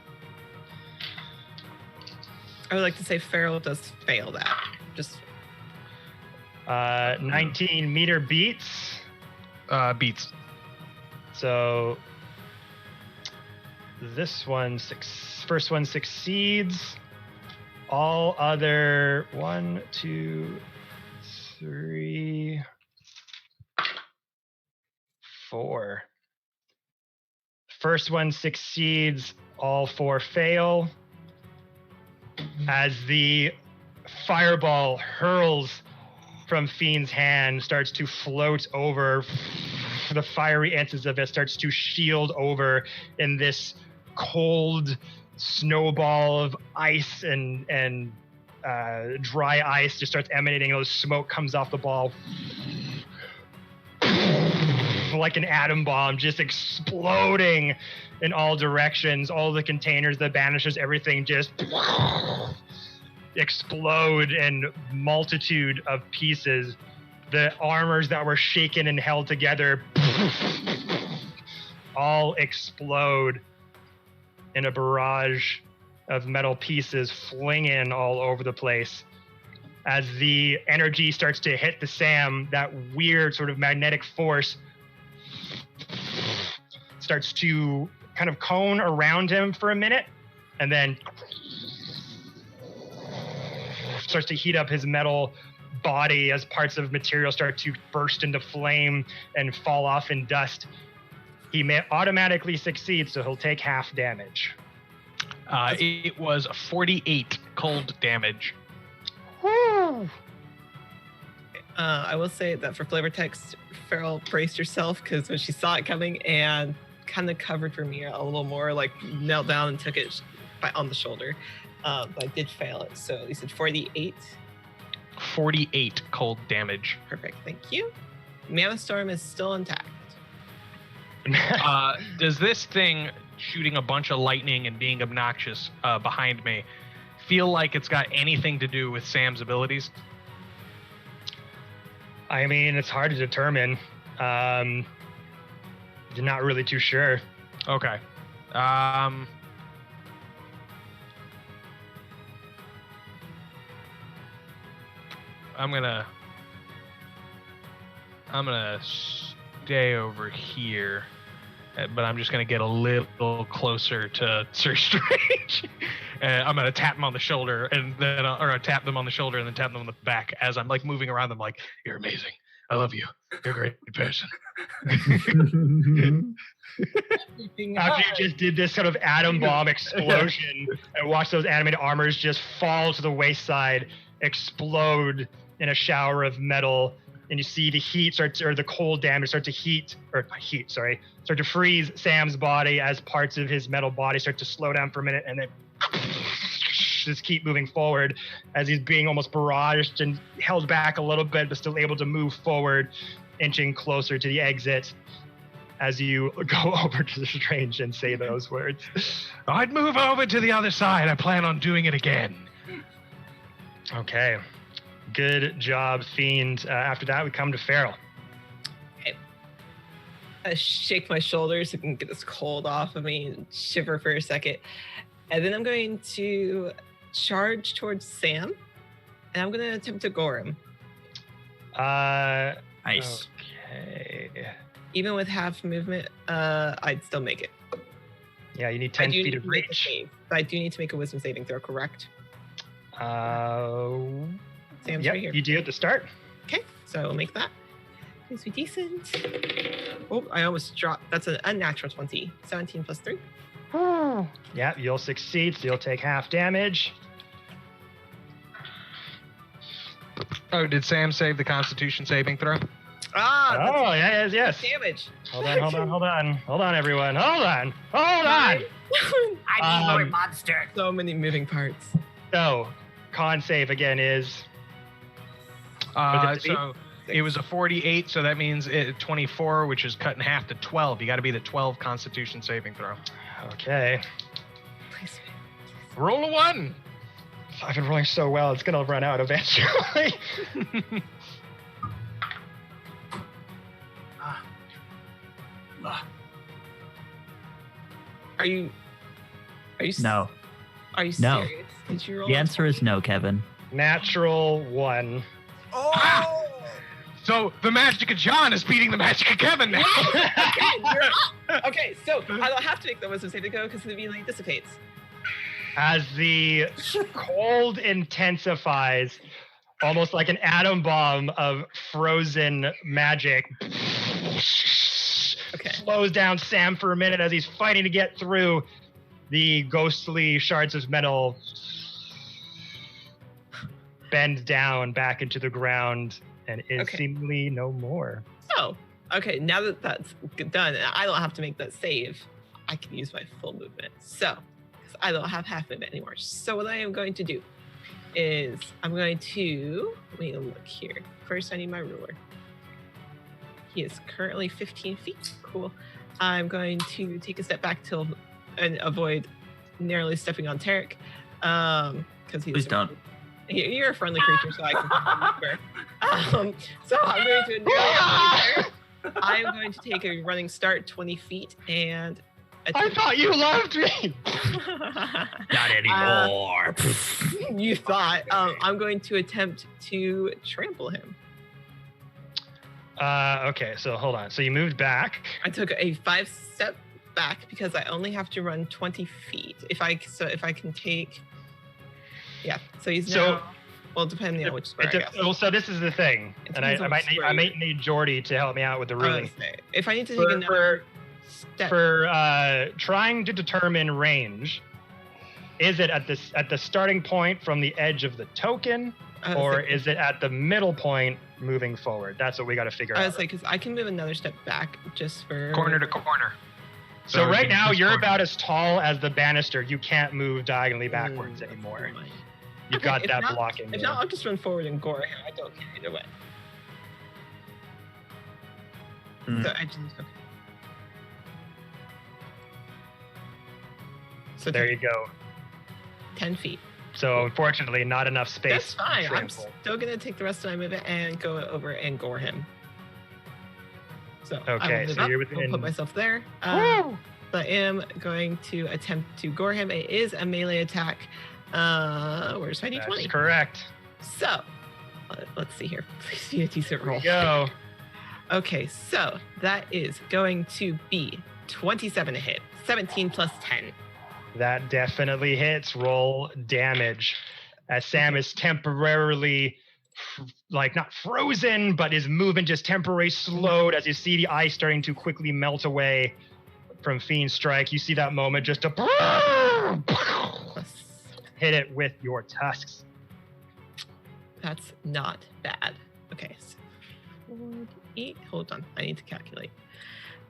I would like to say Farrell does fail that. Just 19 meter beats. Beats. So this one, first one succeeds. All other 1, 2, 3, 4. First one succeeds. All 4 fail. As the fireball hurls from Fiend's hand, starts to float over, the fiery instance of it starts to shield over in this cold snowball of ice and dry ice just starts emanating. Those smoke comes off the ball like an atom bomb, just exploding in all directions. All the containers, the banisters, everything just explode in multitude of pieces. The armors that were shaken and held together all explode in a barrage of metal pieces flinging all over the place. As the energy starts to hit the Sam, that weird sort of magnetic force starts to kind of cone around him for a minute, and then starts to heat up his metal body as parts of material start to burst into flame and fall off in dust. He may automatically succeed, so he'll take half damage. It was 48 cold damage. Woo! I will say that for flavor text, Farrell braced herself because when she saw it coming and kind of covered for me a little more, like knelt down and took it on the shoulder. But I did fail it. So you said 48. 48 cold damage. Perfect. Thank you. Mammoth Storm is still intact. Does this thing shooting a bunch of lightning and being obnoxious behind me feel like it's got anything to do with Sam's abilities? I mean, it's hard to determine. You're not really too sure. Okay. I'm gonna stay over here, but I'm just gonna get a little closer to Sir Strange. And I'm gonna tap him on the shoulder, and then or tap them on the shoulder, and then tap them on the back as I'm like moving around them. Like, you're amazing. I love you. You're a great person. After you just did this sort of atom bomb explosion and watch those animated armors just fall to the wayside, explode in a shower of metal, and you see the heat or the cold damage start to start to freeze Sam's body as parts of his metal body start to slow down for a minute, and then just keep moving forward as he's being almost barraged and held back a little bit, but still able to move forward, inching closer to the exit as you go over to the Strange and say those words. I'd move over to the other side. I plan on doing it again. Okay. Good job, Fiend. After that, we come to Farrell. I shake my shoulders so I can get this cold off of me and shiver for a second. And then I'm going to charge towards Sam, and I'm going to attempt to gore him. Nice. Okay. Even with half movement, I'd still make it. Yeah, you need 10 feet of make a reach. save. I do need to make a wisdom saving throw, correct? Sam's Yep, right here. you do at the start. Okay, so we'll make that. Please be decent. Oh, I almost dropped. That's an unnatural 20. 17 plus 3. Yeah, you'll succeed, so you'll take half damage. Oh, did Sam save the Constitution saving throw? Oh, yes. Damage. Hold on, everyone. Hold on. I need more monster. So many moving parts. So, con save again is. So it was a 48, so that means 24, which is cut in half to 12. You got to be the 12 Constitution saving throw. Okay. Please. Roll a 1. I've been rolling so well, it's gonna run out eventually. Are you No. Are you No. serious? Did you roll The a answer is no, Kevin. Natural 1. Oh! So the magic of John is beating the magic of Kevin now. Okay, you're up. Okay, so I don't have to make the wisdom save to go because the immediately dissipates. As the cold intensifies, almost like an atom bomb of frozen magic Okay. slows down Sam for a minute as he's fighting to get through. The ghostly shards of metal bend down back into the ground and is Okay. seemingly no more. So, okay, now that that's done, and I don't have to make that save. I can use my full movement. So, 'cause I don't have half movement anymore. So what I am going to do is I'm going to let me look here. First, I need my ruler. He is currently 15 feet. Cool. I'm going to take a step back and avoid narrowly stepping on Tarek. Because he's Please don't. You're a friendly creature, so I can. So I'm going to narrowly avoid Tarek. I'm going to take a running start 20 feet and. I thought you loved me. Not anymore. You thought. I'm going to attempt to trample him. Okay, so hold on. So you moved back. I took a 5-step back because I only have to run 20 feet. If I can take. Yeah. So he's now. Well, depending on which square. I guess. Well, so this is the thing, It and I depends on might need Jordy to help me out with the ruling. If I need to take another step. For trying to determine range, is it at the starting point from the edge of the token, or is it at the middle point moving forward? That's what we got to figure I out. was like, because I can move another step back just for Corner to corner. So right now you're corner. about as tall as the banister. You can't move diagonally backwards anymore. You've got that blocking. If not, I'll just run forward and gore him. I don't care either way. So I just okay. So there you go. 10 feet. So unfortunately, not enough space. That's fine. to I'm trample. still gonna take the rest of my movement and go over and gore him. So Okay, I will move so up. you're I'll within. put myself there. Woo! I am going to attempt to gore him. It is a melee attack. Where's my d20? That's correct. So let's see here. Please be a decent roll. Go. Okay, so that is going to be 27 to hit. 17 plus 10. That definitely hits. Roll damage. As Sam is temporarily, not frozen, but his movement just temporarily slowed as you see the ice starting to quickly melt away from Fiend's Strike. You see that moment just to hit it with your tusks. That's not bad. Okay, so 48. Hold on, I need to calculate.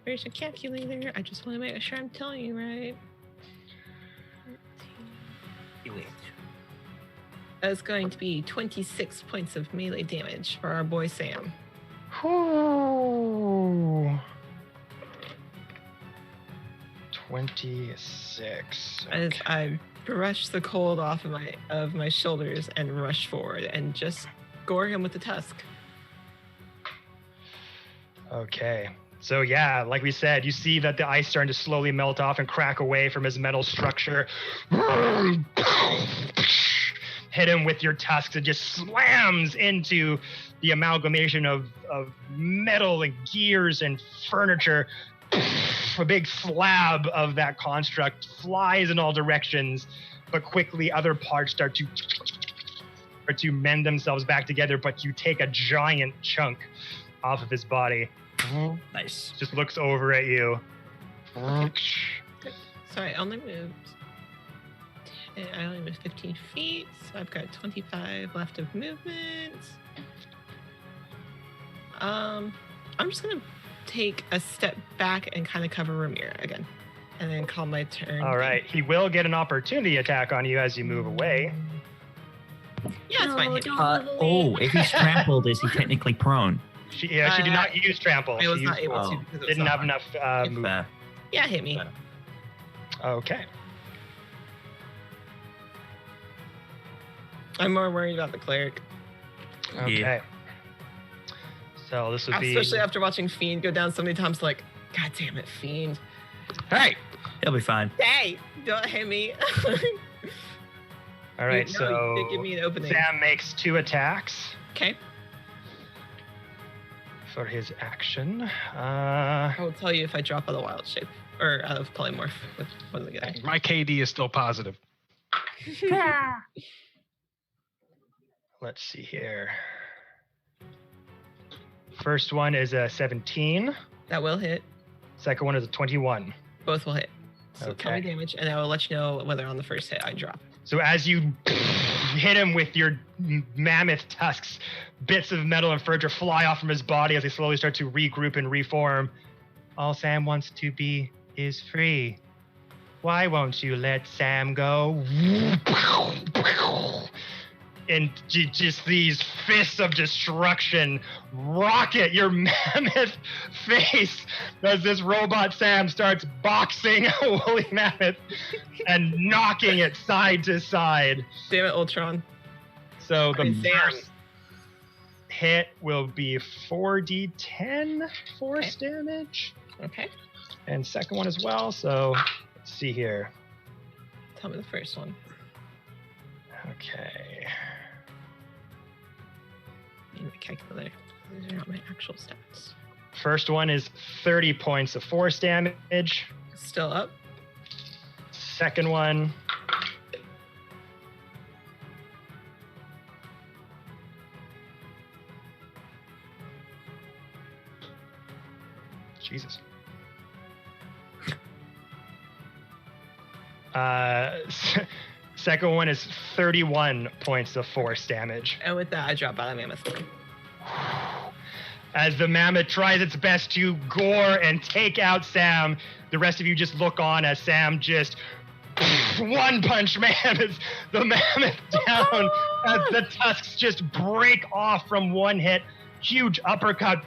Where's the calculator? I just want to make sure I'm telling you right. That's going to be 26 points of melee damage for our boy Sam. Whew. 26. As I brush the cold off of my shoulders and rush forward and just gore him with the tusk. Okay. So yeah, like we said, you see that the ice starting to slowly melt off and crack away from his metal structure. Hit him with your tusks and just slams into the amalgamation of metal and gears and furniture. A big slab of that construct flies in all directions, but quickly other parts start to mend themselves back together, but you take a giant chunk off of his body. Nice. Just looks over at you. Sorry, I only moved 15 feet, so I've got 25 left of movement. I'm just gonna take a step back and kind of cover Ramir again, and then call my turn. All right. He will get an opportunity attack on you as you move away. Yeah, it's fine. don't move away. If he's trampled, is he technically prone? She did not use trample. I was She not used- able to because it was didn't so have hard. enough movement. Fair. Yeah, hit me. Fair. Okay. I'm more worried about the cleric, Okay. So this would be especially after watching Fiend go down so many times. Like, God damn it, Fiend! Hey, He'll be fine. Hey, don't hit me. all right. You So did give me an opening. Sam makes 2 attacks Okay, for his action. I will tell you if I drop out of wild shape or out of polymorph with one of the guys. my KD is still positive. Let's see here. First one is a 17. That will hit. Second one is a 21. Both will hit. So tell me Okay. damage, and I will let you know whether on the first hit I drop. So as you hit him with your mammoth tusks, bits of metal and furniture fly off from his body as they slowly start to regroup and reform. All Sam wants to be is free. Why won't you let Sam go? And just these fists of destruction rocket your mammoth face as this robot Sam starts boxing a woolly mammoth and knocking it side to side. Damn it, Ultron. So the Damn. first hit will be 4d10 force damage, Okay, and second one as well. So let's see here. tell me the first one. Okay. Need my calculator. These are not my actual stats. First one is 30 points of force damage. Still up. Second one. Jesus. Second one is 31 points of force damage. And with that, I drop out of mammoth. As the mammoth tries its best to gore and take out Sam, the rest of you just look on as Sam just one punch mammoth the mammoth down as the tusks just break off from one hit. Huge uppercut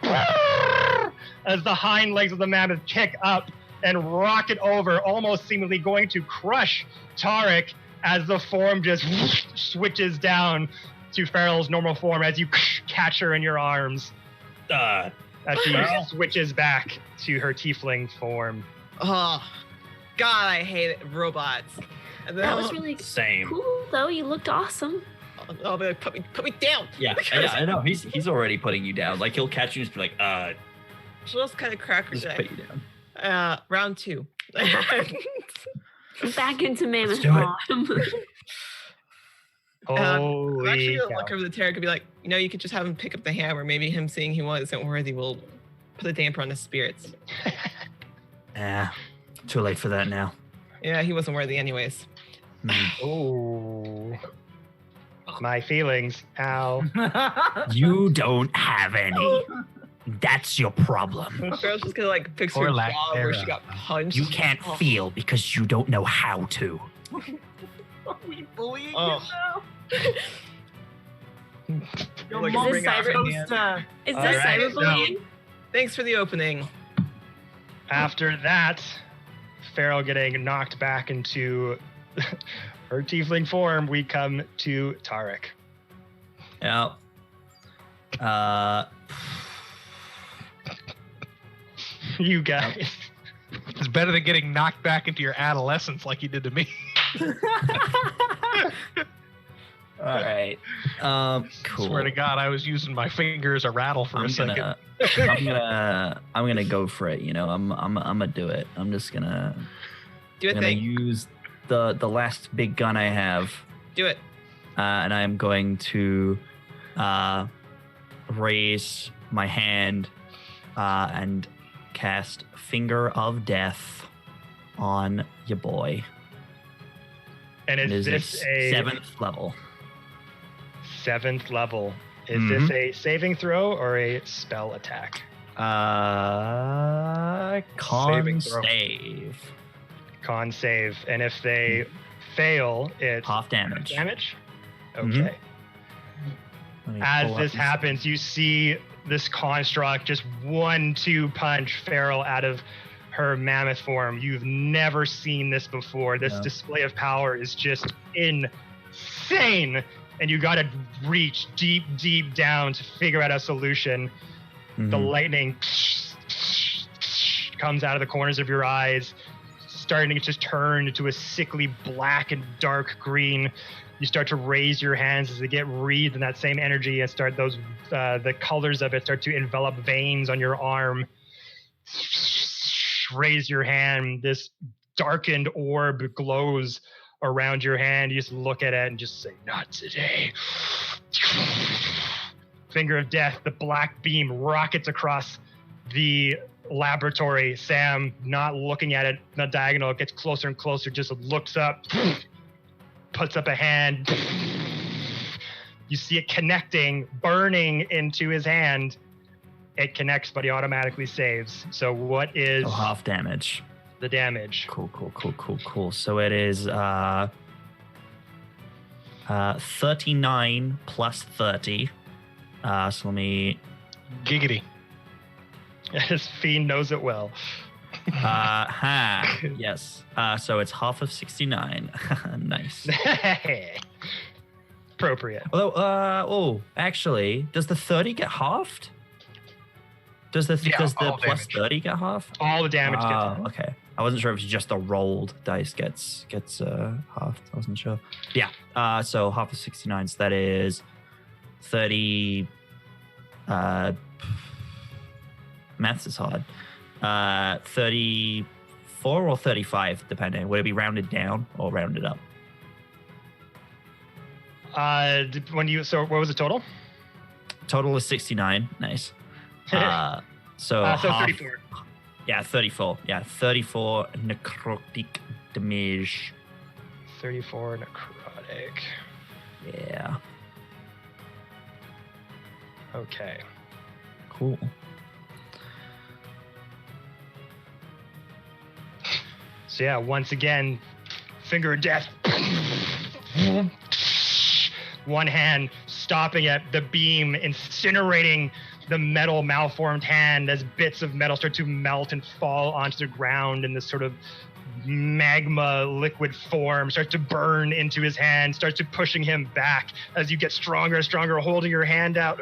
as the hind legs of the mammoth kick up and rocket over, almost seemingly going to crush Tarek as the form just switches down to Farrell's normal form as you catch her in your arms. As she switches back to her tiefling form. Oh, God, I hate robots. And then That was really Same. cool, though. You looked awesome. I'll be like, put me down. Yeah, I know. He's already putting you down. Like he'll catch you and just be like, She'll just kind of crack her just neck. put you down. Round 2. Back into mammoth do it. form. I'm actually Holy gonna cow. look over the Tarek and be like, you could just have him pick up the hammer. Maybe him seeing he wasn't worthy will put a damper on his spirits. Too late for that now. Yeah, he wasn't worthy anyways. Oh, my feelings. Ow. You don't have any. That's your problem. Girl's just gonna like fix Poor her lack jaw where she thereof. got punched. You can't Oh. feel because you don't know how to. Are we bullying Oh. him now? Like, Is this bring out her cyber- hand. Is All this right, cyberbullying? Thanks for the opening. After that, Farrell getting knocked back into her tiefling form, we come to Tarek. Yeah. You guys. It's better than getting knocked back into your adolescence like you did to me. All right. Cool. Swear to God, I was using my finger as a rattle for a second. I'm gonna go for it. I'm gonna do it. I'm just gonna Do it, gonna thing. use the last big gun I have, Do it. and I'm going to raise my hand and cast Finger of Death on your boy. And It is is this a 7th level. 7th level? Is this a saving throw or a spell attack? Con throw. save. Con save. And if they fail, it's Half damage. damage? Mhm. Okay. Let me As pull up this and- happens, you see this construct just 1-2 punch Farrell out of her mammoth form. You've never seen this before. This No. display of power is just insane. And you got to reach deep, deep down to figure out a solution. The Mhm. lightning comes out of the corners of your eyes, starting to just turn into a sickly black and dark green. You start to raise your hands as they get wreathed in that same energy, and start those the colors of it start to envelop veins on your arm. Raise your hand. This darkened orb glows around your hand. You just look at it and just say, "Not today." Finger of death. The black beam rockets across the laboratory. Sam, not looking at it, not diagonal, it gets closer and closer, just looks up, puts up a hand. You see it connecting, burning into his hand. It connects, but he automatically saves. So what is So half damage. the damage? Cool. So it is 39 plus 30. So let me. Giggity. His fiend knows it well. Yes. So it's half of 69. Nice. Appropriate. Although, actually, does the 30 get halved? Does the Yeah, plus all damage. 30 get halved? All the damage gets Okay. I wasn't sure if it's just the rolled dice gets halved. I wasn't sure. Yeah. So half of 69. So that is 30. Maths is hard. 34 or 35, depending. Would it be rounded down or rounded up? So what was the total? Total is 69. Nice. So So half, 34. Yeah, 34. Yeah, 34 necrotic damage. 34 necrotic. Yeah. Okay. Cool. So yeah, once again, finger of death. One hand stopping at the beam, incinerating the metal malformed hand as bits of metal start to melt and fall onto the ground in this sort of magma liquid form, starts to burn into his hand, starts to pushing him back as you get stronger and stronger, holding your hand out.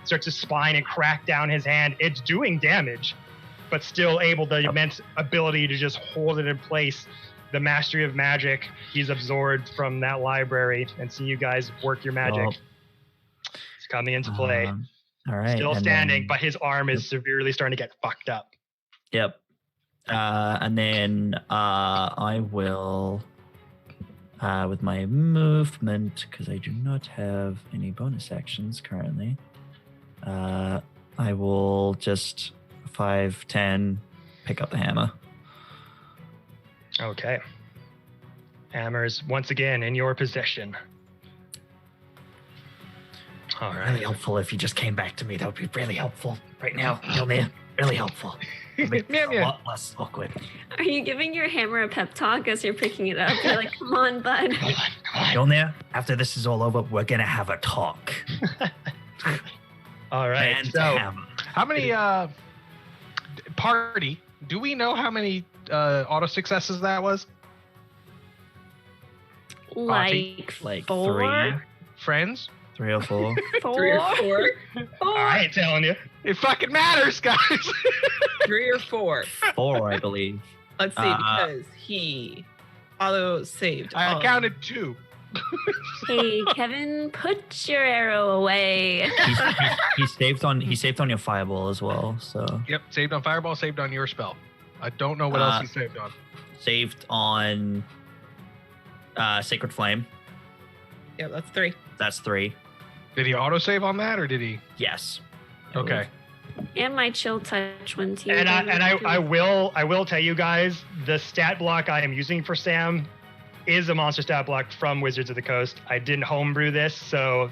Starts to spine and crack down his hand. It's doing damage, but still able the immense ability to just hold it in place. The mastery of magic he's absorbed from that library, and see you guys work your magic. Well, It's coming into play. All right. Still and standing, then- but his arm is severely starting to get fucked up. Yep. And then I will, with my movement, because I do not have any bonus actions currently, I will just 5, 10, pick up the hammer. Okay. Hammer's once again in your possession. All Really right. helpful if you just came back to me. That would be really helpful right now. Gilmir, really helpful. It'd make Meow, it a meow. lot less awkward. Are you giving your hammer a pep talk as you're picking it up? You're like, come on, bud. Come on. Gilmir, after this is all over, we're gonna have a talk. All right. Man to So hammer. How many party? Do we know how many auto successes that was? Like, Like 4? Friends? 3 or 4. 4? 3 or 4. I ain't telling you. It fucking matters, guys. 3 or 4. 4, I believe. Let's see, because he auto saved. I counted 2. Hey, Kevin, put your arrow away. He saved on your fireball as well. So Yep, saved on fireball, saved on your spell. I don't know what else he saved on. saved on sacred flame. Yeah, that's 3. That's 3. Did he auto save on that or did he? Yes. Okay. And my chill touch one too. And I will tell you guys, the stat block I am using for Sam is a monster stat block from Wizards of the Coast. I didn't homebrew this, so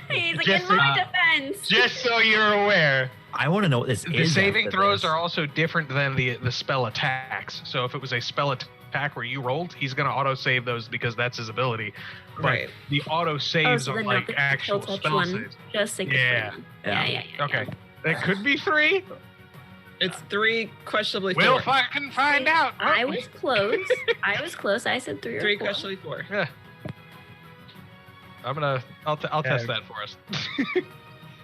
He's like, Just- in my defense. just so you're aware. I want to know what this The is. saving after throws this. are also different than the spell attacks. So if it was a spell attack where you rolled, he's going to auto save those because that's his ability. But Right. the auto Oh, saves so are then like not the actual chill touch spell one. saves. Just Sacred Yeah. Flame. Yeah. Yeah. Okay, that could be 3. It's 3, questionably 4. We'll fucking find out. I was close. I said 3 or 3, 4. questionably 4. Yeah. I'll test that for us.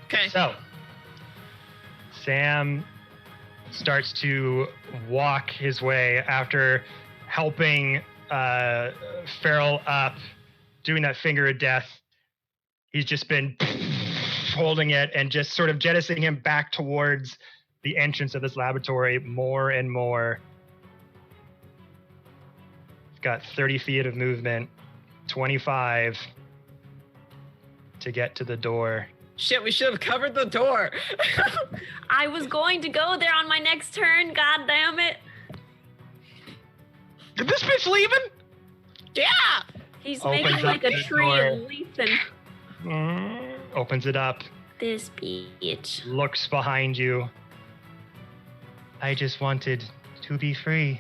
Okay. So, Sam starts to walk his way after helping Farrell up, doing that finger of death. He's just been holding it and just sort of jettisoning him back towards the entrance of this laboratory more and more. Got 30 feet of movement, 25 to get to the door. Shit, we should have covered the door. I was going to go there on my next turn. God damn it. Did this bitch leaving? Yeah. He's Opens making up like a the tree door. of Lethan. Opens it up, This bitch. looks behind you. I just wanted to be free.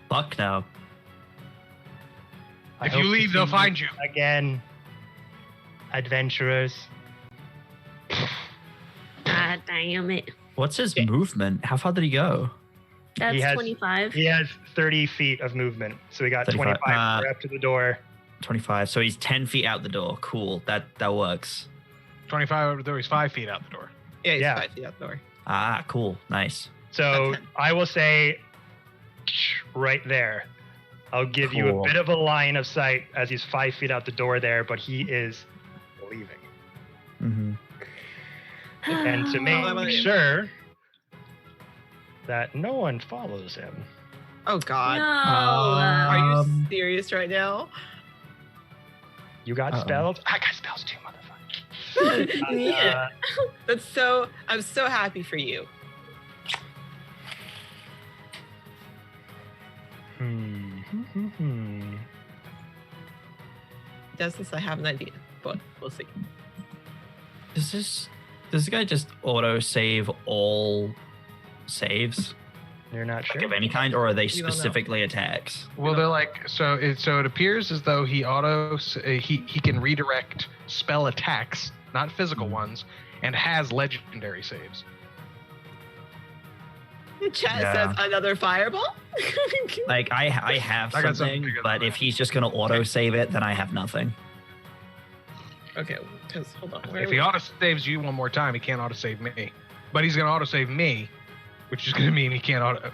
Fuck no. I If hope you to leave, they'll see find you. again, adventurers. God damn it. What's his movement? How far did he go? That's has- 25. He has 30 feet of movement, so we got 35, 25 up to the door. 25. So he's 10 feet out the door. Cool. That works. 25 over the door. He's 5 feet out the door. Yeah, he's Yeah. 5 feet out the door. Ah, cool. Nice. So That's it. I will say right there. I'll give you a Cool. bit of a line of sight as he's 5 feet out the door there, but he is leaving. Mm-hmm. And to Oh, make my- sure that no one follows him, Oh, God. No. Are you Um, serious right now? you got Uh-oh. spells? I got spells too, motherfucker. Yeah. That's so, I'm so happy for you. Does this? I have an idea, but we'll see. Does this guy just auto save all saves You're not like sure? of any kind, or are they You don't know. specifically attacks? Well, they're like so. It appears as though he he can redirect spell attacks, not physical ones, and has legendary saves. Chat Yeah. says another fireball. Like I have I got something something, bigger than but that. if he's just gonna auto save it, then I have nothing. Okay, because hold on. Where If are he we? auto saves you one more time, he can't auto save me. But he's gonna auto save me, which is gonna mean he can't auto.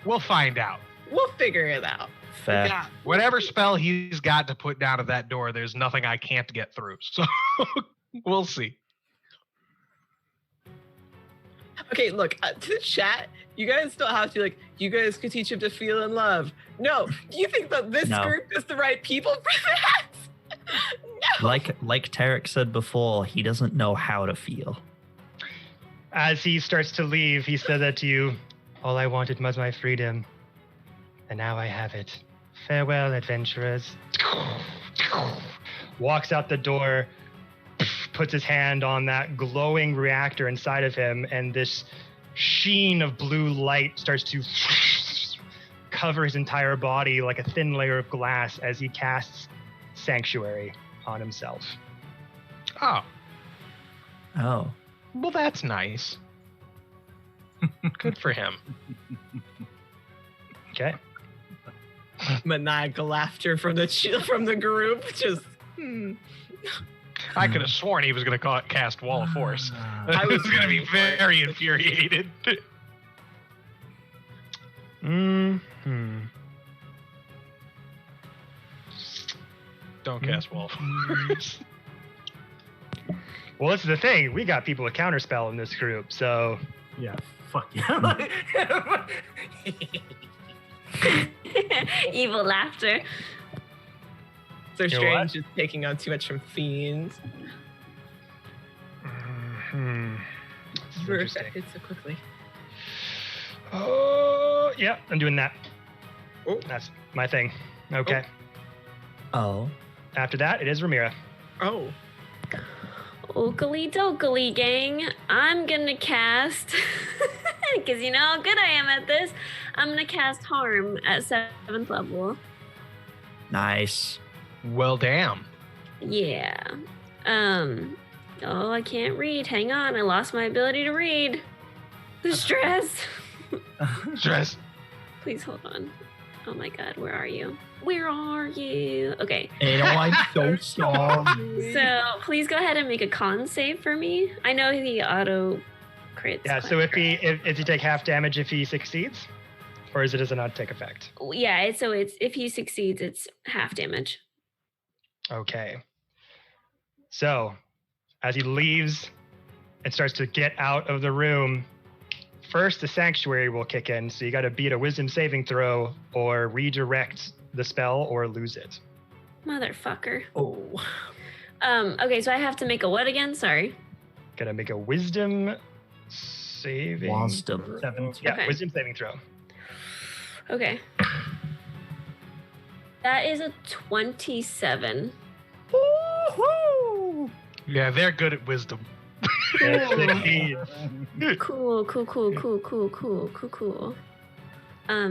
We'll find out. We'll figure it out. Fair. Yeah. Whatever spell he's got to put down at that door, there's nothing I can't get through. So we'll see. Okay, look, to the chat, you guys don't have to, like, you guys could teach him to feel in love. No, do you think that this No. group is the right people for that? No. Like Tarek said before, he doesn't know how to feel. As he starts to leave, he said that to you. All I wanted was my freedom, and now I have it. Farewell, adventurers. Walks out the door, puts his hand on that glowing reactor inside of him, and this sheen of blue light starts to cover his entire body like a thin layer of glass as he casts Sanctuary on himself. Oh, Oh. well, that's nice. Good for him. Okay. Maniacal laughter from the group. Just. I could have sworn he was going to cast Wall of Force. I I was was going to be waiting for it. very infuriated. Mm-hmm. Don't cast Wall of Force. Well, this is the thing. We got people with counterspell in this group, so Yeah, fuck yeah. Evil laughter. So You know strange is taking on too much from fiends. Mhm. You were Interesting. affected so quickly. Oh, yeah, I'm doing that. Oh. That's my thing. Okay. Oh. After that, it is Ramira. Oh. Oakley dokley, gang. I'm gonna cast, because you know how good I am at this. I'm gonna cast Harm at 7th level. Nice. Well, damn. Yeah. Oh, I can't read. Hang on, I lost my ability to read. The stress. Stress. Please hold on. Oh my god, where are you? Where are you? Okay. And I'm so sorry. So please go ahead and make a con save for me. I know he auto crits. Yeah, so if you take half damage if he succeeds, or is it as an odd-take effect? Yeah, it's if he succeeds, it's half damage. Okay. So, as he leaves and starts to get out of the room, first the sanctuary will kick in. So you got to beat a wisdom saving throw or redirect the spell or lose it. Motherfucker. Oh. Okay, so I have to make a what again? Sorry. Got to make a wisdom saving. Wisdom. 17. Yeah, Okay. wisdom saving throw. Okay. That is a 27. Woohoo! Yeah, they're good at wisdom. That succeeds. Cool.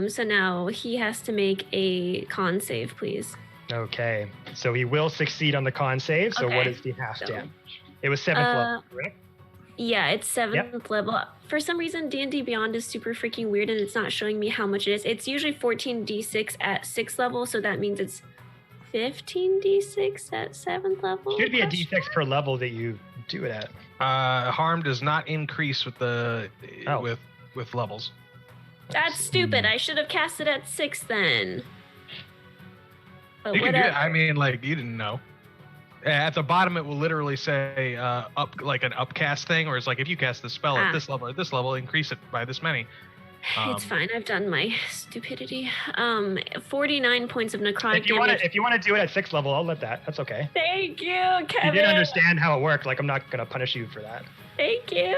So now he has to make a con save, please. Okay, so he will succeed on the con save. So what Okay. is the half So- damage? It was 7th level, correct? Yeah, it's 7th level. For some reason, D&D Beyond is super freaking weird, and it's not showing me how much it is. It's usually 14d6 at 6th level, so that means it's 15d6 at 7th level. Should be a d6 per level that you do it at. Harm does not increase with the Oh. with levels. That's stupid. I should have cast it at 6 then. But You can do whatever. it. I mean, like, you didn't know. At the bottom, it will literally say up, like an upcast thing, or it's like if you cast the spell Ah. at this level, increase it by this many. It's fine. I've done my stupidity. 49 points of necrotic If you want damage. to do it at 6th level, I'll let that. That's okay. Thank you, You Kevin. didn't understand how it worked. Like, I'm not gonna punish you for that. Thank you.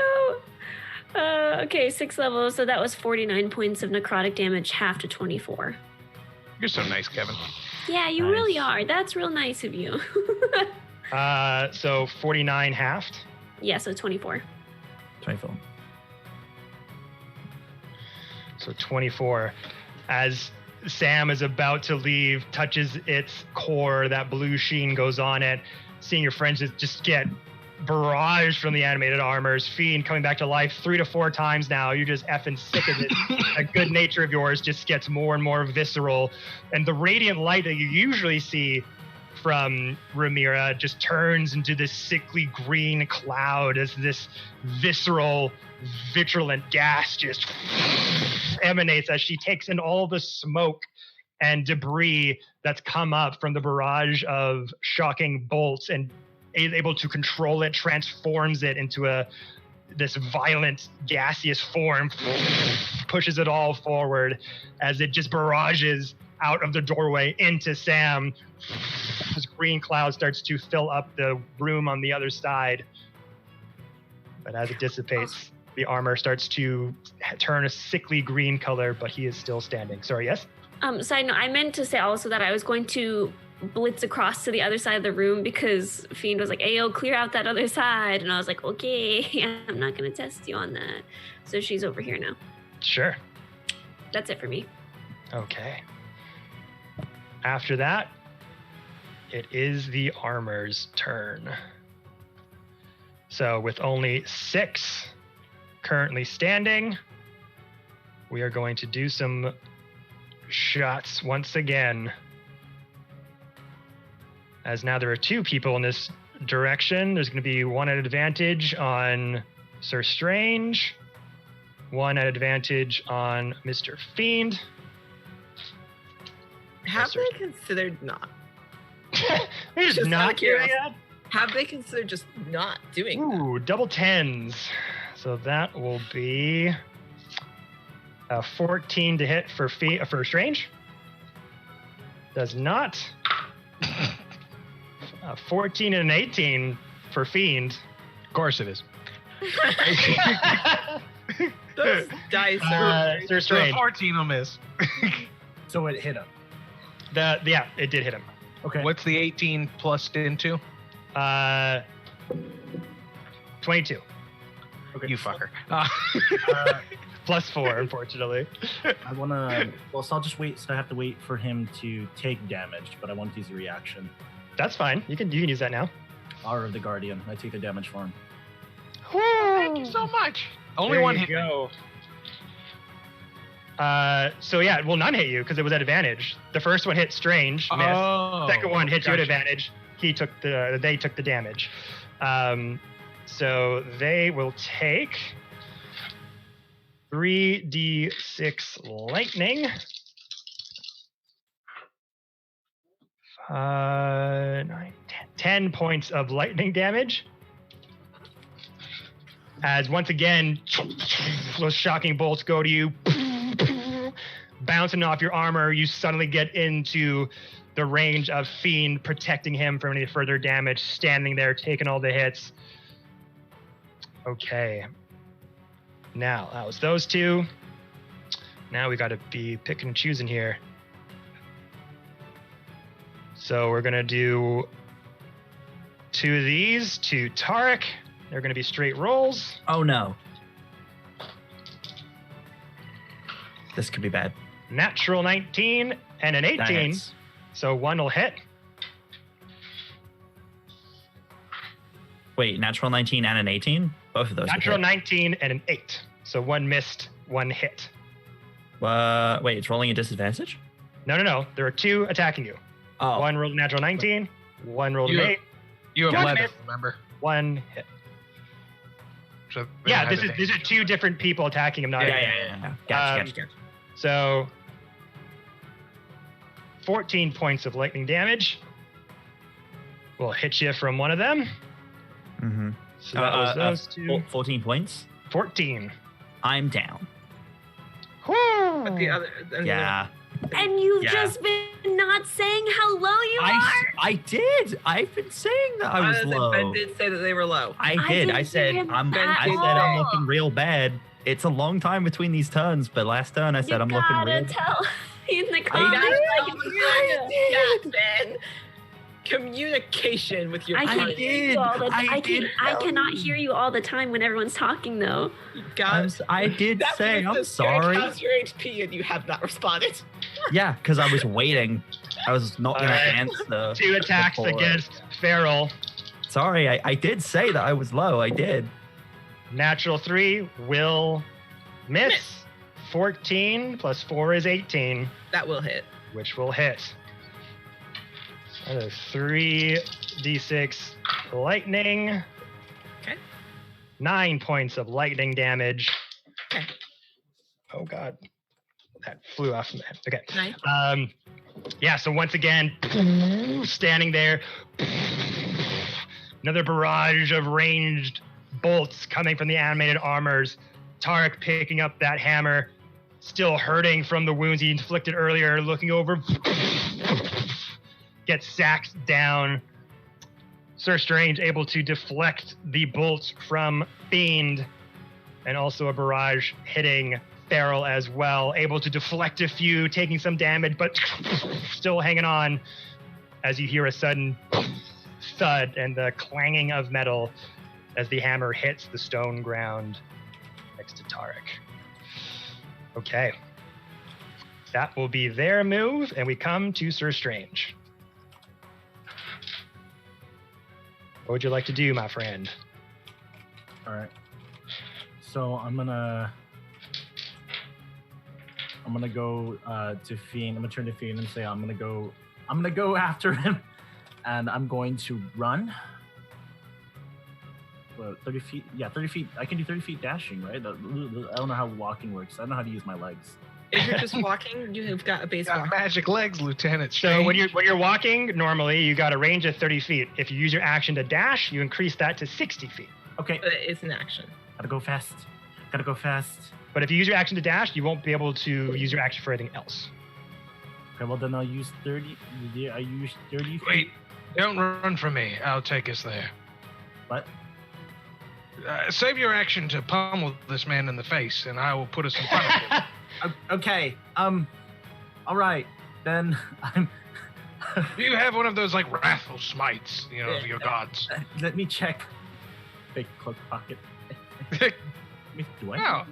Okay, 6th level. So that was 49 points of necrotic damage, half to 24. You're so nice, Kevin. Yeah, you Nice. really are. That's real nice of you. So 49 halved. Yeah, so 24. 24. So 24. As Sam is about to leave, touches its core, that blue sheen goes on it. Seeing your friends just get barraged from the animated armors, Fiend coming back to life 3 to 4 times now. You're just effing sick of it. That good nature of yours just gets more and more visceral. And the radiant light that you usually see from Ramira just turns into this sickly green cloud as this visceral, vigilant gas just emanates as she takes in all the smoke and debris that's come up from the barrage of shocking bolts and is able to control it, transforms it into this violent gaseous form, pushes it all forward as it just barrages out of the doorway into Sam. This green cloud starts to fill up the room on the other side. But as it dissipates, the armor starts to turn a sickly green color, but he is still standing. Sorry, yes? Side note, I meant to say also that I was going to blitz across to the other side of the room because Fiend was like, Ayo, clear out that other side. And I was like, okay, I'm not going to test you on that. So she's over here now. Sure. That's it for me. Okay. After that, it is the armor's turn. So with only 6 currently standing, we are going to do some shots once again. As now there are 2 people in this direction. There's going to be one at advantage on Sir Strange, one at advantage on Mr. Fiend. Have they considered not? There's Just out not of doing curiosity. it. Have they considered just not doing that? Ooh, double 10s. So that will be a 14 to hit for Strange. Does not. A 14 and an 18 for Fiend. Of course it is. Those dice are. Sir So Strange. 14 will miss. So it hit him. Yeah, it did hit him. Okay. What's the 18 plus into? 22 Okay. You fucker. plus 4, unfortunately. I wanna. Well, so I'll just wait. So I have to wait for him to take damage, but I want to use a reaction. That's fine. You can use that now. Hour of the Guardian. I take the damage for him. Thank you so much. Only There one you hit. go. So yeah, well, none hit you because it was at advantage. The first one hit Strange, missed. Oh, Second one hit you at gotcha. advantage. They took the damage. So they will take 3d6 lightning. 9, 10 points of lightning damage. As once again, those shocking bolts go to you, bouncing off your armor. You suddenly get into the range of Fiend, protecting him from any further damage, standing there, taking all the hits. Okay. Now, that was those two. Now we got to be picking and choosing here. So we're going to do 2 of these to Tarek. They're going to be straight rolls. Oh no. This could be bad. Natural 19 and an 18. That hits. So one will hit. Wait, natural 19 and an 18? Both of those. would Natural hit. 19 and an 8. So one missed, one hit. Wait, it's rolling a disadvantage? No. There are 2 attacking you. Oh. One rolled a natural 19, one rolled an You- 8, You have Good leather, miss. remember? one hit. So they Yeah, don't have these are 2 different people attacking him. Not Yeah. Gotcha, Um, gotcha. So 14 points of lightning damage. Will hit you from one of them. Mm-hmm. So that was those 2. 14 points. 14. I'm down. But the other. Yeah. And you've Yeah. just been not saying how low you are. I did. I've been saying that I was low. Ben did say that they were low. I I did. didn't I said hear him I'm. at I said all. I'm looking real bad. It's a long time between these turns, but last turn I said you I'm looking gotta real. tell in the I comments. did. Yeah, Ben. Communication with your I I can partner. hear did. you all the I did I tell cannot you. hear you all the time when everyone's talking though. I did That say means I'm the spirit sorry. has your HP and you have not responded. Yeah, because I was waiting. I was not going to Alright. answer. 2 attacks before. against Feral. Sorry, I did say that I was low. I did. Natural 3 will miss. 14 plus 4 is 18, That will hit. which will hit. That is 3d6 lightning. Okay. 9 points of lightning damage. Okay. Oh god. That flew off my head. Okay. Nice. Yeah, so once again, standing there, another barrage of ranged bolts coming from the animated armors. Tarek picking up that hammer, still hurting from the wounds he inflicted earlier, looking over, gets sacked down. Sir Strange able to deflect the bolts from Fiend, and also a barrage hitting Feral as well, able to deflect a few, taking some damage, but still hanging on as you hear a sudden thud and the clanging of metal as the hammer hits the stone ground next to Tarek. Okay. That will be their move, and we come to Sir Strange. What would you like to do, my friend? All right. So I'm gonna go to Fiend. I'm gonna turn to Fiend and say I'm gonna go after him, and I'm going to run. Well, 30 feet. Yeah, 30 feet. I can do 30 feet dashing, right? I don't know how walking works. I don't know how to use my legs. If you're just walking, you have got a base Got walk. magic legs, Lieutenant So Strange. when you're walking, normally you got a range of 30 feet. If you use your action to dash, you increase that to 60 feet. Okay, But it is an action. gotta go fast. Gotta go fast. But if you use your action to dash, you won't be able to use your action for anything else. Okay, well then I'll use 30. Yeah, I use 30 feet. Wait, don't run from me. I'll take us there. What? Save your action to pummel this man in the face, and I will put us in front of him. Okay. All right. Then I'm. Do you have one of those like wrathful smites, of your gods? Let me check. Big cloak pocket. Do I? No.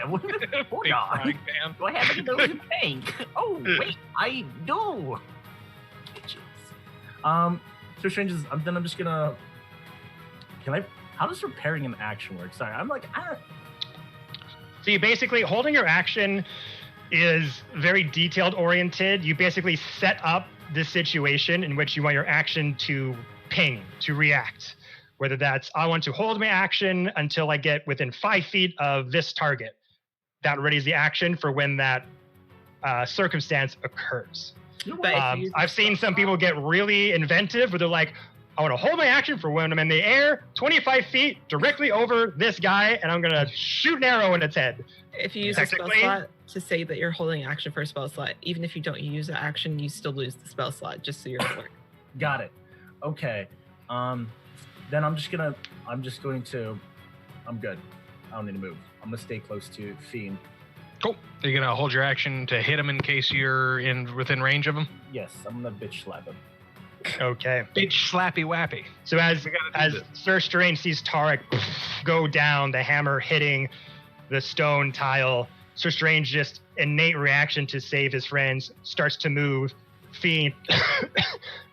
Hold Big on. frying pan. Do I have any of those in the bank? Oh wait, I do. So Strange is. I'm just gonna. Can I? How does repairing an action work? Sorry, I'm like. So you basically, holding your action is very detailed oriented. You basically set up the situation in which you want your action to ping, to react. Whether that's, I want to hold my action until I get within 5 feet of this target. That readies the action for when that circumstance occurs. I've seen some people get really inventive where they're like, I want to hold my action for when I'm in the air, 25 feet directly over this guy, and I'm going to shoot an arrow in its head. If you use a spell slot to say that you're holding action for a spell slot, even if you don't use the action, you still lose the spell slot, just so you're aware. Got it. Okay. Then I'm good. I don't need to move. I'm going to stay close to Fiend. Cool. You're going to hold your action to hit him in case you're within range of him? Yes, I'm going to bitch slap him. Okay. Bitch slappy wappy. So as Sir Strange sees Tarek go down, the hammer hitting the stone tile, Sir Strange, just innate reaction to save his friends, starts to move. Fiend,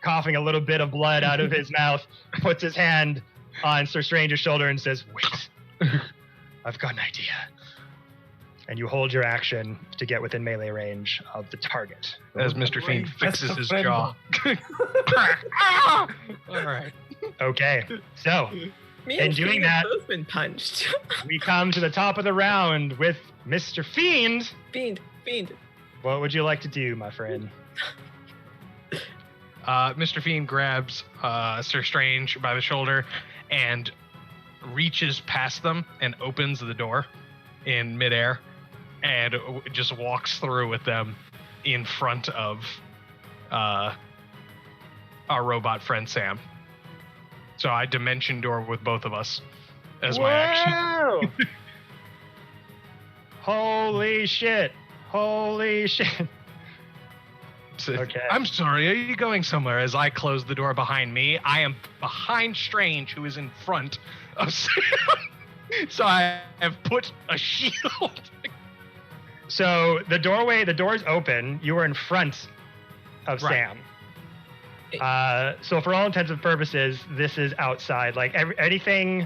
coughing a little bit of blood out of his mouth, puts his hand on Sir Strange's shoulder and says, wait, I've got an idea. And you hold your action to get within melee range of the target. As Mr. Fiend fixes his jaw. All right. Okay, so Me in and doing Fiend that, have both been punched. we come to the top of the round with Mr. Fiend. Fiend. What would you like to do, my friend? Mr. Fiend grabs Sir Strange by the shoulder and reaches past them and opens the door in midair and just walks through with them in front of our robot friend Sam. So I dimension door with both of us as my action. Holy shit. Okay. I'm sorry, are you going somewhere? As I close the door behind me, I am behind Strange, who is in front of Sam. So I have put a shield. So the door's open. You are in front of Right. Sam. So for all intents and purposes, this is outside. Like anything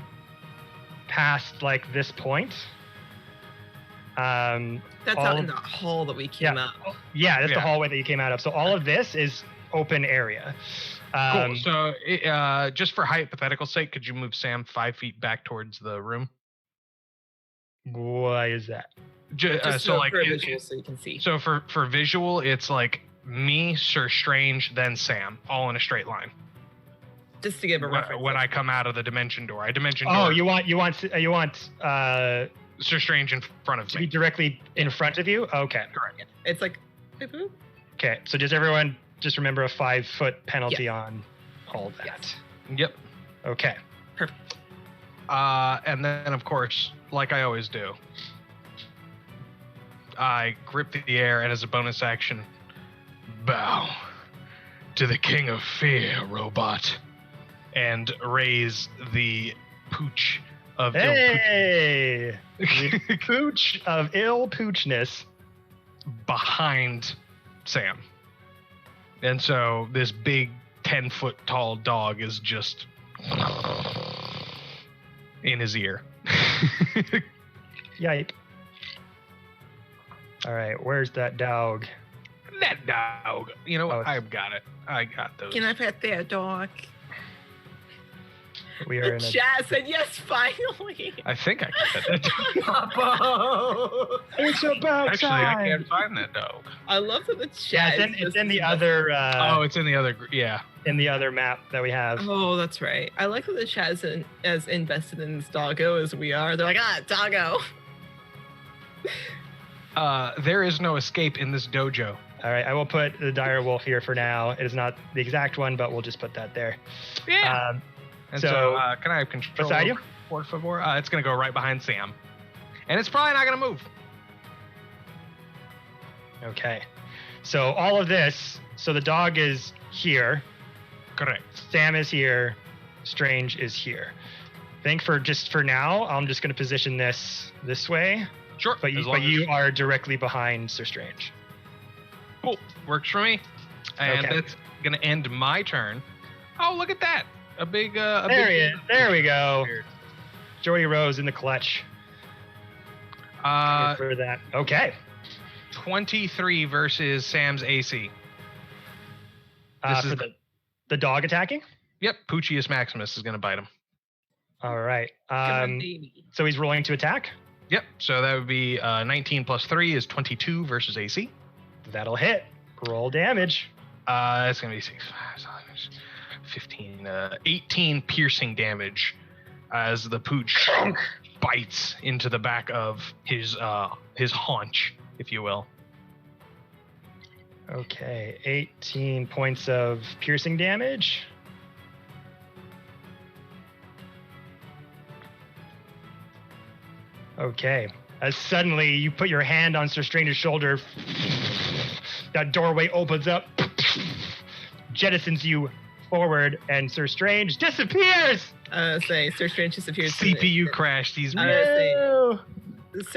past like this point. That's out in the hall that we came out. Yeah, that's the Yeah. hallway that you came out of. So all of this is open area. Cool. So just for hypothetical sake, could you move Sam 5 feet back towards the room? Why is that? Just so like for a visual so you can see. So for visual, it's like me, Sir Strange, then Sam, all in a straight line. Just to give a reference. When I come out of the dimension door, Oh, you want Sir Strange in front of to me. be directly in front of you? Okay. Correct. It's like, boop, boop. Okay. So does everyone just remember a 5-foot penalty on all that? Yes. Yep. Okay. Perfect. And then of course, like I always do, I grip the air and as a bonus action, bow to the King of Fear, robot, and raise the pooch of Hey! The pooch of ill poochness. behind Sam. And so this big 10-foot tall dog is just in his ear. Yipe. All right, where's that dog? That dog. You know what? Oh, I've got it. I got those. Can I pet their dog? We are The in a chat said yes, finally. I think I can pet that dog. Papa! It's about Actually, I can't find that dog. I love that the Yeah, chat. it's in the other It's in the other. Yeah. in the other map that we have. Oh, that's right. I like that the chat is as invested in this doggo as we are. They're like, doggo. There is no escape in this dojo. All right, I will put the dire wolf here for now. It is not the exact one, but we'll just put that there. Yeah. And so, so can I have control beside you? por favor. It's going to go right behind Sam. And it's probably not going to move. Okay. So all of this, so the dog is here. Correct. Sam is here. Strange is here. I think for now, I'm just going to position this way. Sure. But you are directly behind Sir Strange. Cool. Works for me. And Okay. that's going to end my turn. Oh, look at that. A big... There we go. Joey Rose in the clutch. For that. Okay. 23 versus Sam's AC. This is For the dog attacking? Yep, Puccius Maximus is going to bite him. All right. Come on, baby. So he's rolling to attack. Yep, so that would be 19 plus 3 is 22 versus AC. That'll hit. Roll damage. It's going to be 6, 15, 18 piercing damage as the pooch bites into the back of his haunch, if you will. Okay, 18 points of piercing damage. Okay, as suddenly you put your hand on Sir Strange's shoulder, that doorway opens up, jettisons you forward, and Sir Strange disappears! Sir Strange disappears. CPU crashed. He's Sir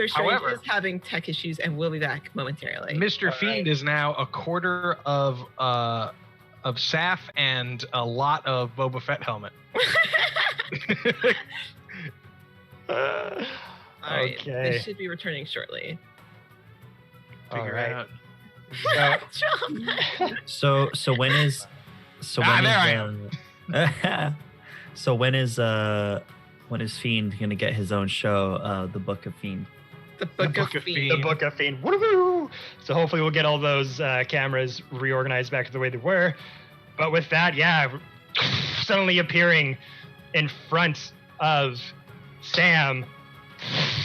Strange However- is having tech issues and will be back momentarily. Mr. All Fiend right. is now a quarter of Saf and a lot of Boba Fett helmet. All right, Okay. they should be returning shortly. All Figure right. out. So, So when is there I am. so when is Fiend gonna get his own show, the Book of Fiend? The Book of the Fiend. Book of Fiend. Woo-hoo! So hopefully we'll get all those cameras reorganized back to the way they were. But with that, yeah, suddenly appearing in front of Sam,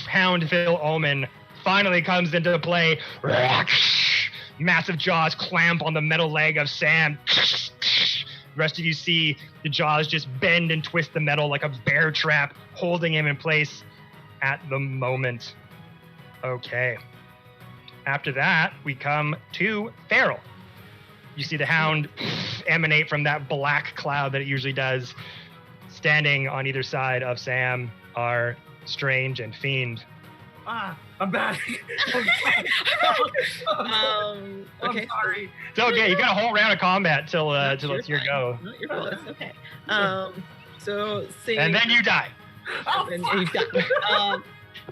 Houndville Omen finally comes into play. Massive jaws clamp on the metal leg of Sam. The rest of you see the jaws just bend and twist the metal like a bear trap, holding him in place at the moment. Okay. After that, we come to Feral. You see the hound emanate from that black cloud that it usually does. Standing on either side of Sam are Strange and Fiend. I'm back. Okay. I'm sorry. It's okay. You got a whole round of combat till it's your fine. go, No, you're cool. It's okay. So seeing and then you die. and you die.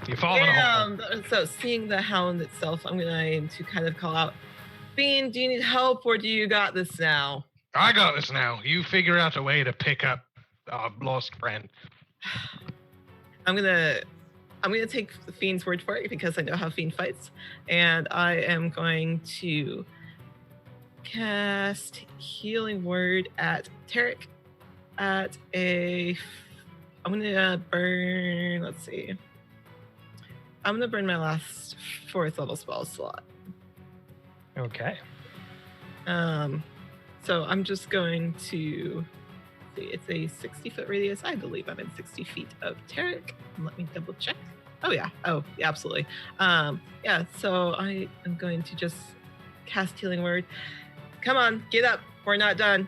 You fall in a hole. So seeing the hound itself, I'm going to kind of call out, Fiend, do you need help or do you got this now? I got this now. You figure out a way to pick up our lost friend. I'm gonna take the Fiend's word for it because I know how Fiend fights, and I am going to cast Healing Word at Tarek. I'm gonna burn. Let's see. I'm gonna burn my last 4th level spell slot. Okay. So I'm just going to see. It's a 60-foot radius. I believe I'm in 60 feet of Tarek. Let me double check. Oh yeah. Oh, yeah, absolutely. Yeah. So I am going to just cast Healing Word. Come on, get up. We're not done.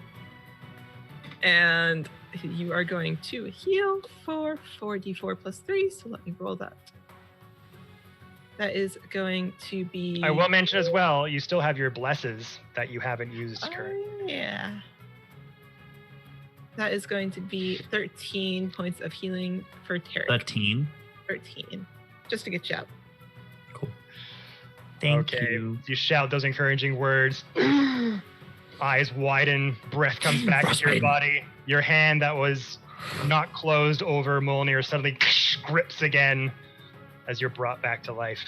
And you are going to heal for 4d4 plus 3. So let me roll that. That is going to be. I will mention as well, you still have your blesses that you haven't used currently. Yeah. That is going to be 13 points of healing for Tarek. 13. 13. Just to get you up. Cool. Thank Okay. you. You shout those encouraging words. Eyes widen, breath comes back into your Frostbite. body. Your hand that was not closed over Mjolnir suddenly grips again as you're brought back to life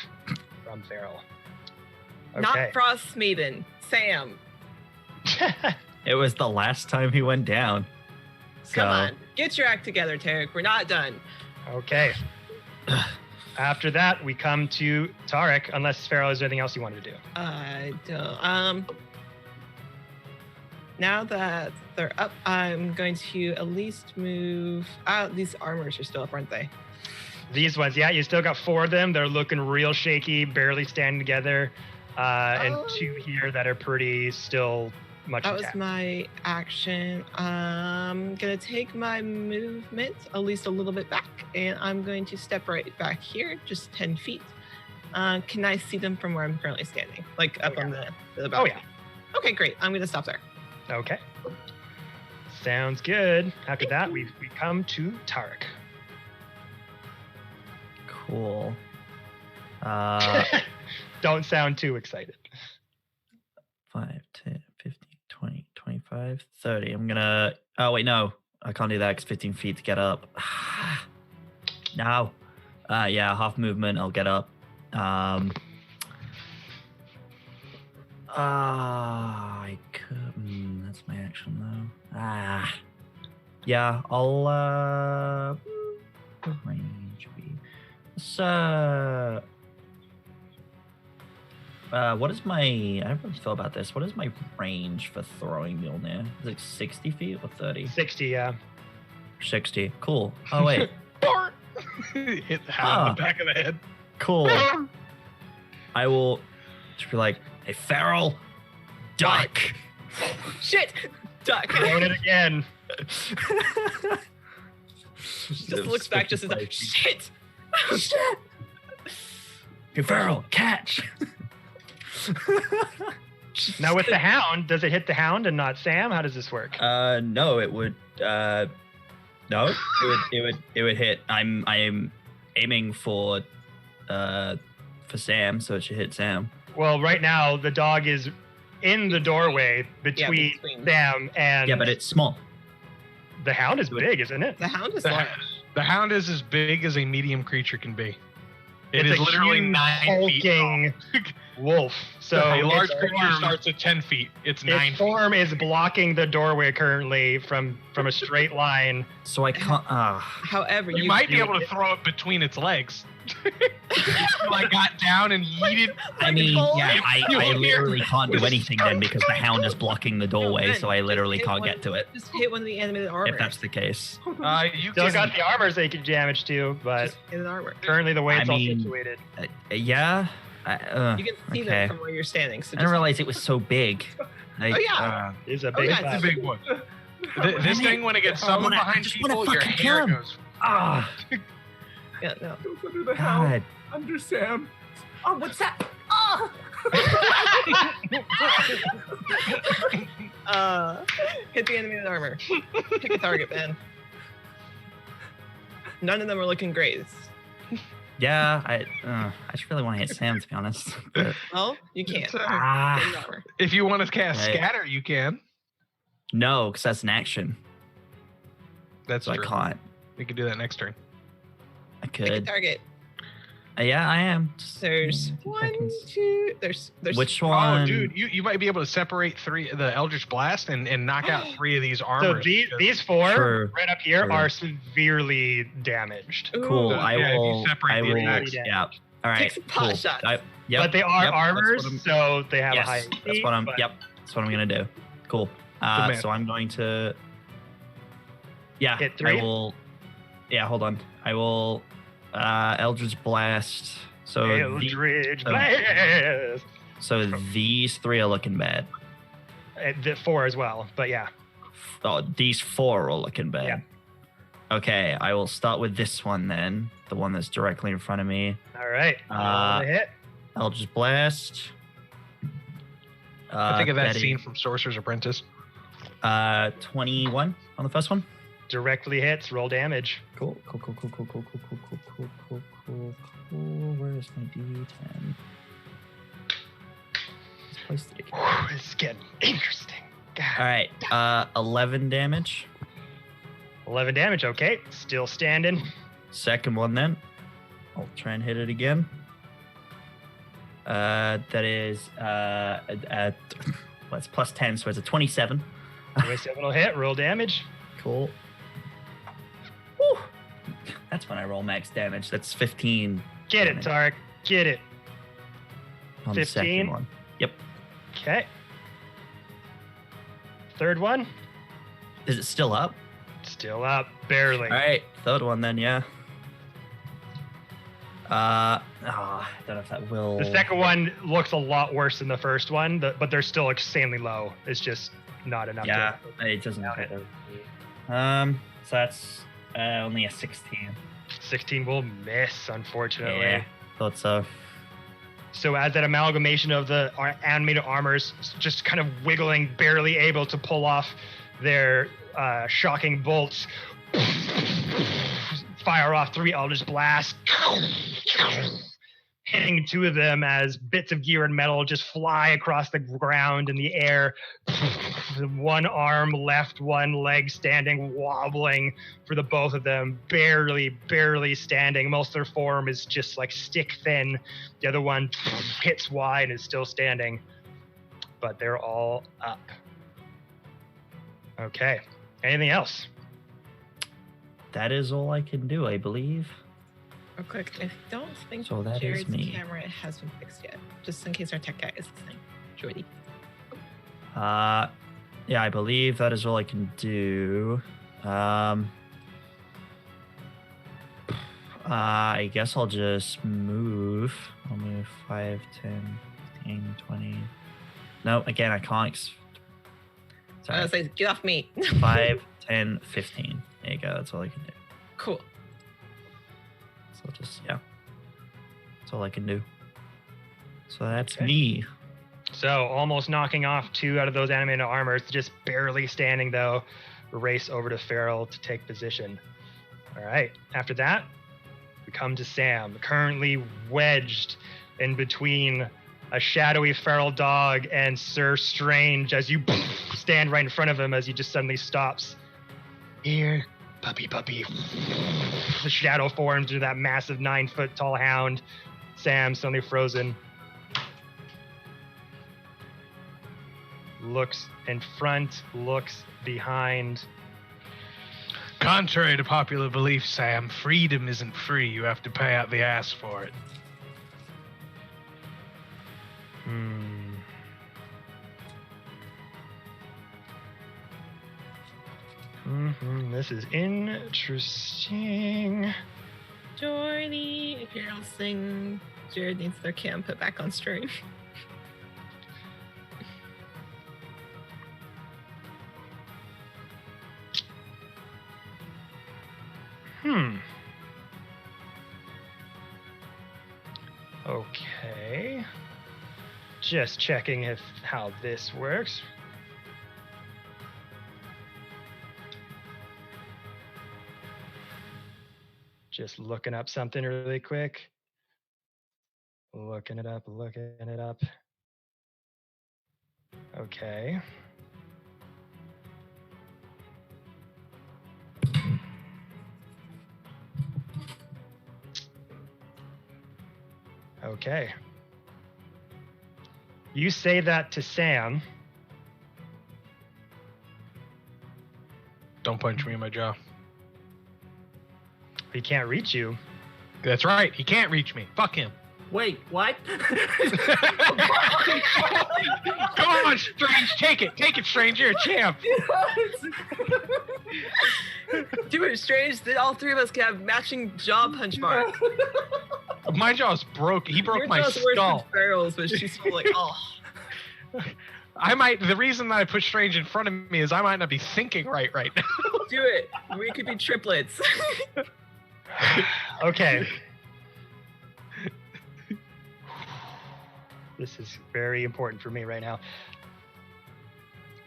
from Feral. Okay. Not Frost Maiden. Sam. It was the last time he went down. Come on. Get your act together, Tarek. We're not done. Okay. After that, we come to Tarek, unless Feral has anything else you wanted to do. I don't. now that they're up, I'm going to at least move. These armors are still up, aren't they? These ones, yeah, you still got 4 of them. They're looking real shaky, barely standing together. And 2 here that are pretty still much That was intact. my action. I'm gonna take my movement at least a little bit back, and I'm going to step right back here, just 10 feet. Can I see them from where I'm currently standing? Like up on the Oh, balcony? yeah. Okay, great. I'm gonna stop there. Okay. Sounds good. After that, we come to Tarek. Cool. Don't sound too excited. 5, 10, 15, 20, 25, 30. I'm gonna. Oh wait, no, I can't do that because 15 feet to get up. No. Yeah, half movement. I'll get up. I could. That's my action though. Yeah, I'll. What range be? So. What is my? I haven't really thought about this. What is my range for throwing Mjolnir? Is it 60 feet or 30? 60, yeah. 60. Cool. Oh wait. Hit the hound in the back of the head. Cool. I will just be like, "Hey, feral, duck." Shit! Duck. Throwing it again. Just looks back just as like, shit! Oh, shit! Hey, feral, catch. Now with the hound, does it hit the hound and not Sam? How does this work? No, it would. No, it would hit. I'm aiming for Sam, so it should hit Sam. Well, right now the dog is in the doorway between Sam and. Yeah, but it's small. The hound is big, isn't it? The hound is The, large. the hound is as big as a medium creature can be. It It's is a literally huge 9 feet tall. hulking wolf. So a large its creature form- starts at 10 feet. It's 9 Its feet. form is blocking the doorway currently from a straight line. So I can't. However, You you might be do able to it- throw it between its legs. Like got down and yeeted. I like mean, full- yeah, You I hear- literally can't do anything then because the hound is blocking the doorway, Ben, so I just literally hit can't one- get to it. Just hit one of the animated armor. If that's the case. You Still can, got the armors they can damage to, but Just hit an armor. currently the way I it's all mean, situated. Yeah. You can see okay. them from where you're standing. So I didn't realize it was so big. Like, Oh, yeah. It's a Oh, big yeah, it's a fight. big one. This thing, when it gets summoned I behind just wanna people, your fucking hair kill him. goes. Ah, yeah, no. Under the hound. God. Under Sam. Oh, what's that? Oh! Hit the animated armor. Pick a target, man. None of them are looking great. Yeah, I just really want to hit Sam, to be honest. But, Well, you can't. It's, uh, Hit ah, the armor. If you want to cast Right. Scatter, you can. no, because that's an action, That's so true. I can't. We could do that next turn. I Pick a could. target. Yeah, I am. Just There's give me 2 one, seconds. two. There's Which Oh, one? dude, you might be able to separate the Eldritch Blast and knock out 3 of these So armors. these 4 True. right up here True. are severely damaged. Cool. Ooh, I yeah, if you will. separate I the will. attacks. Yeah. All right. Take some pot Cool. shots. Yep, But they are yep, that's armors, what I'm- so they have yes, a high that's AC, what I'm. but- Yep, that's what I'm gonna do. Cool. man. So I'm going to. Yeah, Hit I 3? will. Yeah, hold on. I will. Eldritch Blast. So Eldritch um, Blast. so these 3 are looking bad. The 4 as well, but yeah. Oh, these 4 are looking bad. Yeah. Okay, I will start with this one then. The one that's directly in front of me. All right. Roll the hit. Eldritch Blast. I think of that Betty. scene from Sorcerer's Apprentice. 21 on the first one. Directly hits. Roll damage. Cool. Where's my D10? Let's place it again. Whew, this is getting interesting. God. All right, 11 damage. 11 damage. Okay. Still standing. Second one then. I'll try and hit it again. That is well, it's plus 10, so it's a 27. 27 will hit. Roll damage. Cool. Whew. That's when I roll max damage. That's 15. Get it, damage Tarek. Get it. on the 15? second one. Yep. Okay. Third one, Is it still up? still up, barely. All right, third one then, yeah. I don't know if that will. The second one looks a lot worse than the first one, but they're still insanely low. It's just not enough. Yeah, it doesn't hit. So that's only a 16. 16 will miss, unfortunately. Yeah, thought so. So as that amalgamation of the animated armors just kind of wiggling, barely able to pull off their shocking bolts, fire off 3 Eldritch Blasts, hitting 2 of them as bits of gear and metal just fly across the ground in the air. One arm left, one leg standing, wobbling for the both of them, barely standing. Most of their form is just like stick thin. The other one hits wide and is still standing, but they're all up. Okay, anything else? That is all I can do, I believe. Real quick, I don't think So that is Jared's me. camera has been fixed yet. Just in case our tech guy is listening. Jordy. Yeah, I believe that is all I can do. I guess I'll just move. I'll move 5, 10, 15, 20. No, again, I can't. I was Sorry. like, get off me. 5, 10, 15. There you go. That's all I can do. Cool. So just, yeah. That's all I can do. So that's Okay. me. So almost knocking off 2 out of those animated armors, just barely standing though. Race over to Farrell to take position. All right. After that, we come to Sam, currently wedged in between a shadowy feral dog and Sir Strange as you stand right in front of him as he just suddenly stops. Here, puppy. The shadow forms into that massive 9-foot tall hound. Sam suddenly frozen. Looks in front, looks behind. Contrary to popular belief, Sam, freedom isn't free. You have to pay out the ass for it. This is interesting. Jordy, if you're listening, Jared needs their cam put back on stream. Okay. Just checking how this works. Just looking up something really quick. Looking it up. Okay. Okay. You say that to Sam. Don't punch me in my jaw. He can't reach you. That's right. He can't reach me. Fuck him. Wait, what? Come on, Strange. Take it, Strange. You're a champ. Do it, Strange. That all 3 of us can have matching jaw punch marks. My jaw's broke. He broke Your my jaw's worse skull. than Farrell's, but she's still like, oh. The reason that I put Strange in front of me is I might not be thinking right now. Do it. We could be triplets. Okay. This is very important for me right now.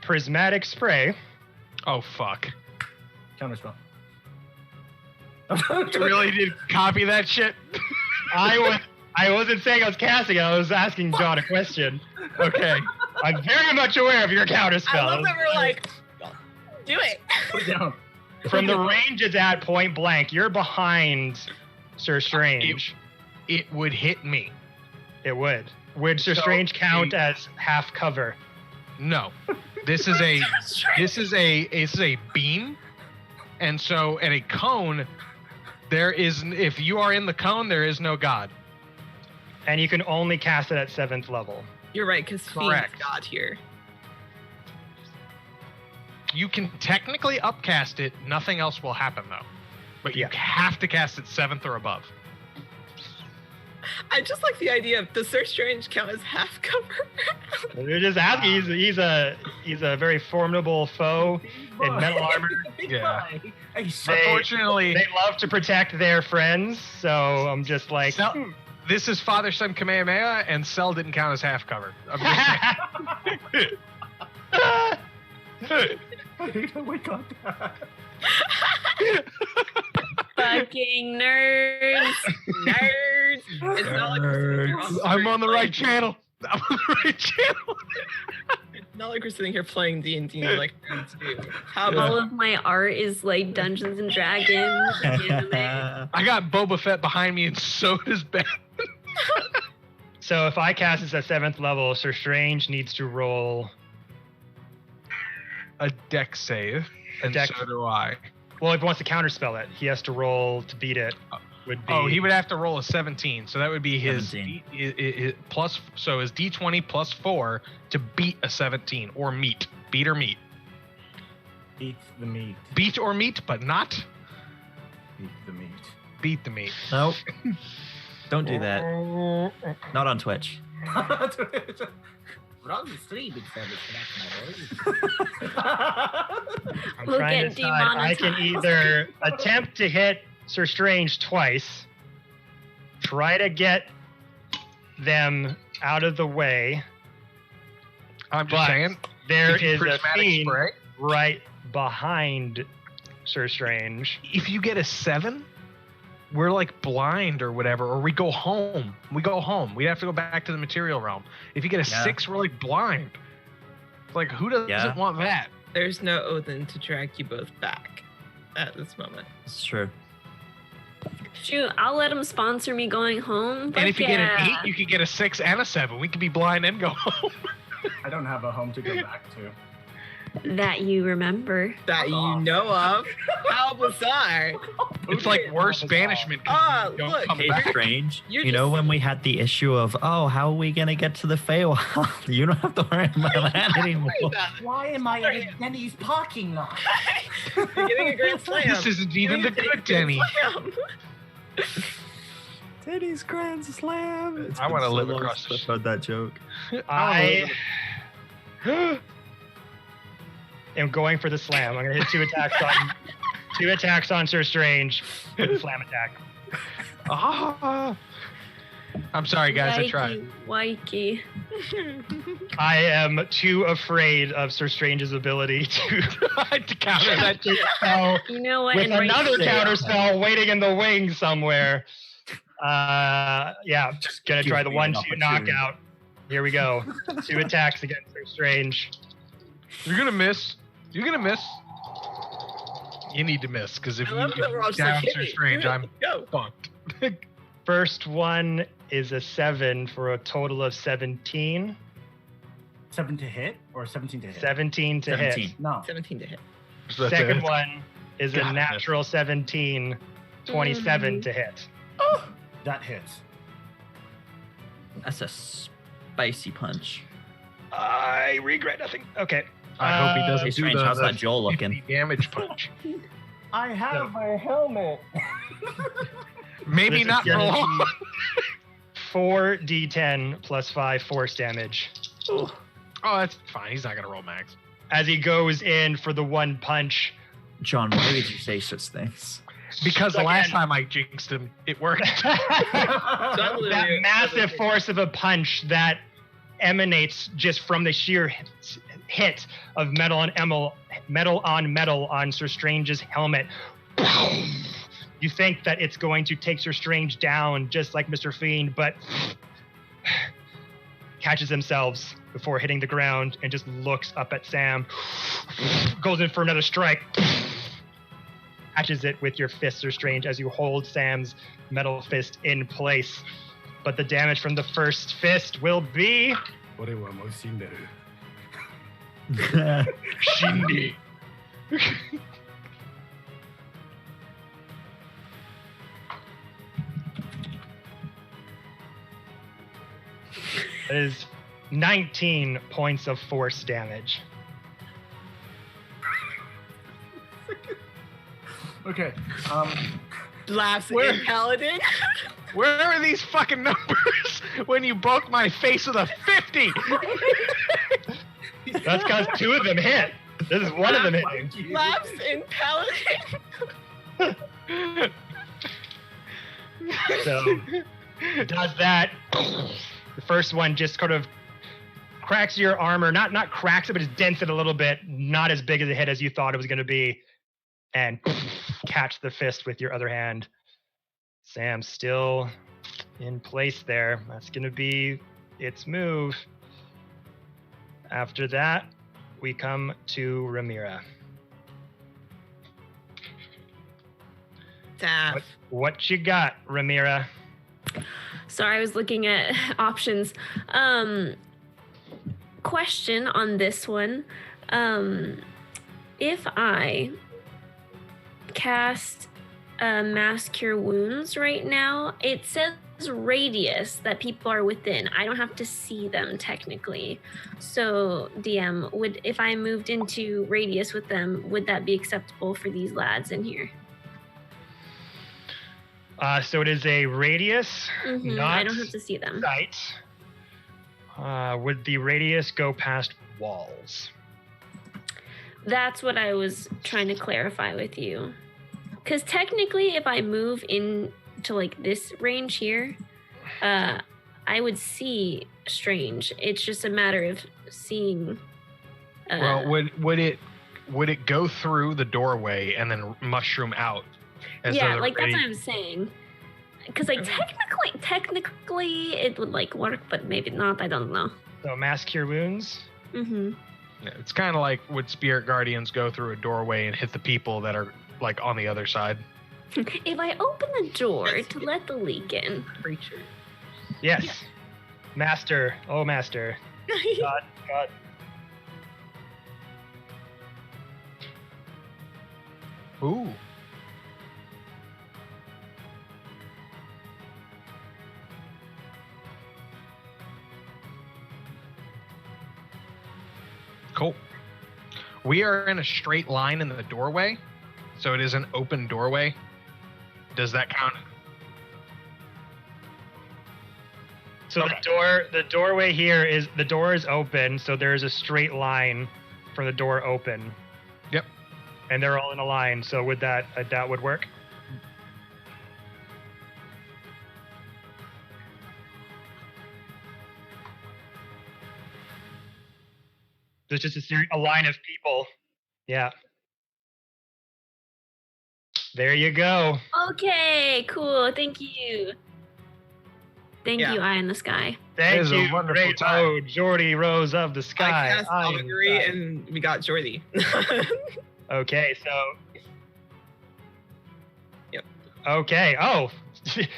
Prismatic spray. Oh, fuck. Counterspell. You really did copy that shit? I wasn't saying I was casting it. I was asking John a question. Okay. I'm very much aware of your counter I love spell. that we're like, do it. Put it down. From the range it's at point blank, you're behind Sir Strange. It would hit me. It would. Would Sir So, Strange count as half cover? No. This is a beam. And so at a cone, if you are in the cone, there is no god. And you can only cast it at 7th level. You're right, because Fiend Correct. got here. You can technically upcast it. Nothing else will happen though. But you have to cast it 7th or above. I just like the idea of does Sir Strange count as half cover? They're just asking. He's a very formidable foe in metal armor. Yeah. Unfortunately, they love to protect their friends. So I'm just like, this is Father Son Kamehameha, and Cell didn't count as half cover. I'm just Oh my god. Fucking nerds. Nerds. It's not like we're sitting here I'm on the right channel. I'm on the right channel. It's not like we're sitting here playing D&D like nerds do. How All about of my art is like Dungeons and Dragons. Anime. I got Boba Fett behind me, and so does Ben. so if I cast this at 7th level, Sir Strange needs to roll a dex save, and so do I. Well, if he wants to counterspell it, he has to roll to beat it. He would have to roll a 17, so that would be his plus. So his D20 plus 4 to beat a 17 or meet. Beat or meet. Beat the meat. Beat or meet, but not beat the meat. Beat the meat. Nope. Don't do that. Not on Twitch. We're on the stream, it's I'm We'll trying to get decide. I can either attempt to hit Sir Strange twice, try to get them out of the way. I'm just saying, there is a fiend right behind Sir Strange. If you get a 7, we're like blind or whatever, or we go home. We have to go back to the material realm. If you get a 6, we're like blind. Like, who doesn't want that? There's no Odin to drag you both back at this moment. It's true. Shoot, I'll let him sponsor me going home. And if you get an 8, you can get a 6 and a 7. We could be blind and go home. I don't have a home to go back to. That you remember. That you know of. How bizarre. It's like worse banishment. Look. Hey, Strange. You know when we had the issue of, how are we going to get to the Feywild? You don't have to worry about that anymore. Why am I at Denny's parking lot? You're getting a Grand Slam. This isn't even the good Denny. Denny's Grand Slam. I want to live across the heard that joke. I am going for the slam. I'm going to hit 2 attacks on Sir Strange with the slam attack. I'm sorry, guys. I tried. Wakey. I am too afraid of Sir Strange's ability to counter that spell. You know what? With another counter spell waiting in the wings somewhere. Just gonna try the 1-2 knockout. Here we go. 2 attacks against Sir Strange. You're gonna miss. You need to miss, because if you down Sir Strange, I'm fucked. First one is a 7 for a total of 17. 7 to hit or 17 to hit? 17 to hit. No. 17 to hit. Second one is a natural 17, 27 to hit. Oh, that hits. That's a spicy punch. I regret nothing. Okay. I hope he doesn't do Strange, how's that Joel looking? Damage punch. I have my helmet. Maybe not for long. 4d10 plus 5 force damage. Oh, that's fine. He's not gonna roll max. As he goes in for the 1 punch. John, why did you say such things? Because the last time I jinxed him, it worked. That massive force of a punch that emanates just from the sheer hit of metal on metal on Sir Strange's helmet. You think that it's going to take Sir Strange down just like Mr. Fiend, but catches themselves before hitting the ground and just looks up at Sam. Goes in for another strike. Catches it with your fist, Sir Strange, as you hold Sam's metal fist in place. But the damage from the first fist will be... Shindy. That is 19 points of force damage. Okay. Laughs Where- in Paladin. Where are these fucking numbers when you broke my face with a 50? That's because 2 of them hit. This is one of them hitting. Laughs in Paladin. So does that. The first one just sort of cracks your armor, not cracks it, but just dents it a little bit. Not as big as a hit as you thought it was going to be, and catch the fist with your other hand. Sam still in place there. That's going to be its move. After that, we come to Ramira. Daff. What you got, Ramira? Sorry, I was looking at options. Question on this one. If I cast Mass Cure Wounds right now, it says radius that people are within. I don't have to see them technically. So, DM, if I moved into radius with them, would that be acceptable for these lads in here? So it is a radius, not I don't have to see them. sight. Would the radius go past walls? That's what I was trying to clarify with you. Because technically, if I move into like this range here, I would see Strange. It's just a matter of seeing. Well, would it go through the doorway and then mushroom out? Yeah, like that's what I'm saying. Because like technically it would like work, but maybe not. I don't know. So mass cure wounds. Mm-hmm. Yeah, it's kind of like would Spirit Guardians go through a doorway and hit the people that are like on the other side? If I open the door to let the leak in. Creature. Yes. Yeah. Master. Oh, master. God. Ooh. Cool. We are in a straight line in the doorway, so it is an open doorway. Does that count? So Okay. the doorway here is the door is open, so there is a straight line from the door open. Yep. And they're all in a line. So would that would work? There's just a line of people. Yeah. There you go. Okay, cool. Thank you. Thank Yeah. you, Eye in the Sky. Thank is a you, wonderful great time. oh, Jordy Rose of the Sky. I cast I am augury Sky. and we got Jordy. Okay, so. Yep. Okay. Oh,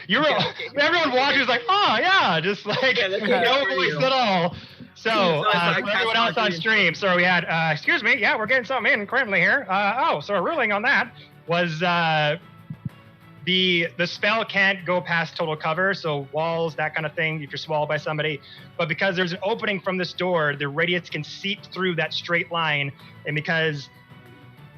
you were. Yeah, okay. Everyone watching is like, oh yeah, just like Yeah, that's no for voice you. at all. So, So I for cast everyone else on augury. stream, so we had, excuse me, yeah, we're getting something in currently here. So a ruling on that was the spell can't go past total cover, so walls, that kind of thing, if you're swallowed by somebody. But because there's an opening from this door, the radiance can seep through that straight line, and because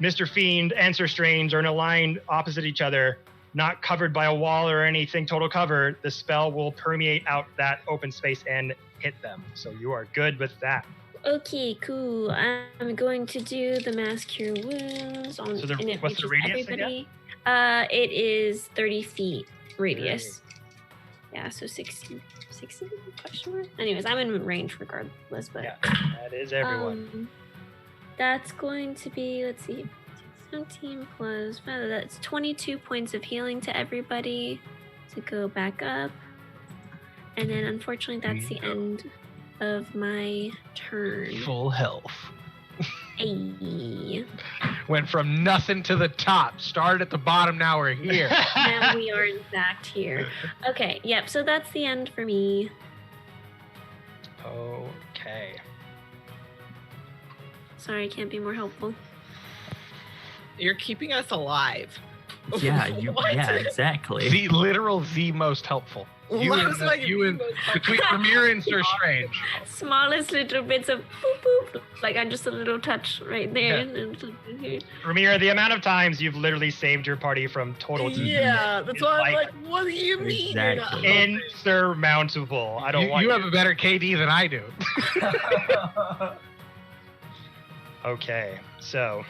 Mr. Fiend and Sir Strange are in a line opposite each other, not covered by a wall or anything total cover, the spell will permeate out that open space and hit them. So you are good with that. Okay, cool. I'm going to do the Mass Cure Wounds on So the- and it what's the reaches radius everybody. It is 30 feet radius. Yeah, so 60 question mark? Anyways, I'm in range regardless, but Yeah, that is everyone. That's going to be, let's see, 17 plus 5, that's 22 points of healing to everybody to go back up. And then unfortunately that's the end of my turn. Full health. Hey. Went from nothing to the top. Started at the bottom. Now we're here. Now we are in fact here. Okay, yep, so that's the end for me. Okay. Sorry, I can't be more helpful. You're keeping us alive. Yeah, What? yeah, exactly. The most helpful. You Why and, was the- like you and most between Ramir and Sir Strange. Smallest little bits of boop boop, like I'm just a little touch right there. Yeah. And something here. Ramir, the amount of times you've literally saved your party from total Yeah, that's is why I'm like like, what do you mean? You're not Exactly. helping? insurmountable. I don't want You have a better KD than I do. Okay, so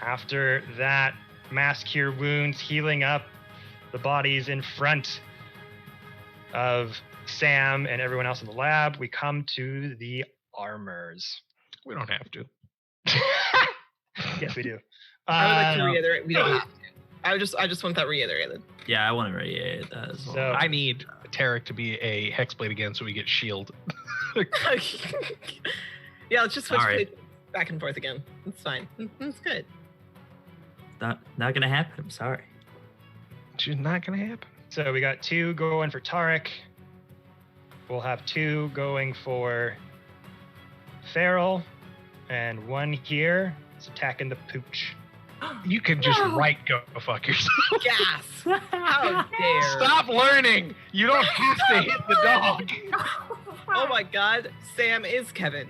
after that, mass cure wounds, healing up the bodies in front of Sam and everyone else in the lab, we come to the armors. We don't have to. Yes, we do. I would like to Uh, reiterate. We don't have to. I just want that reiterated. Yeah, I want to reiterate that as well. So- I need Tarek to be a Hexblade again so we get shield. Yeah, let's just switch Alright. places back and forth again. It's fine. It's good. Not gonna happen. I'm sorry. It's just not gonna happen. So we got 2 going for Tarek. We'll have 2 going for Farrell, and 1 here is attacking the pooch. You can just No. right go fuck yourself. Gas! How dare! Stop learning. You don't have to hit the dog. Oh my God, Sam is Kevin.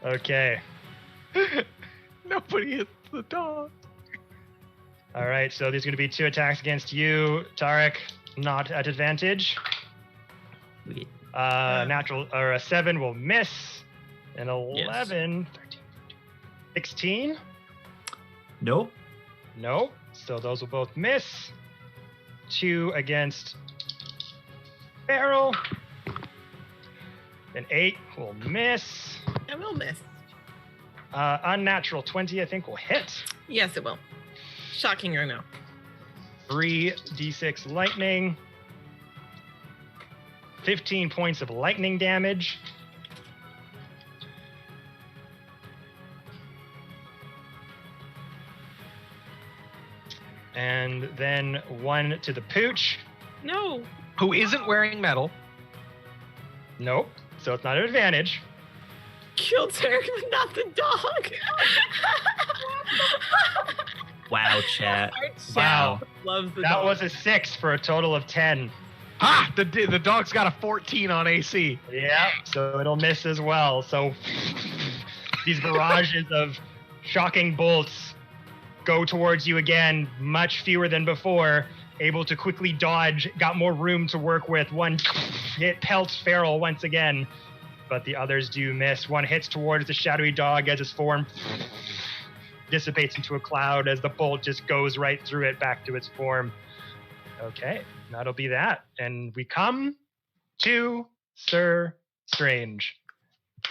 Okay. Nobody hits the dog. All right, so there's going to be 2 attacks against you, Tarek. Not at advantage. Sweet. Natural or a 7 will miss. An 11, 13, 16. Nope. No. So those will both miss. 2 against Farrell. An 8 will miss. I will miss. Unnatural 20, I think, will hit. Yes, it will. Shocking or no? 3d6 lightning. 15 points of lightning damage. And then 1 to the pooch. No. Who isn't wearing metal? Nope. So it's not an advantage. Killed Tarek, but not the dog. Wow, chat. Our chat Wow. loves the That dog. was a 6 for a total of 10. Ah, the dog's got a 14 on AC. Yeah. So it'll miss as well. So these barrages of shocking bolts go towards you again, much fewer than before. Able to quickly dodge, got more room to work with. 1 hit pelts Farrell once again, but the others do miss. 1 hits towards the shadowy dog as his form dissipates into a cloud as the bolt just goes right through it back to its form. Okay, that'll be that. And we come to Sir Strange.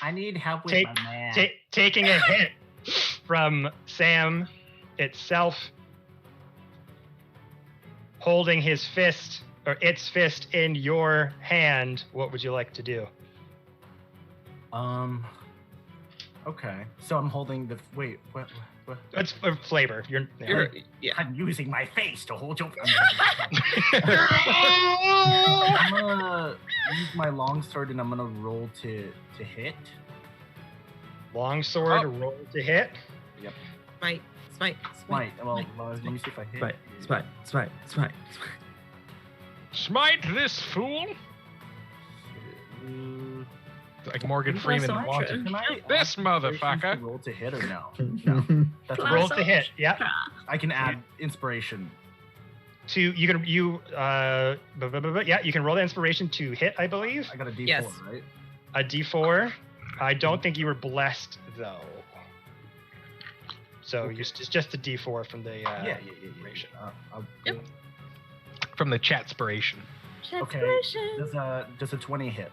I need help with Take- my man. Taking a hit from Sam itself, holding his fist or its fist in your hand. What would you like to do? Okay. So I'm holding the. Wait. What? It's a flavor. Yeah. I'm using my face to hold your. I'm gonna use my longsword and I'm gonna roll to hit. Longsword, Oh. roll to hit. Smite. Smite. Well, let me see if I hit. Smite. Smite this fool. Like Morgan Plus Freeman Ultra. wanted. Can I This add motherfucker. inspiration to roll to hit or no? No. That's Plus Roll to hit. Yeah. I can add inspiration. You can roll the inspiration to hit, I believe. I got a D4, Yes. right? A D4. I don't think you were blessed though. So Okay. it's just a D4 from the Yeah. inspiration. Yep. From the chatspiration. Okay. Does a 20 hit?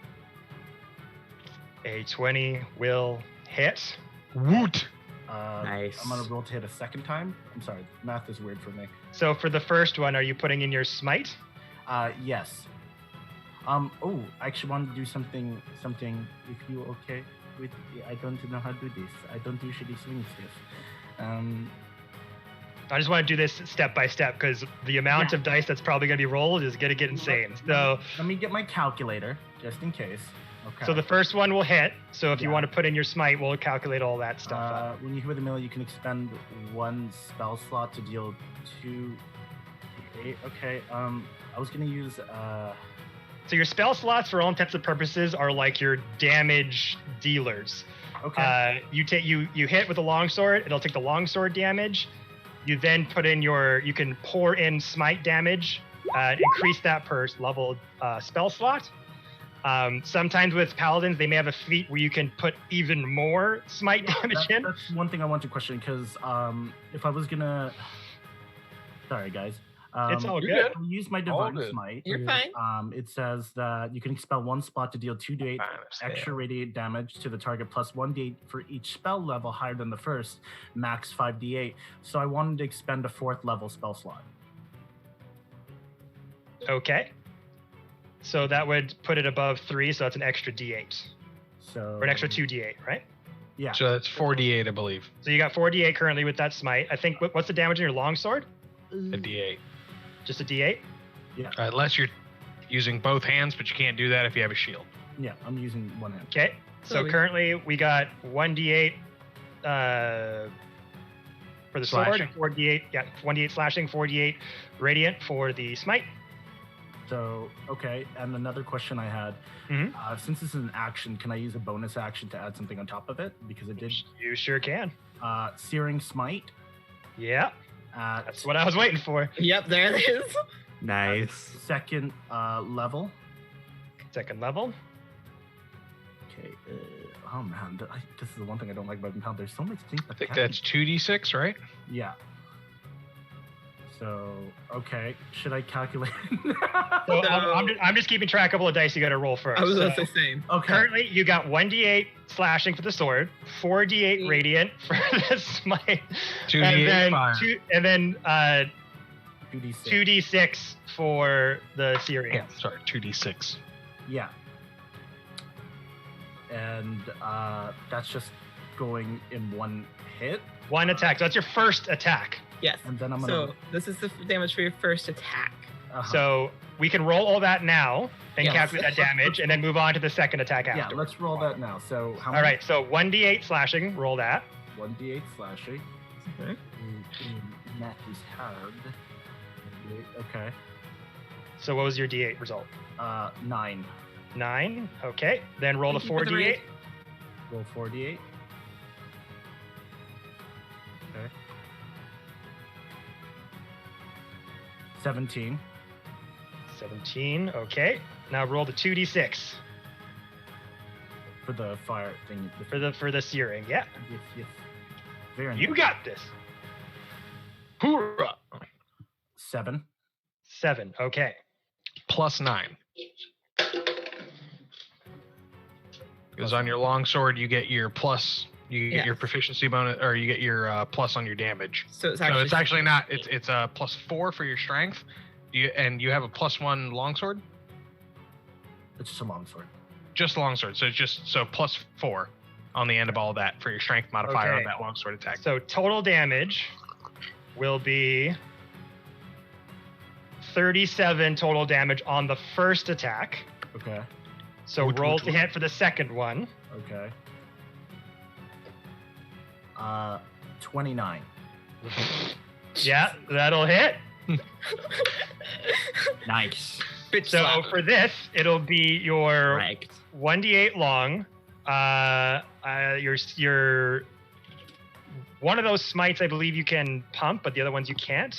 A 20 will hit. Woot. Nice. I'm gonna roll to hit a second time. I'm sorry, math is weird for me. So for the first one, are you putting in your smite? Yes. Oh, I actually wanted to do something. If you okay with? I don't know how to do this. I don't usually swing stuff. I just want to do this step by step because the amount Yeah. of dice that's probably going to be rolled is going to get insane. So, let me get my calculator just in case. Okay. so the first one will hit. So if you Yeah. want to put in your smite, we'll calculate all that stuff up. When you hit with a melee, you can expend 1 spell slot to deal 2. 8. Okay. I was gonna use. So your spell slots, for all intents and purposes, are like your damage dealers. Okay. You hit with a longsword, it'll take the longsword damage. You then put in you can pour in smite damage, increase that per level spell slot. Sometimes with paladins, they may have a feat where you can put even more smite damage in. That's one thing I want to question, because if I was gonna, sorry guys, It's all You're good. I use my All divine good. smite. You're fine. It says that you can expel one spot to deal 2d8 extra radiant damage to the target, plus 1d8 for each spell level higher than the first, max 5d8. So I wanted to expend a 4th level spell slot. Okay. So that would put it above 3, so that's an extra d8. So Or an extra 2d8, right? Yeah. So that's 4d8, I believe. So you got 4d8 currently with that smite. I think, what's the damage in your longsword? A d8. Just a d8? Unless you're using both hands, but you can't do that if you have a shield. Yeah, I'm using one hand. Okay. So we- currently we got 1d8 for the sword, Slashing. and 4d8, 1d8 slashing, 4d8 radiant for the smite. So, okay, and another question I had, Mhm. Since this is an action, can I use a bonus action to add something on top of it? Because it did You sure can. Searing Smite Yeah, at that's what I was waiting for. Yep, there it is. Nice. 2nd level. Second level. Okay, oh man, this is the one thing I don't like about Impel. There's so much things. I think that's 2d6, right? Yeah. So, okay, should I calculate? So No. I'm just keeping track of all the dice you got to roll first. I was So also saying. Okay. currently, you got 1d8 slashing for the sword, 4d8 radiant for the smite, 2d8 fire. and then 2d6. 2d6 for the searing. Yeah, sorry, 2d6. Yeah. And that's just going in one hit. One attack. So that's your first attack. Yes. And then I'm gonna. So this is the damage for your first attack. So we can roll all that now and Yes. calculate that damage, and then move on to the second attack yeah, after. let's roll that now. So how All right. So 1d8 slashing. Roll that. 1d8 slashing. Okay. Math is hard. Okay. So what was your d8 result? 9. 9. Okay. Then roll the Thank you for the 4d8. raise. Roll 4d8. Okay. 17. 17. Okay. Now roll the 2d6 For the fire thing. for the searing. Yeah. Yes, yes. Very You nice. got this. Hoorah! 7. 7. Okay. Plus 9. Because on your longsword, you get your plus, you get Yeah. your proficiency bonus, or you get your plus on your damage. So it's So actually. it's actually not. It's a plus 4 for your strength. You have a plus 1 longsword, It's just a longsword. just longsword. So it's just plus 4 on the end of all of that for your strength modifier on Okay. that longsword attack. So total damage will be 37 total damage on the first attack. Okay. So Which- roll which to one? hit for the second one. Okay. 29. Yeah, that'll hit. Nice. Bitch So slap. for this, it'll be your Correct. 1d8 long. Your one of those smites, I believe you can pump, but the other ones you can't,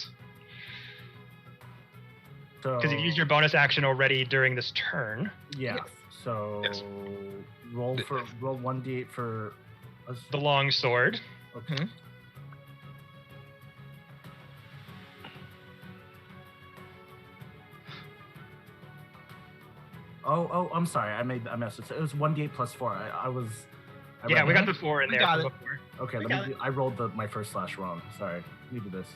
So because you've used your bonus action already during this turn. Yeah. Yes. So Yes. roll 1d8 for us. The long sword. Okay. Oh, I'm sorry. I messed it. It was 1d8 plus 4. I Yeah, read we got that. the 4 in We there got from it. before. Okay, we let got me do, I rolled my first slash wrong. Sorry. Let me do this.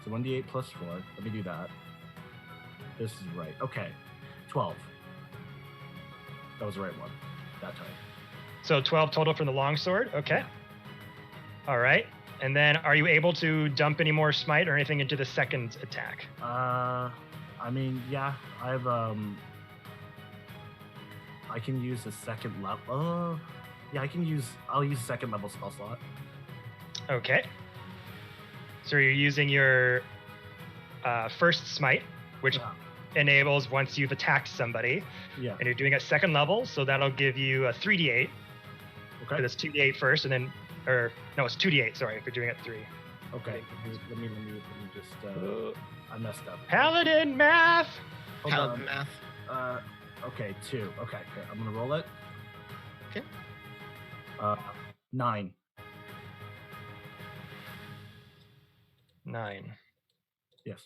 So 1d8 plus 4. Let me do that. This is right. Okay. 12. That was the right one. That time. So 12 total from the longsword. Okay. All right. And then are you able to dump any more smite or anything into the second attack? I mean, yeah, I've I can use a second level. Yeah, I'll use a second level spell slot. Okay. So you're using your first smite, which enables once you've attacked somebody, Yeah. and you're doing it second level, so that'll give you a 3d8. Okay. It's 2d8 first, and then, it's 2d8. Sorry, if you're doing it 3. Okay. Let me just. I messed up. Paladin math. Hold Paladin on. math. Okay, 2. Okay, I'm gonna roll it. Okay. 9. 9. Yes.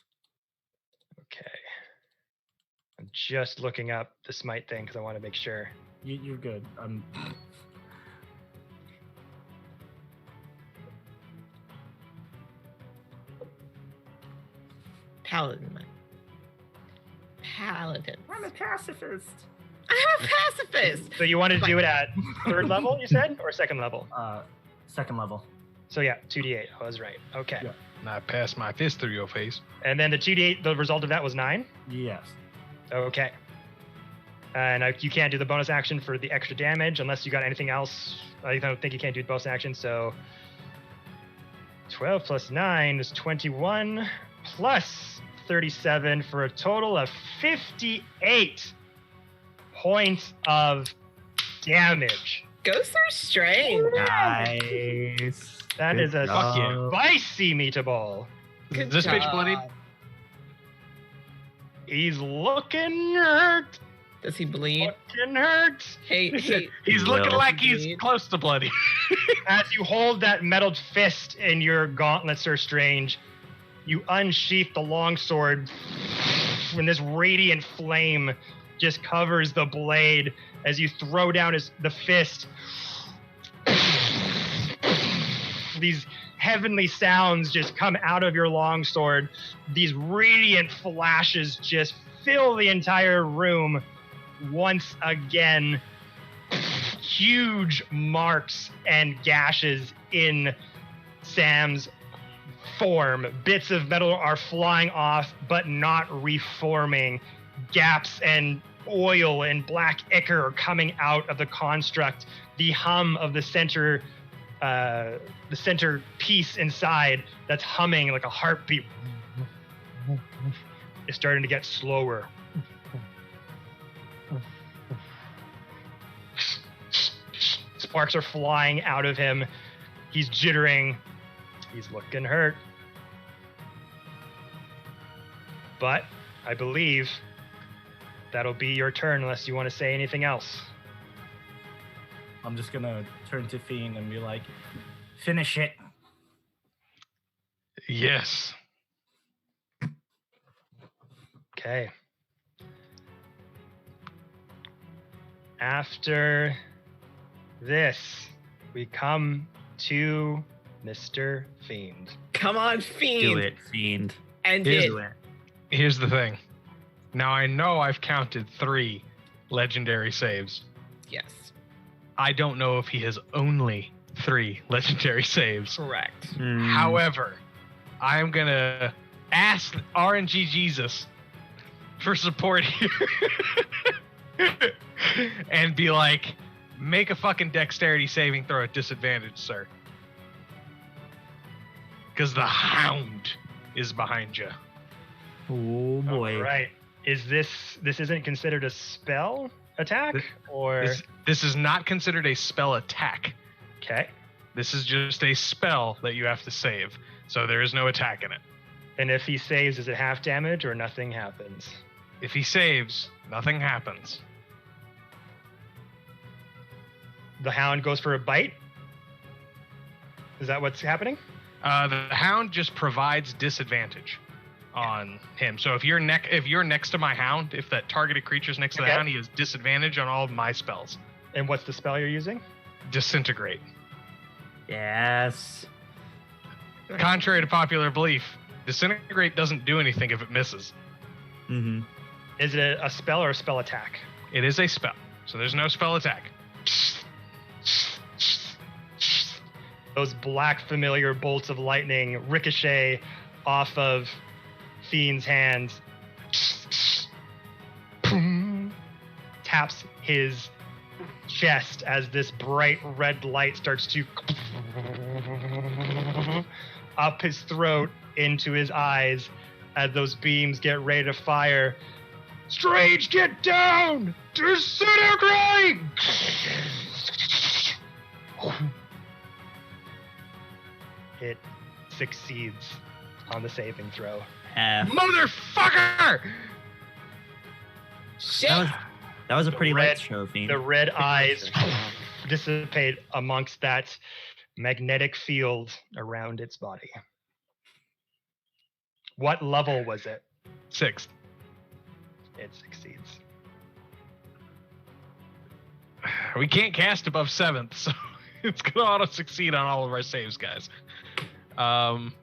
Okay. I'm just looking up the smite thing because I want to make sure. You're good. Paladin. Paladin. I'm a pacifist. I'm a pacifist. So you wanted to do it at third level, you said, or second level? Second level. So yeah, 2d8. I was right. Okay. Yeah. And I passed my fist through your face. And then the 2d8, the result of that was 9? Yes. Okay. And you can't do the bonus action for the extra damage unless you got anything else. I don't think you can't do the bonus action, so 12 plus 9 is 21 plus 37 for a total of 58 points of damage. Ghosts are strange. Nice. That Good is a job. spicy meatball. Good Is this bitch job. bloodied? He's looking hurt. Does he bleed? Looking hurt. Hey, He's He looking will. like he's Bleed. close to bloody. As you hold that metaled fist in your gauntlet, Sir Strange, you unsheath the longsword, and this radiant flame just covers the blade as you throw down the fist. These heavenly sounds just come out of your longsword. These radiant flashes just fill the entire room once again. Huge marks and gashes in Sam's form. Bits of metal are flying off, but not reforming. Gaps and oil and black ichor are coming out of the construct. The hum of the center piece inside that's humming like a heartbeat is starting to get slower. Sparks are flying out of him. He's jittering. He's looking hurt. But I believe that'll be your turn unless you want to say anything else. I'm just gonna turn to Fiend and be like, finish it. Yes. Okay. After this, we come to Mr. Fiend. come on, Fiend. Do it, Fiend. And Here's it. Here's the thing. Now I know I've counted 3 legendary saves. Yes, I don't know if he has only 3 legendary saves. correct. Hmm. However, I am gonna ask RNG Jesus for support here and be like, make a fucking dexterity saving throw at disadvantage, sir. Because the hound is behind you. Oh boy. Right. Is this isn't considered a spell attack? Or This is not considered a spell attack. okay. This is just a spell that you have to save. So there is no attack in it. And if he saves, is it half damage or nothing happens? If he saves, nothing happens. The hound goes for a bite? Is that what's happening? The hound just provides disadvantage on him. So if you're next to my hound, if that targeted creature's next to the Okay. hound, he has disadvantage on all of my spells. And what's the spell you're using? Disintegrate. Yes. Contrary to popular belief, disintegrate doesn't do anything if it misses. Mm-hmm. Is it a spell or a spell attack? It is a spell, so there's no spell attack. Those black familiar bolts of lightning ricochet off of Fiend's hands. Taps his chest as this bright red light starts to up his throat into his eyes as those beams get ready to fire. Strange, get down! Disintegrate! It succeeds on the saving throw. Motherfucker! That was a pretty red- light trophy. The red eyes dissipate amongst that magnetic field around its body. What level was it? 6. It succeeds. We can't cast above 7th, so it's gonna auto succeed on all of our saves, guys. I'm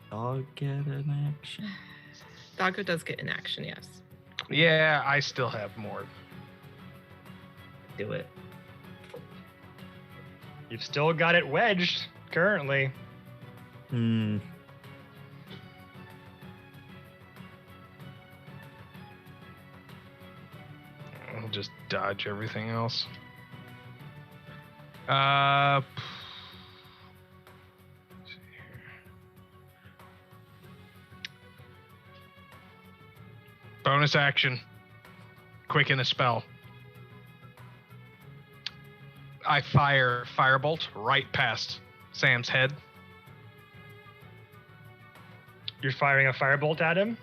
Dog get an action. Doggo does get an action, yes. Yeah, I still have more. Do it. You've still got it wedged currently. Hmm. I'll just dodge everything else. Bonus action. Quicken a spell. I fire Firebolt right past Sam's head. You're firing a firebolt at him?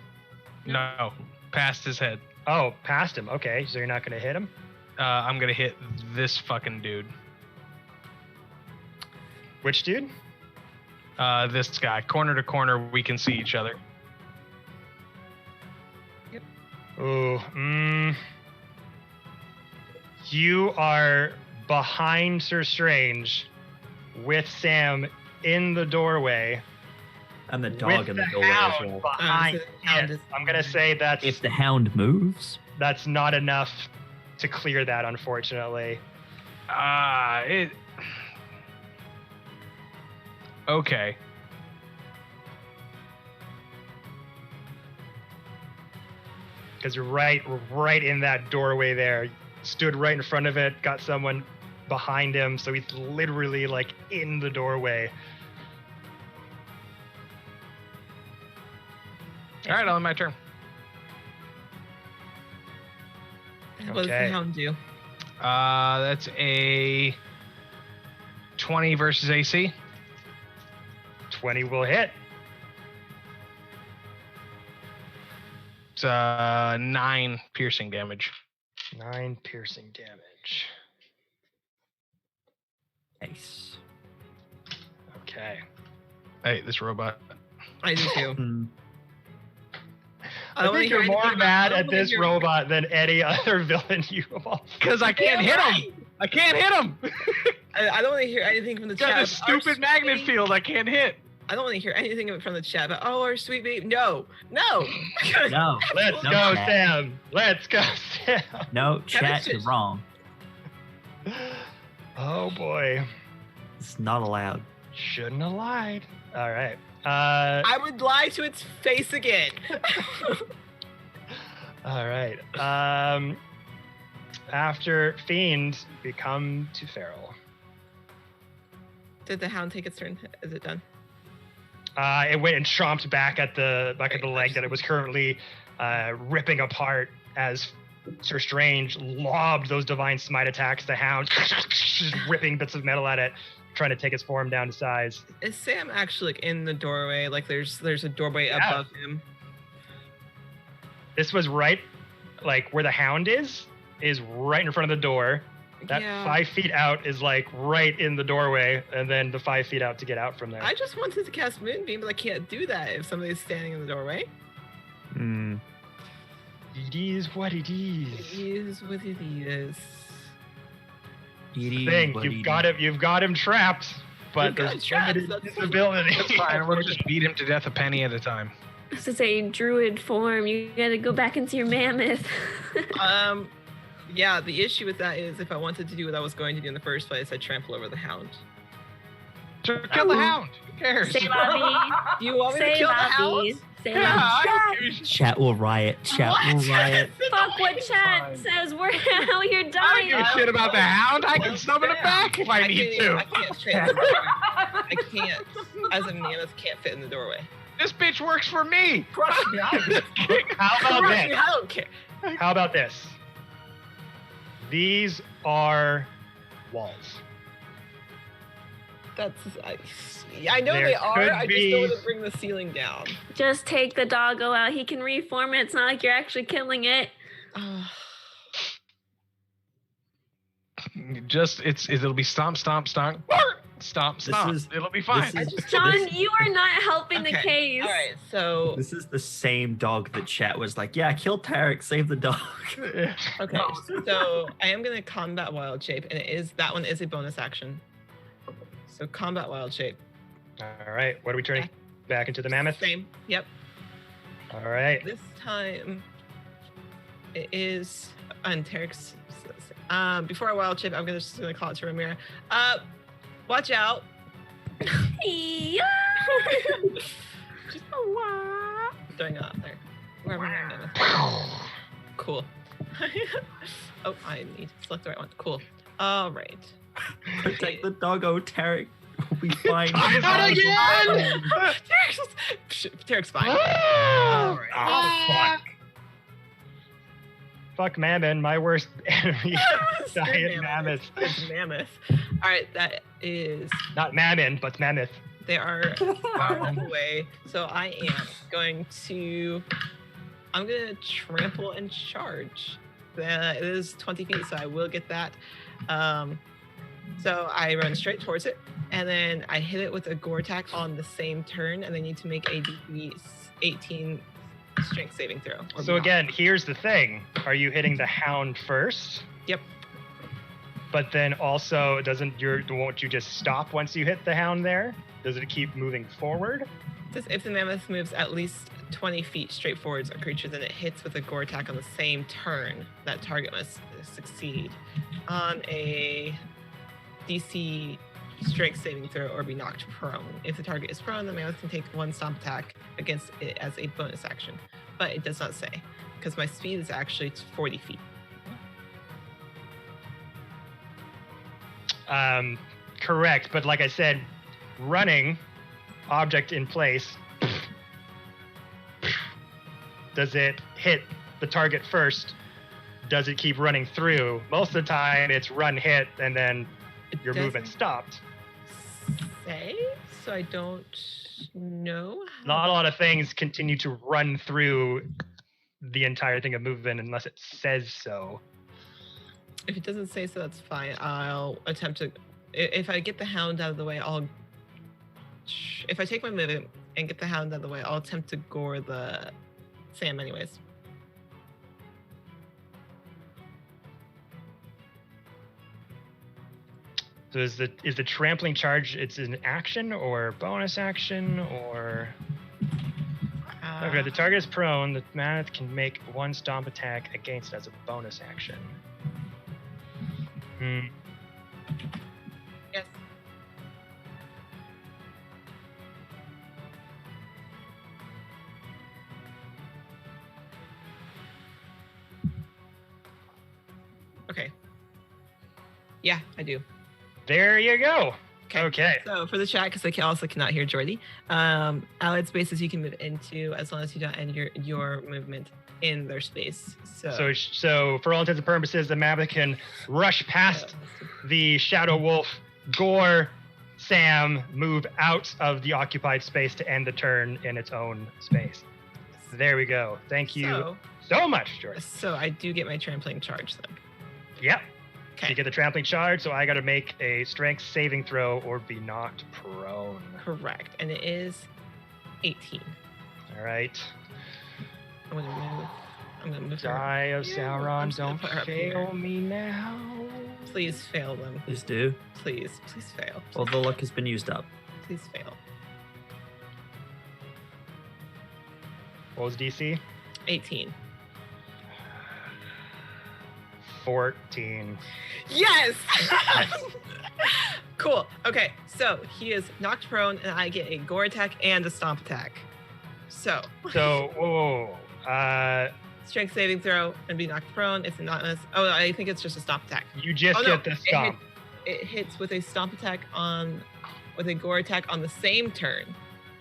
No, past his head. Oh, past him. Okay, so you're not going to hit him? I'm gonna hit this fucking dude. Which dude? This guy. Corner to corner, we can see each other. Ooh, You are behind Sir Strange with Sam in the doorway. And the dog with in the the doorway as hound well. behind So the hound it. is- I'm going to say If the hound moves, that's not enough to clear that, unfortunately. Okay. Because you're right in that doorway there. Stood right in front of it, got someone behind him, so he's literally like in the doorway. All right, on my turn. What does Okay. the hound do? That's a 20 versus AC. 20 will hit. It's 9 piercing damage. 9 piercing damage. nice. Okay. Hey, this robot. I do too. Hmm. I wanna think hear you're more anything mad about- I at don't wanna this hear- robot than any other villain you have all. Because I can't hit him. I can't hit him. I don't want to hear anything from the Got chat. this but our stupid magnet sweet- field. I can't hit. I don't want to hear anything from the chat. But our sweet baby. No. No. Let's No, go, chat. Sam. Let's go, Sam. No, Kevin chat, you're just- wrong. Oh boy. It's not allowed. Shouldn't have lied. All right. I would lie to its face again. All right. After Fiend, we come to Feral. Did the hound take its turn? Is it done? It went and chomped back at the leg that it was currently ripping apart as Sir Strange lobbed those divine smite attacks. The hound just ripping bits of metal at it, trying to take its form down to size. Is Sam actually like in the doorway? Like there's a doorway Yeah. above him. This was right, like where the hound is right in front of the door. That Yeah. 5 feet out is like right in the doorway, and then the 5 feet out to get out from there. I just wanted to cast Moonbeam, but I can't do that if somebody's standing in the doorway. Hmm. It is what it It is. is what it is. Thing, you've got him trapped, but You've got there's him trapped, limited that's- visibility. It's fine. We'll just beat him to death a penny at a time. This is a druid form. You gotta go back into your mammoth. Yeah, the issue with that is if I wanted to do what I was going to do in the first place, I'd trample over the hound. So kill the hound. Who cares? Say la Do you want me to vie. Say kill the la hound? vie. Say Yeah, la I vie. don't give a shit. Chat will riot. Chat will riot. Fuck what chat Fine. says. We're out here I don't dying. give a shit about the hound. I can summon it back if I need I to. can't trample. I can't, as a mammoth, can't fit in the doorway. This bitch works for me. Crush me. How about Crush me, this? I don't care. How about this? These are walls. That's I know There they are. could I just be- don't want to bring the ceiling down. Just take the doggo out. He can reform it. It's not like you're actually killing it. It'll be stomp, stomp, stomp, stomp, stomp. It'll be fine. this is- John, you are not helping the Okay, case. All right, so This is the same dog that Chet was like, yeah, kill Tarek, save the dog. okay, so I am gonna combat wild shape, and that one is a bonus action. So combat wild shape. All right. What are we turning back into the mammoth? Same. Yep. All right. This time it is on Tarek's. Before I wild shape, I'm just gonna call it to Ramira. Watch out. Yeah. Just throwing it out there. Wherever my mammoth. Cool. Oh, I need to select the right one. Cool. All right. Protect the doggo, Tarek. We'll be fine. Not again! Tarek's fine. All right. Oh, fuck. Fuck Mammon, my worst enemy. Screw Giant mammoth. It's mammoth. All right, that is. Not Mammon, but Mammoth. They are far enough away, so I am going to. I'm gonna trample and charge. It is 20 feet, so I will get that. So I run straight towards it, and then I hit it with a gore attack on the same turn, and they need to make a DC 18 strength saving throw. or So beyond. again, here's the thing. Are you hitting the hound first? Yep. But then also, won't you just stop once you hit the hound there? Does it keep moving forward? If the mammoth moves at least 20 feet straight forwards a creature, then it hits with a gore attack on the same turn. That target must succeed on a DC strength saving throw or be knocked prone. If the target is prone, the mammoth can take one stomp attack against it as a bonus action. But it does not say, because my speed is actually 40 feet. Correct, but like I said, running, object in place, does it hit the target first? Does it keep running through? Most of the time, it's run, hit, and then It your movement doesn't stopped. say, so I don't know. Not a lot of things continue to run through the entire thing of movement unless it says so. If it doesn't say so, that's fine. I'll attempt to. If I get the hound out of the way, if I take my movement and get the hound out of the way, I'll attempt to gore the Sam anyways. So is the trampling charge? It's an action or bonus action or? Okay, the target is prone. The mammoth can make one stomp attack against it as a bonus action. Yes. Okay. Yeah, I do. There you go. Okay. So for the chat, because I also cannot hear Jordy, allied spaces you can move into as long as you don't end your movement in their space. So for all intents and purposes, the mammoth can rush past the shadow wolf, gore Sam, move out of the occupied space to end the turn in its own space. There we go. Thank you so much, Jordan. So I do get my trampling charge then. Yep. Okay. You get the trampling charge, so I got to make a strength saving throw or be knocked prone. Correct. And it is 18. All right. I'm gonna move her. Die of I'm Sauron, just gonna don't put her up fail here. me now. Please fail them. Please do. Please fail. All the luck has been used up. Please fail. What was DC? 18. 14. Yes! Cool. Okay, so he is knocked prone, and I get a gore attack and a stomp attack. So, strength saving throw and be knocked prone. It's not. Oh, I think it's just a stomp attack. You just Oh, no, get the stomp. It hits with a stomp attack on. with a gore attack on the same turn.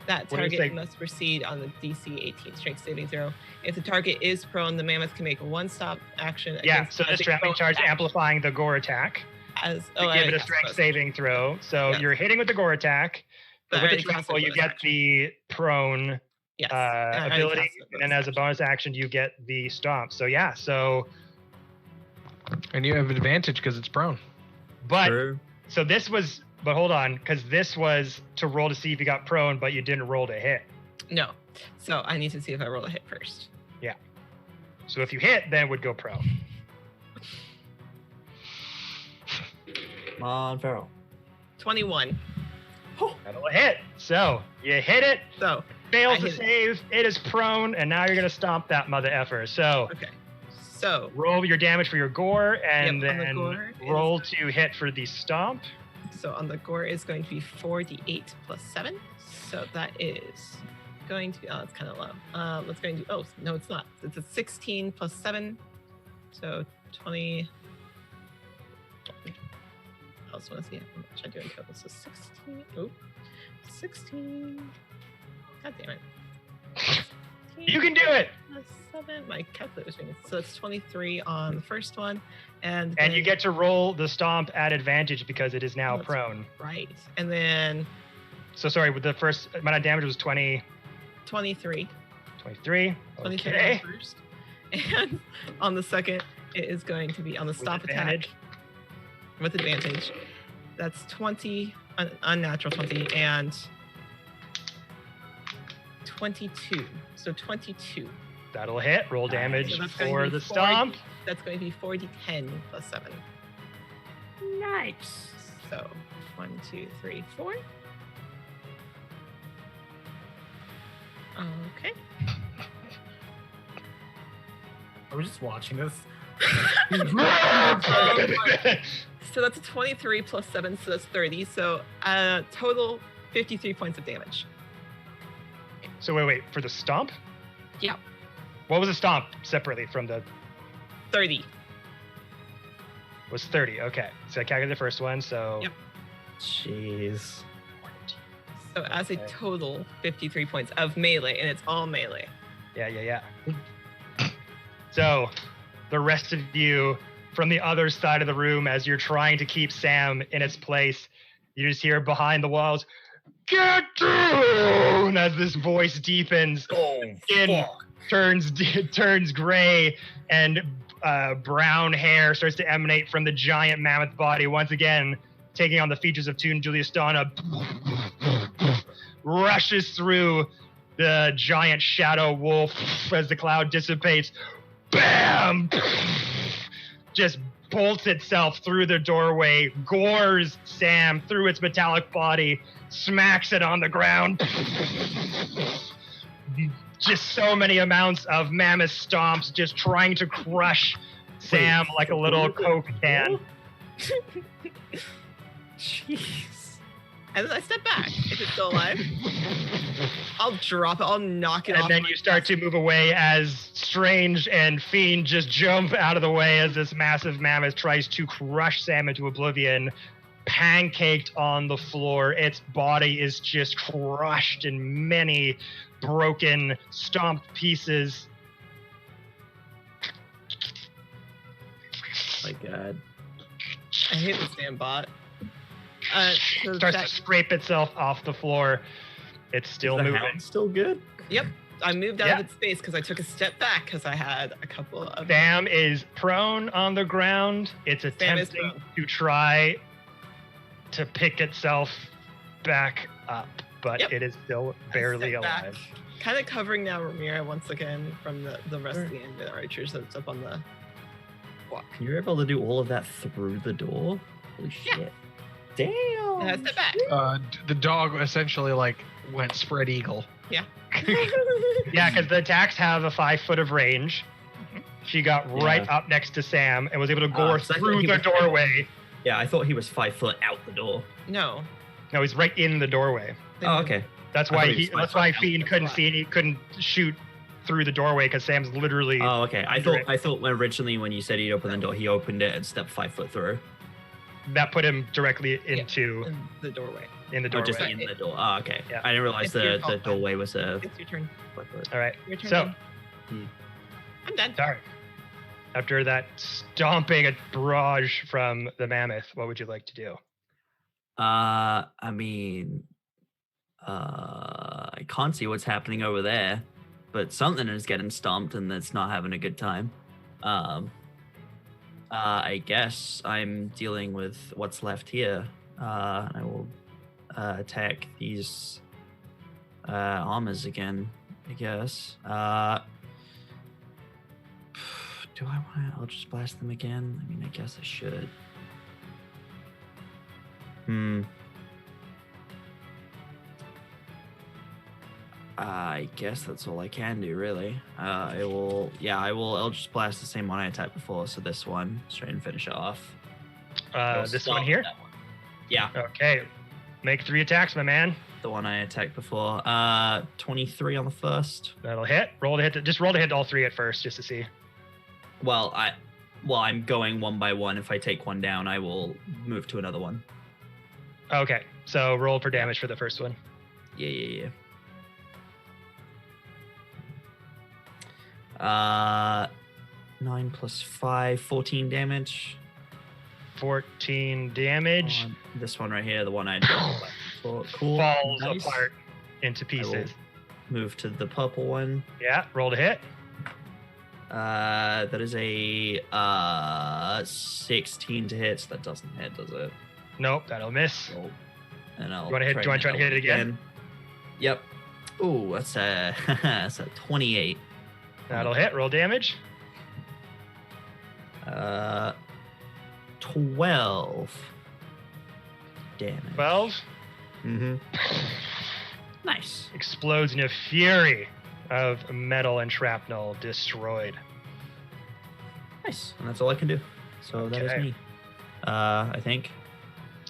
That What do you target think? must proceed on the DC 18 strength saving throw. If the target is prone, the mammoth can make a one-stop action. Yeah, against so as this a trampling prone charge action. amplifying the gore attack. As To give it a strength saving throw. So Yes. you're hitting with the gore attack. But But I with the already cast a trample, you bonus get action. the prone Yes. and I already ability, cast a and then bonus as a action. bonus action, you get the stomp. So yeah, so And you have advantage because it's prone. but True. so this was, but hold on, because this was to roll to see if you got prone, but you didn't roll to hit. No. So I need to see if I roll a hit first. So if you hit, then it would go prone. Come on, Feral. 21. That'll hit. So you hit it, So, fail I to hit it. save, it is prone, and now you're gonna stomp that mother effer. So okay. So, roll your damage for your gore, and Yep, on the then gore is- roll to hit for the stomp. on the gore is going to be 4d8 plus 7. So that is going to be, oh, it's kind of low. It's going to, oh, no, it's not. It's a 16 plus 7. So 20. I also want to see how much I do in total. So 16. Oh, 16. God damn it. 16 You can do it, plus 7. My calculator was doing it. So it's 23 on the first one. And and you then- get to roll the stomp at advantage because it is now That's prone. right. And then So sorry, with the first amount of damage was 20, 23. 23. 23 on Okay. the first. And on the second, it is going to be on the stop advantage. attack with advantage. That's 20, unnatural 20, and 22. So 22. That'll hit. Roll damage So that's going to for be the 40 stomp. That's going to be 4d10 plus 7. Nice. So 1, 2, 3, 4. Okay. I was just watching this. So that's a 23 plus 7, so that's 30. So total 53 points of damage. So wait, for the stomp? Yeah. What was the stomp separately from the 30. was 30. Okay. So I calculated the first one, so Yep. Jeez. So as a Okay. total 53 points of melee, and it's all melee. yeah. So the rest of you from the other side of the room, as you're trying to keep Sam in its place, you just hear behind the walls, "Get down!" as this voice deepens. Skin turns gray, and brown hair starts to emanate from the giant mammoth body, once again taking on the features of Toon Julius Donna. Rushes through the giant shadow wolf as the cloud dissipates. Bam! Just bolts itself through the doorway, gores Sam through its metallic body, smacks it on the ground. Just so many amounts of mammoth stomps, just trying to crush Sam like a little Coke can. Jeez. And then I step back. If it's still alive, I'll drop it. I'll knock it off. And then my you start to move away as Strange and Fiend just jump out of the way as this massive mammoth tries to crush Sam into oblivion, pancaked on the floor. Its body is just crushed in many broken, stomped pieces. My God. I hate the standbot. So Starts that- to scrape itself off the floor. It's still Is the moving. hound still good? Yep. I moved out Yeah. of its space because I took a step back because I had a couple of. Sam is prone on the ground. It's Sam is attempting prone. to try to pick itself back up, but Yep. it is still I barely step back, alive. kind of covering now Ramira once again from the rest of the enemy archers that's up on the walk. You're able to do all of that through the door? Holy Yeah. shit. Damn. And I step back. The dog essentially like went spread eagle. Yeah, because the attacks have a 5 foot of range. She got right Yeah. up next to Sam and was able to gore so I thought through he the was- doorway. Yeah, I thought he was 5 foot out the door. No. No, he's right in the doorway. Oh, okay. That's I why thought he was that's 5 why foot out Fiend the couldn't door. see. He couldn't shoot through the doorway because Sam's literally. Oh, okay. I Under thought originally when you said he'd open the door, he opened it and stepped 5 foot through. that put him directly into In the doorway. in the Oh, doorway. just in the door. Oh, okay. Yeah. I didn't realize It's your the fault, man. doorway was a. It's your turn. All right. Your turn. So, Ben. I'm done. Dark. After that stomping barrage from the mammoth, what would you like to do? I mean, I can't see what's happening over there, but something is getting stomped and it's not having a good time. I guess I'm dealing with what's left here. I will attack these armors again, I guess. Do I want to? I'll just blast them again. I mean, I guess I should. I guess that's all I can do, really. I will Eldritch Blast the same one I attacked before, so this one, straight and finish it off. This one here? Yeah, Okay. Make 3 attacks, my man. the one I attacked before. 23 on the first. That'll hit. Roll to hit. Just roll to hit all 3 at first, just to see. Well, I'm going one by one. If I take one down, I will move to another one. Okay. So roll for damage for the first one. Yeah. 9 plus 5, 14 damage. 14 damage. On this one right here, the one I did before. Cool. Falls Nice. apart into I will pieces. move to the purple one. Yeah. Roll to hit. That is a 16 to hit, so that doesn't hit, does it? Nope. That'll miss. Roll. And I'll You wanna hit- do you wanna try to hit it again? Yep. Ooh, that's a 28. That'll hit. Roll damage. 12 damage. 12. Mm-hmm. Nice. Explodes in a fury of metal and shrapnel destroyed. Nice. And that's all I can do. So that is Okay. me. I think.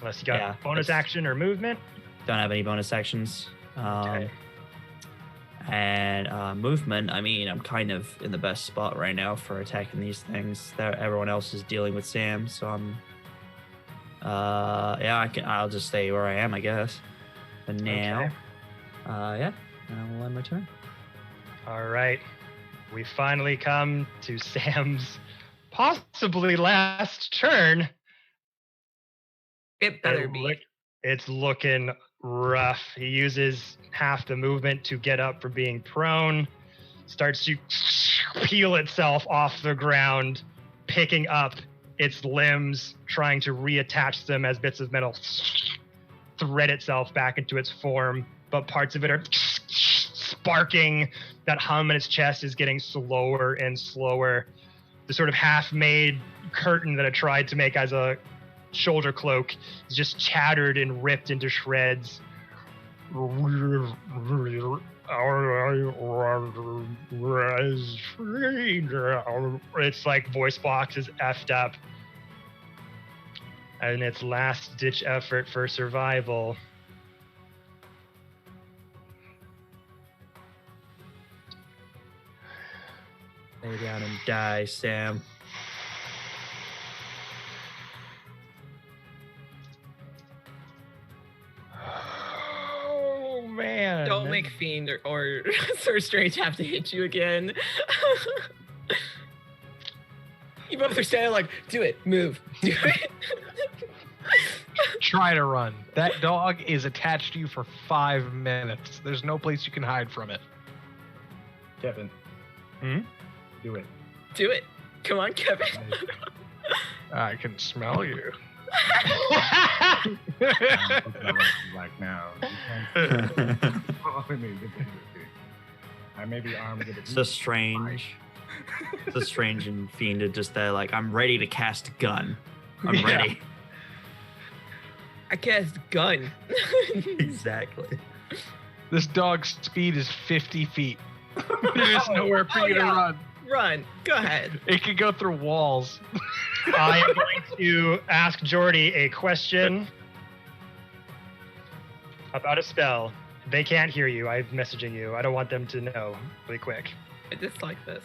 Unless you got Yeah, bonus that's- action or movement. Don't have any bonus actions. Okay. And movement, I mean, I'm kind of in the best spot right now for attacking these things. Everyone else is dealing with Sam, so I'm I'll just stay where I am, I guess. But now, Okay. I will end my turn. All right. We finally come to Sam's possibly last turn. It better be. It's looking rough. He uses half the movement to get up from being prone, starts to peel itself off the ground, picking up its limbs, trying to reattach them as bits of metal thread itself back into its form, but parts of it are sparking. That hum in its chest is getting slower and slower. The sort of half-made curtain that it tried to make as a shoulder cloak is just shattered and ripped into shreds. Its like voice box is effed up. And its last ditch effort for survival. Lay down and die, Sam. Oh man. Don't make Fiend or Sir Strange have to hit you again. You both are standing like, do it, move, do it. Try to run. That dog is attached to you for 5 minutes. There's no place you can hide from it. Kevin. Hmm? Do it. Do it. Come on, Kevin. I can smell you. I'm looking at like now. I may be armed with a So strange. So strange and fiended just there, like, I'm ready to cast gun. I'm Yeah. ready. I cast gun. Exactly. This dog's speed is 50 feet. There's nowhere for you to run. Run. Go ahead. It could go through walls. I am going to ask Jordy a question about a spell. They can't hear you. I'm messaging you. I don't want them to know really quick. I dislike this.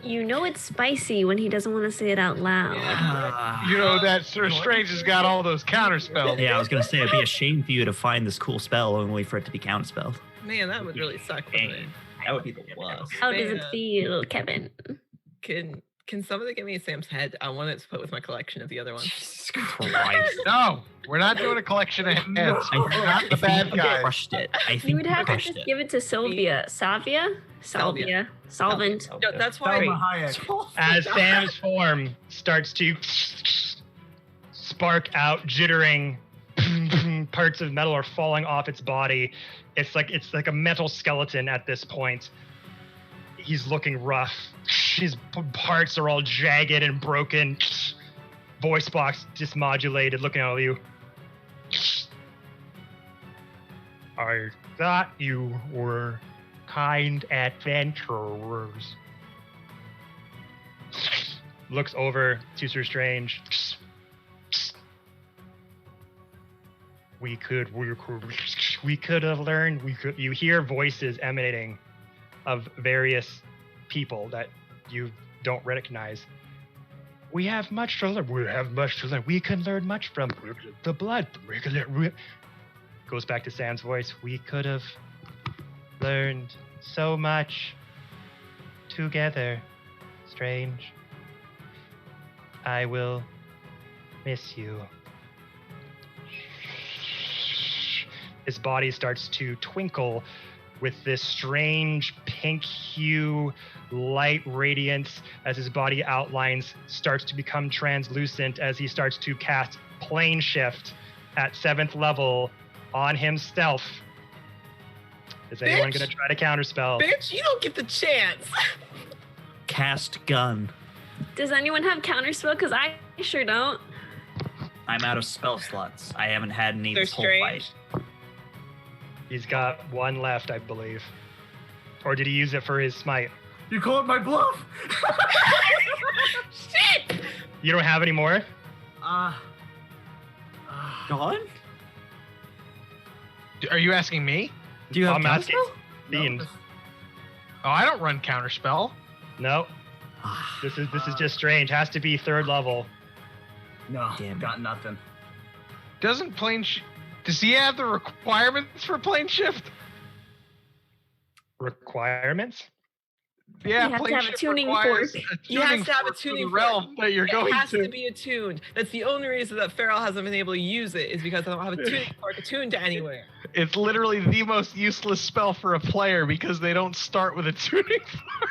You know it's spicy when he doesn't want to say it out loud. You know that Sir Strange has got all those counter spells. Yeah, I was gonna say it'd be a shame for you to find this cool spell only for it to be counterspelled. Man, that would really suck, wouldn't it? That would be the worst. How does it feel, Kevin? Can somebody give me Sam's head? I want it to put with my collection of the other ones. Jesus Christ. No, we're not doing a collection of heads. We're not the bad guys. Crushed it. I think You would have to crushed just it. give it to Sylvia. Salvia? Solvent. No, that's why. Selma Hayek. As Sam's form starts to spark out, jittering, parts of metal are falling off its body. It's like a metal skeleton at this point. He's looking rough. His parts are all jagged and broken. Voice box dismodulated, looking at all you. I thought you were kind adventurers. Looks over to Sir Strange. We could have learned. You hear voices emanating of various people that you don't recognize. We have much to learn. We can learn much from the blood. Goes back to Sam's voice. We could have learned so much together, Strange. I will miss you. His body starts to twinkle with this strange pink hue, light radiance as his body outlines starts to become translucent as he starts to cast Plane Shift at 7th level on himself. Is anyone going to try to counterspell? Bitch, you don't get the chance. Cast gun. Does anyone have counterspell? Because I sure don't. I'm out of spell slots. I haven't had any They're this whole strange. fight. He's got one left, I believe. Or did he use it for his smite? You called my bluff. Shit! You don't have any more? Gone? Are you asking me? Do you have I'm asking counterspell? Fiend. Oh, I don't run counterspell. No, Ah, this is just Strange. Has to be 3rd level. No, Damn it. got nothing. Doesn't does he have the requirements for plane shift? Requirements? Yeah, You have to plane have a shift tuning requires fork. a You have tuning to have a fork for tuning the realm that you're going It has to. to be attuned. That's the only reason that Farrell hasn't been able to use it is because I don't have a tuning fork attuned to anywhere. It's literally the most useless spell for a player because they don't start with a tuning fork.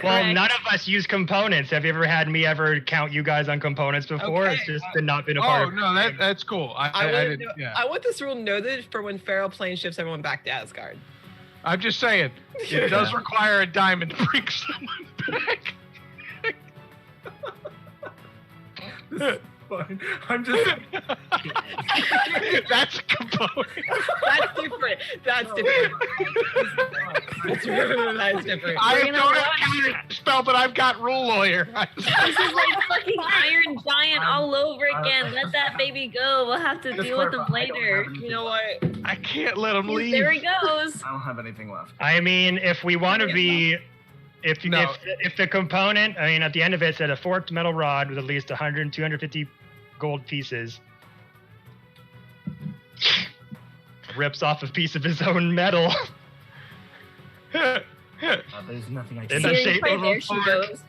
Well, Correct. none of us use components. Have you ever had me ever count you guys on components before? Okay, It's just not been a part Oh of no, that's cool. I didn't. Yeah. I want this rule noted for when Farrell plane shifts everyone back to Asgard. I'm just saying, it does require a diamond to bring someone back. Fine. I'm just. That's a component. That's different. That's different. That's different. I We're gonna don't watch- have counter spell, but I've got rule lawyer. This is like fucking Iron Giant all over again. Let that baby go. We'll have to Just deal with him clarify, I don't later. have anything You know what? I can't let him leave. There he goes. I don't have anything left. I mean, if we want to be, No. if the component, I mean, at the end of it, it said a forked metal rod with at least 100, 250 gold pieces. Rips off a piece of his own metal. There's nothing I In can the See, shape right of a there she fork. goes.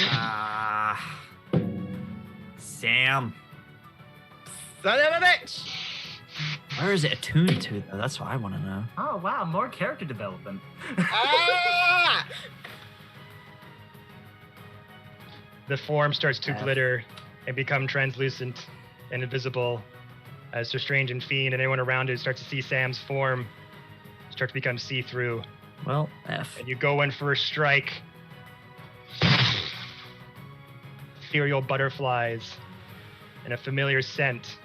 God. Sam. Son of a bitch! Where is it attuned to, though? That's what I want to know. Oh wow, more character development. Ah! The form starts to F. glitter and become translucent and invisible as Sir Strange and Fiend and anyone around it starts to see Sam's form start to become see-through. Well, F. And you go in for a strike. Ethereal butterflies and a familiar scent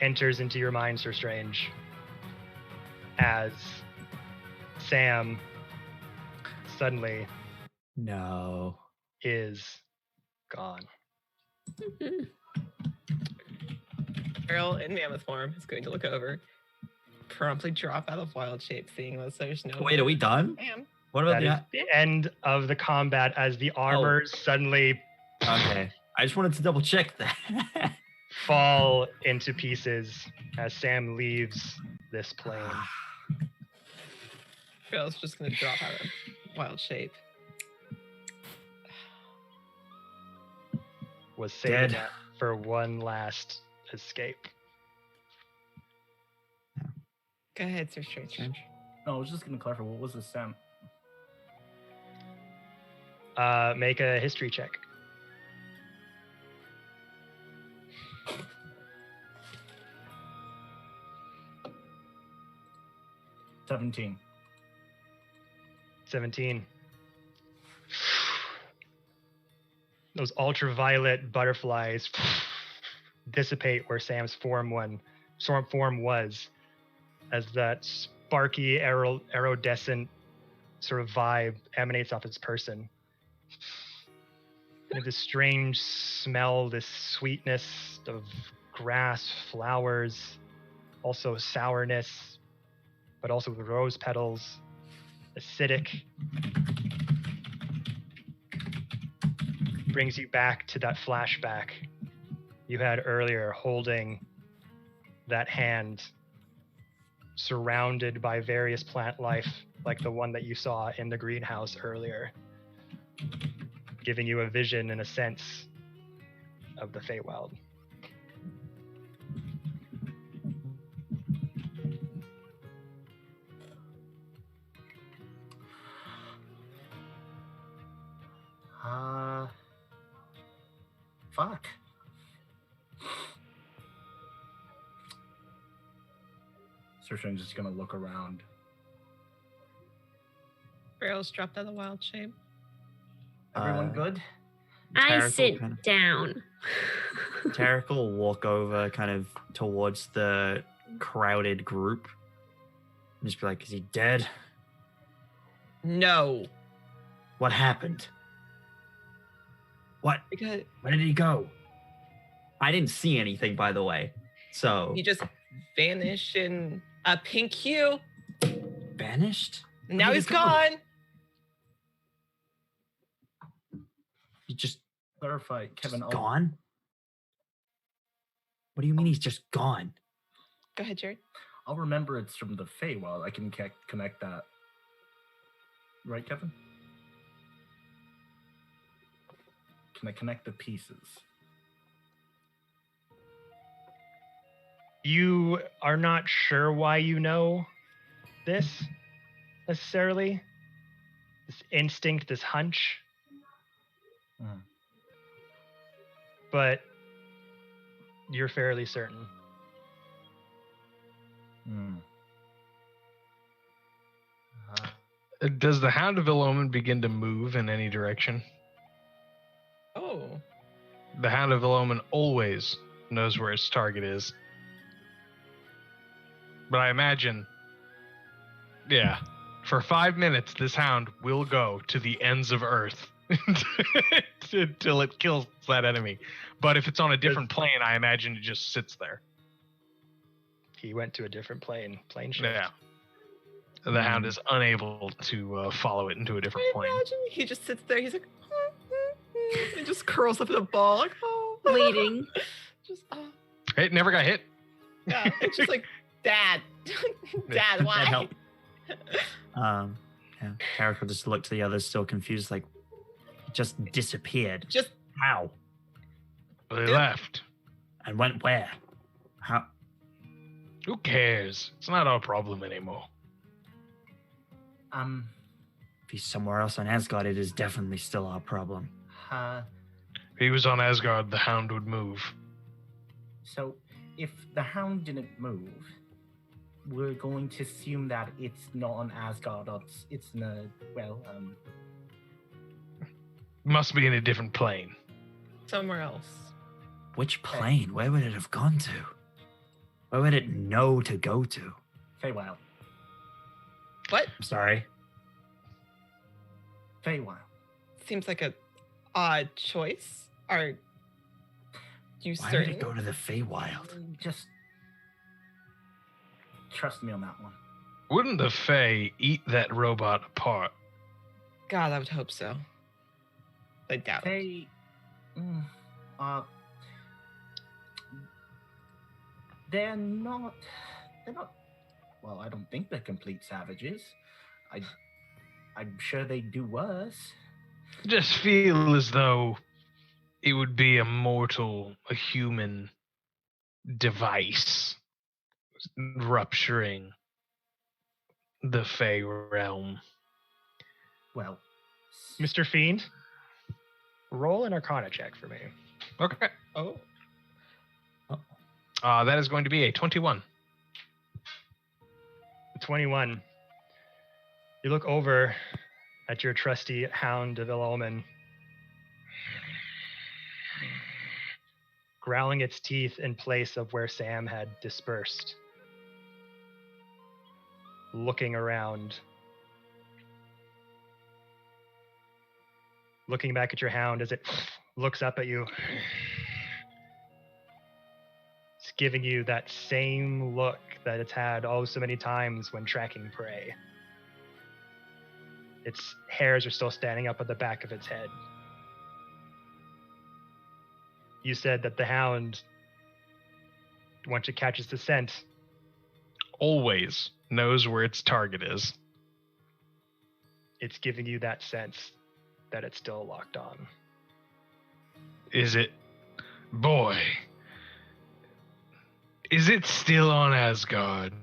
enters into your mind, Sir Strange, as Sam suddenly No. is gone. Farrell in mammoth form is going to look over. promptly drop out of wild shape, seeing as there's no. Wait, are we done? Damn. What about That is the end of the combat as the armors suddenly Okay. I just wanted to double check that. fall into pieces as Sam leaves this plane. Phil's just gonna drop out of wild shape. Was saving Dead. that for one last escape. Go ahead, Sir Strange. No, I was just gonna clarify. What was the Sam? Make a history check. $17. 17. Those ultraviolet butterflies dissipate where Sam's form was, as that sparky iridescent sort of vibe emanates off its person. And this strange smell, this sweetness of grass, flowers, also sourness, but also with rose petals, acidic, brings you back to that flashback you had earlier, holding that hand surrounded by various plant life like the one that you saw in the greenhouse earlier, giving you a vision and a sense of the Feywild. Fuck. Sershan's just gonna look around. Rails dropped out of wild shape. Everyone good? I Tarek will sit kind of- down. Tarek will walk over kind of towards the crowded group and just be like, is he dead? No. What happened? What? Because Where did he go? I didn't see anything, by the way. So he just vanished in a pink hue. vanished? And now did he he's go? gone. He just Clarify, Kevin. gone? What do you mean he's just gone? Go ahead, Jared. I'll remember it's from the Feywild. I can connect that. Right, Kevin? Can I connect the pieces? You are not sure why you know this necessarily. This instinct, this hunch. Mm. But you're fairly certain. Hmm. Does the Hound of Ill Omen begin to move in any direction? Oh. The Hound of Ill Omen always knows where its target is. But I imagine, yeah, for 5 minutes, this hound will go to the ends of Earth until it kills that enemy. But if it's on a different plane, I imagine it just sits there. He went to a different plane shift. Yeah. The hound is unable to follow it into a different I plane. imagine he just sits there. He's like, and just curls up in a ball, like, oh, Waiting. Just, It never got hit. yeah. It's just like, Dad, Dad, why? That helped. Yeah. Tarek will just look to the others, still confused, like, just disappeared. Just How? They left. And went where? How? Who cares? It's not our problem anymore. If he's somewhere else on Asgard, it is definitely still our problem. If he was on Asgard, the hound would move. So, if the hound didn't move, we're going to assume that it's not on Asgard. Or it's in a Must be in a different plane. somewhere else. Which plane? Where would it have gone to? Where would it know to go to? Feywild. What? I'm sorry. Feywild. Seems like a odd choice. Are you Why certain? would it go to the Feywild? Just trust me on that one. Wouldn't the Fae eat that robot apart? God, I would hope so. I doubt it. They're not. Well, I don't think they're complete savages. I'm sure they do worse. Just feel as though it would be a human device rupturing the Fae realm. Well, Mr. Fiend, roll an Arcana check for me. Okay. Oh. That is going to be a 21. 21. You look over at your trusty hound of Ill-Omen, growling its teeth in place of where Sam had dispersed, looking around, looking back at your hound as it looks up at you. It's giving you that same look that it's had oh so many times when tracking prey. Its hairs are still standing up at the back of its head. You said that the hound, once it catches the scent, Always knows where its target is. it's giving you that sense that it's still locked on. Is it? Boy. Is it still on Asgard?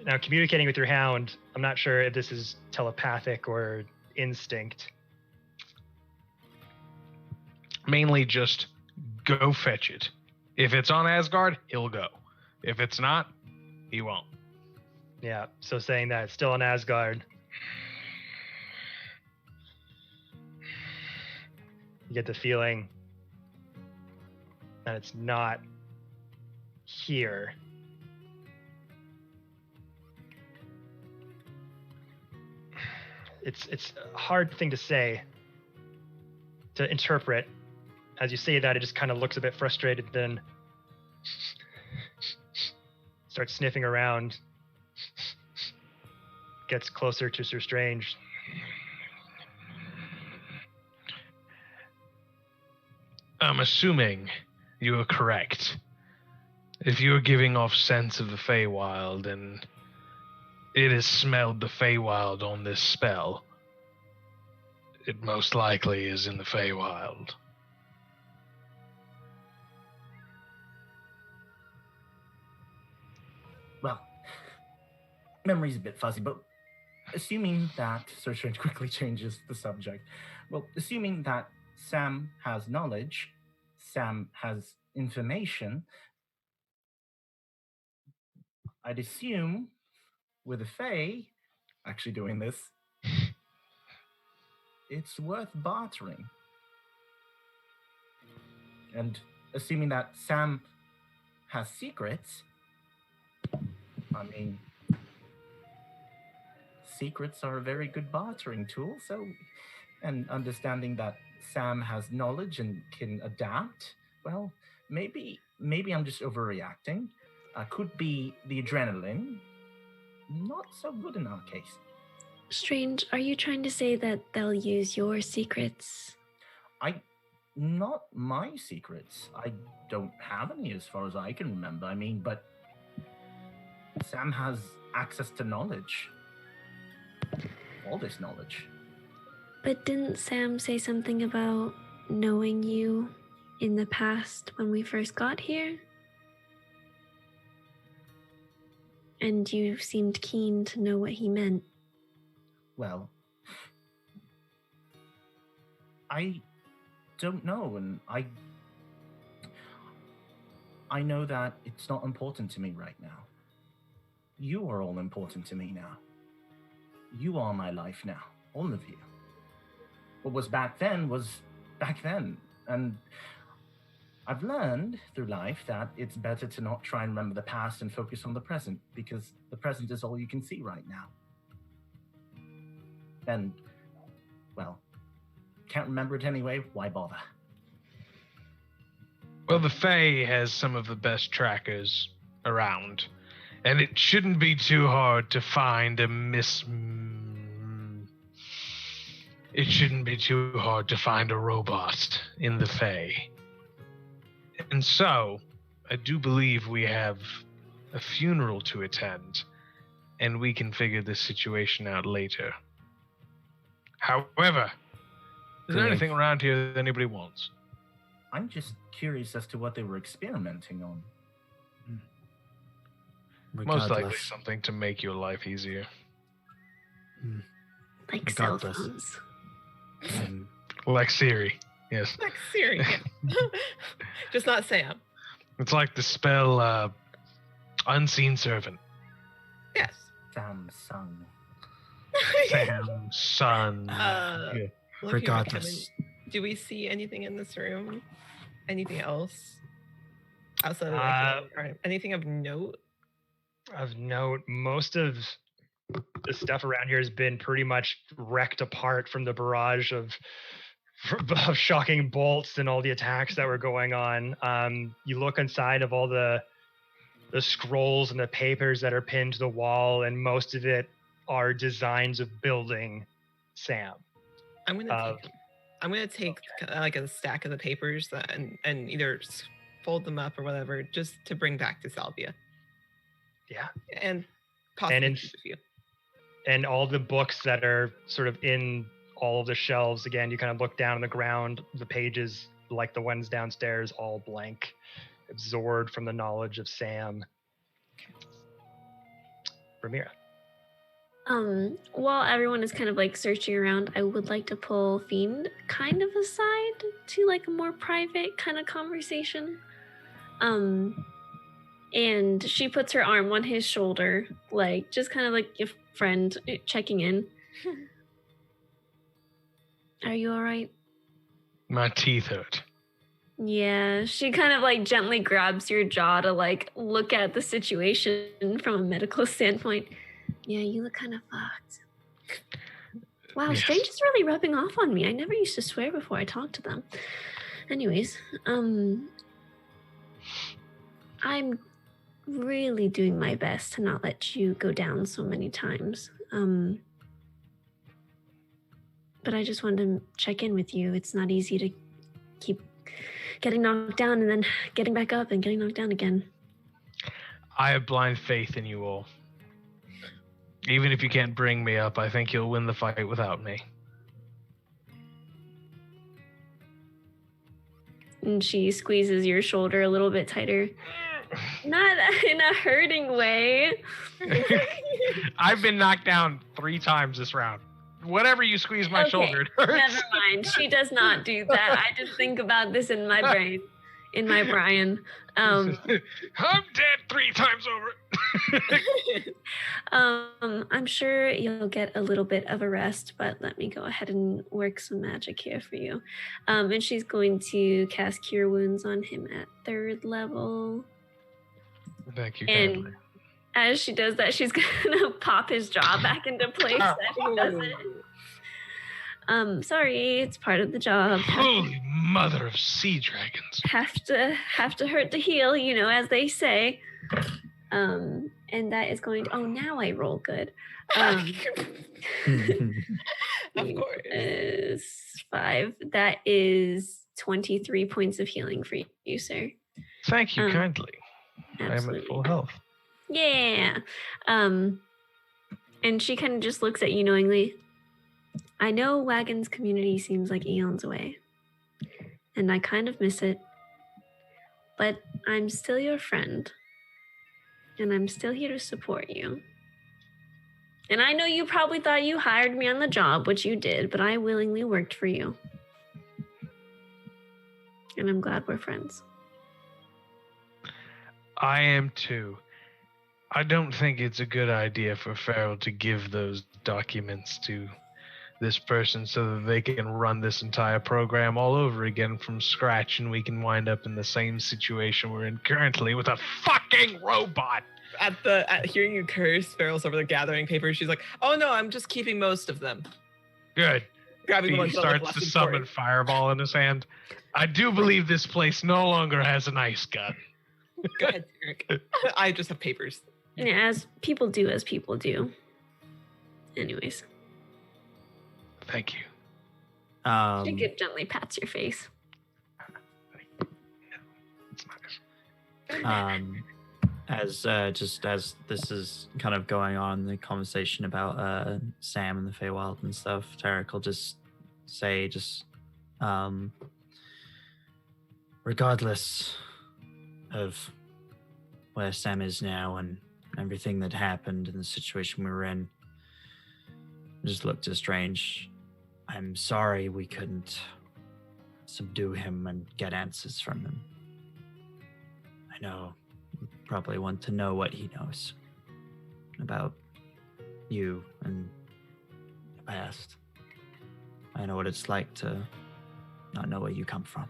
Now, communicating with your hound, I'm not sure if this is telepathic or instinct. Mainly just go fetch it. If it's on Asgard, he'll go. If it's not, he won't. Yeah, so saying that it's still on Asgard. You get the feeling that it's not here. It's a hard thing to say, to interpret. As you say that, it just kind of looks a bit frustrated, then starts sniffing around, gets closer to Sir Strange. I'm assuming you are correct. If you are giving off sense of the Feywild and it has smelled the Feywild on this spell, it most likely is in the Feywild. Well, memory's a bit fuzzy, but assuming that Sir Strange quickly changes the subject. Well, assuming that Sam has knowledge, Sam has information, I'd assume with a Fae actually doing this, it's worth bartering. And assuming that Sam has secrets, I mean, secrets are a very good bartering tool, so, and understanding that Sam has knowledge and can adapt, well, maybe I'm just overreacting. Could be the adrenaline. Not so good in our case. Strange, are you trying to say that they'll use your secrets? Not my secrets. I don't have any as far as I can remember. I mean, but Sam has access to knowledge. All this knowledge. But didn't Sam say something about knowing you in the past when we first got here? And you seemed keen to know what he meant. Well, I don't know, and I know that it's not important to me right now. You are all important to me now. You are my life now, all of you. What was back then was back then, and I've learned through life that it's better to not try and remember the past and focus on the present, because the present is all you can see right now. And, well, can't remember it anyway, why bother? Well, the Fae has some of the best trackers around, and it shouldn't be too hard to find It shouldn't be too hard to find a robot in the Fae. And so, I do believe we have a funeral to attend, and we can figure this situation out later. However, is there Good. anything around here that anybody wants? I'm just curious as to what they were experimenting on. Most likely Regardless. something to make your life easier. Like cell Regardless. phones. Like Siri, yes. Like Siri. Just not Sam. It's like the spell Unseen Servant. Yes. Samsung. Sam, son. Looking at Regardless. Kevin, do we see anything in this room? Anything else? Outside of or anything of note? Of note, most of the stuff around here has been pretty much wrecked apart from the barrage of shocking bolts and all the attacks that were going on. You look inside of all the scrolls and the papers that are pinned to the wall, and most of it are designs of building Sam. I'm gonna take like a stack of the papers and either fold them up or whatever, just to bring back to Salvia. Yeah. And possibly in- keep a few. And all the books that are sort of in all of the shelves, again, you kind of look down on the ground, the pages, like the ones downstairs, all blank, absorbed from the knowledge of Sam. Ramira. While everyone is kind of like searching around, I would like to pull Fiend kind of aside to like a more private kind of conversation. And she puts her arm on his shoulder, like just kind of like a friend checking in. Are you all right? My teeth hurt. Yeah, she kind of like gently grabs your jaw to like look at the situation from a medical standpoint. Yeah, you look kind of fucked. Wow, Yes. Strange is really rubbing off on me. I never used to swear before I talked to them. Anyways, I'm really doing my best to not let you go down so many times. But I just wanted to check in with you. It's not easy to keep getting knocked down and then getting back up and getting knocked down again. I have blind faith in you all. Even if you can't bring me up, I think you'll win the fight without me. And she squeezes your shoulder a little bit tighter. Not in a hurting way. I've been knocked down 3 times this round. Whatever you squeeze my Okay, shoulder, it hurts. Never mind. She does not do that. I just think about this in my brain, in my Brian. I'm dead 3 times over. I'm sure you'll get a little bit of a rest, but let me go ahead and work some magic here for you. And she's going to cast Cure Wounds on him at 3rd level. Thank you And kindly. as she does that, she's gonna pop his jaw back into place as she does it. Sorry, it's part of the job. Holy mother of sea dragons. Have to hurt to heal, you know, as they say. And that is going to, now I roll good. Of course. Is 5. That is 23 points of healing for you, sir. Thank you kindly. I am Absolutely. at full health. Yeah. And she kind of just looks at you knowingly. I know Wagon's community seems like eons away, and I kind of miss it, but I'm still your friend, and I'm still here to support you. And I know you probably thought you hired me on the job, which you did, but I willingly worked for you. And I'm glad we're friends. I am too. I don't think it's a good idea for Farrell to give those documents to this person so that they can run this entire program all over again from scratch, and we can wind up in the same situation we're in currently with a fucking robot. At hearing you curse, Farrell's over there gathering papers. She's like, "Oh no, I'm just keeping most of them." Good. Grabbing the He ones that look starts less to summon important. Fireball in his hand. I do believe this place no longer has an ice gun. Go ahead, Derek. I just have papers. Yeah, as people do. Anyways, Thank you. Chicken gently pats your face. It's nice. As this is kind of going on, the conversation about Sam and the Feywild and stuff, Tarek will just say, regardless of where Sam is now and everything that happened and the situation we were in, just looked as strange. I'm sorry we couldn't subdue him and get answers from him. I know you probably want to know what he knows about you and the past. I know what it's like to not know where you come from.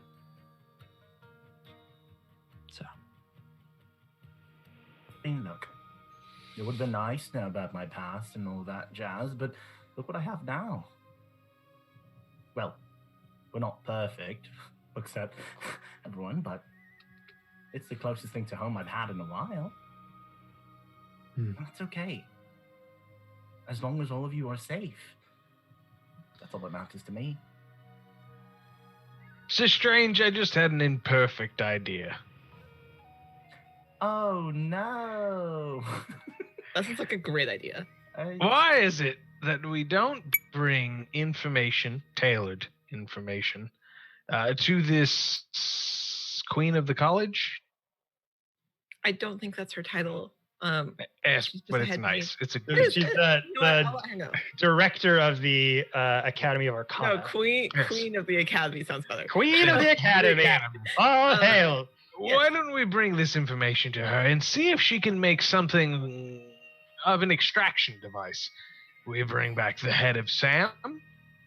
So. I mean, look, it would have been nice to know about my past and all that jazz, but look what I have now. Well, we're not perfect, except everyone, but it's the closest thing to home I've had in a while. That's okay. As long as all of you are safe. That's all that matters to me. So strange, I just had an imperfect idea. Oh, no. That sounds like a great idea. Why is it that we don't bring information, tailored information, to this queen of the college? I don't think that's her title. Yes, she's just but a it's head nice. It's a It is. She's You the know what? I'll let her know. director of the Academy of Arcana. No, Queen Yes. Queen of the Academy sounds better. Queen of the Academy. All hail. Why don't we bring this information to her and see if she can make something of an extraction device? We bring back the head of Sam.